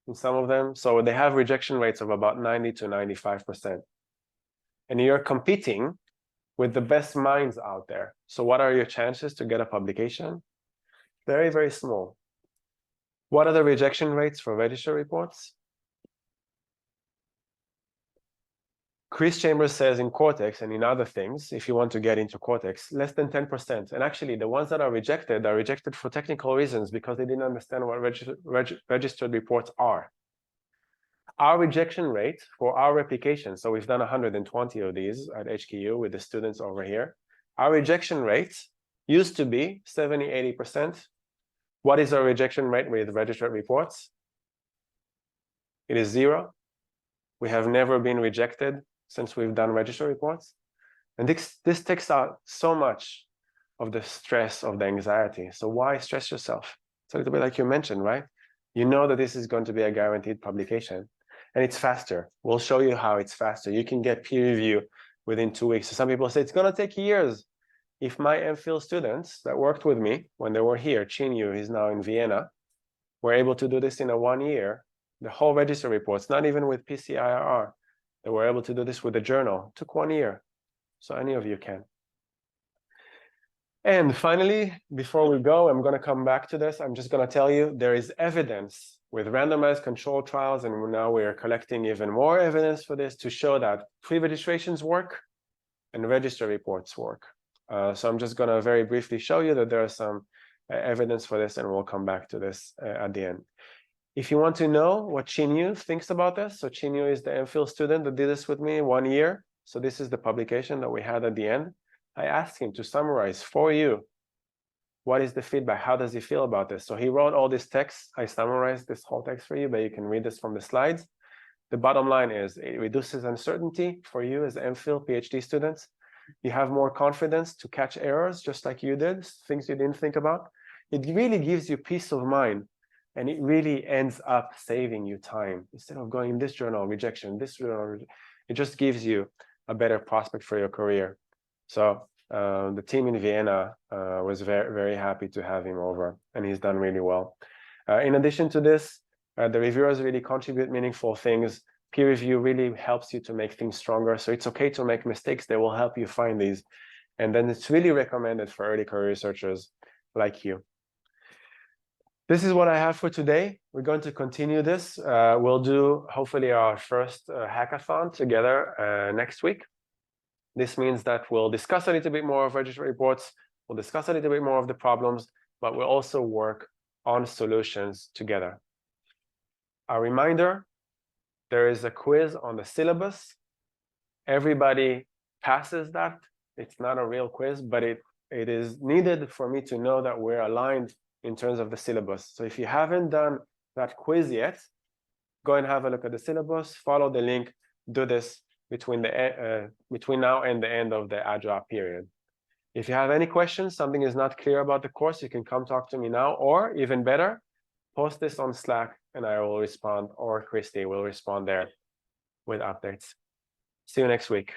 in some of them. So they have rejection rates of about 90 to 95%. And you're competing with the best minds out there. So what are your chances to get a publication? Very, very small. What are the rejection rates for registered reports? Chris Chambers says in Cortex and in other things, if you want to get into Cortex, less than 10%. And actually, the ones that are rejected for technical reasons because they didn't understand what registered reports are. Our rejection rate for our replication, so we've done 120 of these at HKU with the students over here. Our rejection rate used to be 70, 80%. What is our rejection rate with registered reports? It is 0. We have never been rejected since we've done registered reports. And this takes out so much of the stress, of the anxiety. So why stress yourself? It's a little bit like you mentioned, right? You know that this is going to be a guaranteed publication. And it's faster. We'll show you how it's faster. You can get peer review within 2 weeks. So some people say it's going to take years. If my MPhil students that worked with me when they were here, Chinyu, he's now in Vienna, were able to do this in 1 year, the whole register reports, not even with PCIRR, they were able to do this with a journal. It took 1 year. So any of you can. And finally, before we go, I'm going to come back to this. I'm just going to tell you there is evidence with randomized control trials, and now we are collecting even more evidence for this to show that pre-registrations work and register reports work. So I'm just going to very briefly show you that there is some evidence for this, and we'll come back to this at the end. If you want to know what Chinyu thinks about this, so Chinyu is the MPhil student that did this with me 1 year. So this is the publication that we had at the end. I asked him to summarize for you, what is the feedback? How does he feel about this? So he wrote all this text. I summarized this whole text for you, but you can read this from the slides. The bottom line is it reduces uncertainty for you as MPhil, PhD students. You have more confidence to catch errors, just like you did, things you didn't think about. It really gives you peace of mind, and it really ends up saving you time. Instead of going in this journal, rejection, this journal, it just gives you a better prospect for your career. So the team in Vienna was very, very happy to have him over, and he's done really well. In addition to this, the reviewers really contribute meaningful things. Peer review really helps you to make things stronger. So it's okay to make mistakes. They will help you find these. And then it's really recommended for early career researchers like you. This is what I have for today. We're going to continue this. We'll do hopefully our first hackathon together next week. This means that we'll discuss a little bit more of registry reports. We'll discuss a little bit more of the problems, but we'll also work on solutions together. A reminder, there is a quiz on the syllabus. Everybody passes that. It's not a real quiz, but it is needed for me to know that we're aligned in terms of the syllabus. So if you haven't done that quiz yet, go and have a look at the syllabus, follow the link, do this between now and the end of the Agile period. If you have any questions, something is not clear about the course, you can come talk to me now, or even better, post this on Slack and I will respond, or Christy will respond there with updates. See you next week.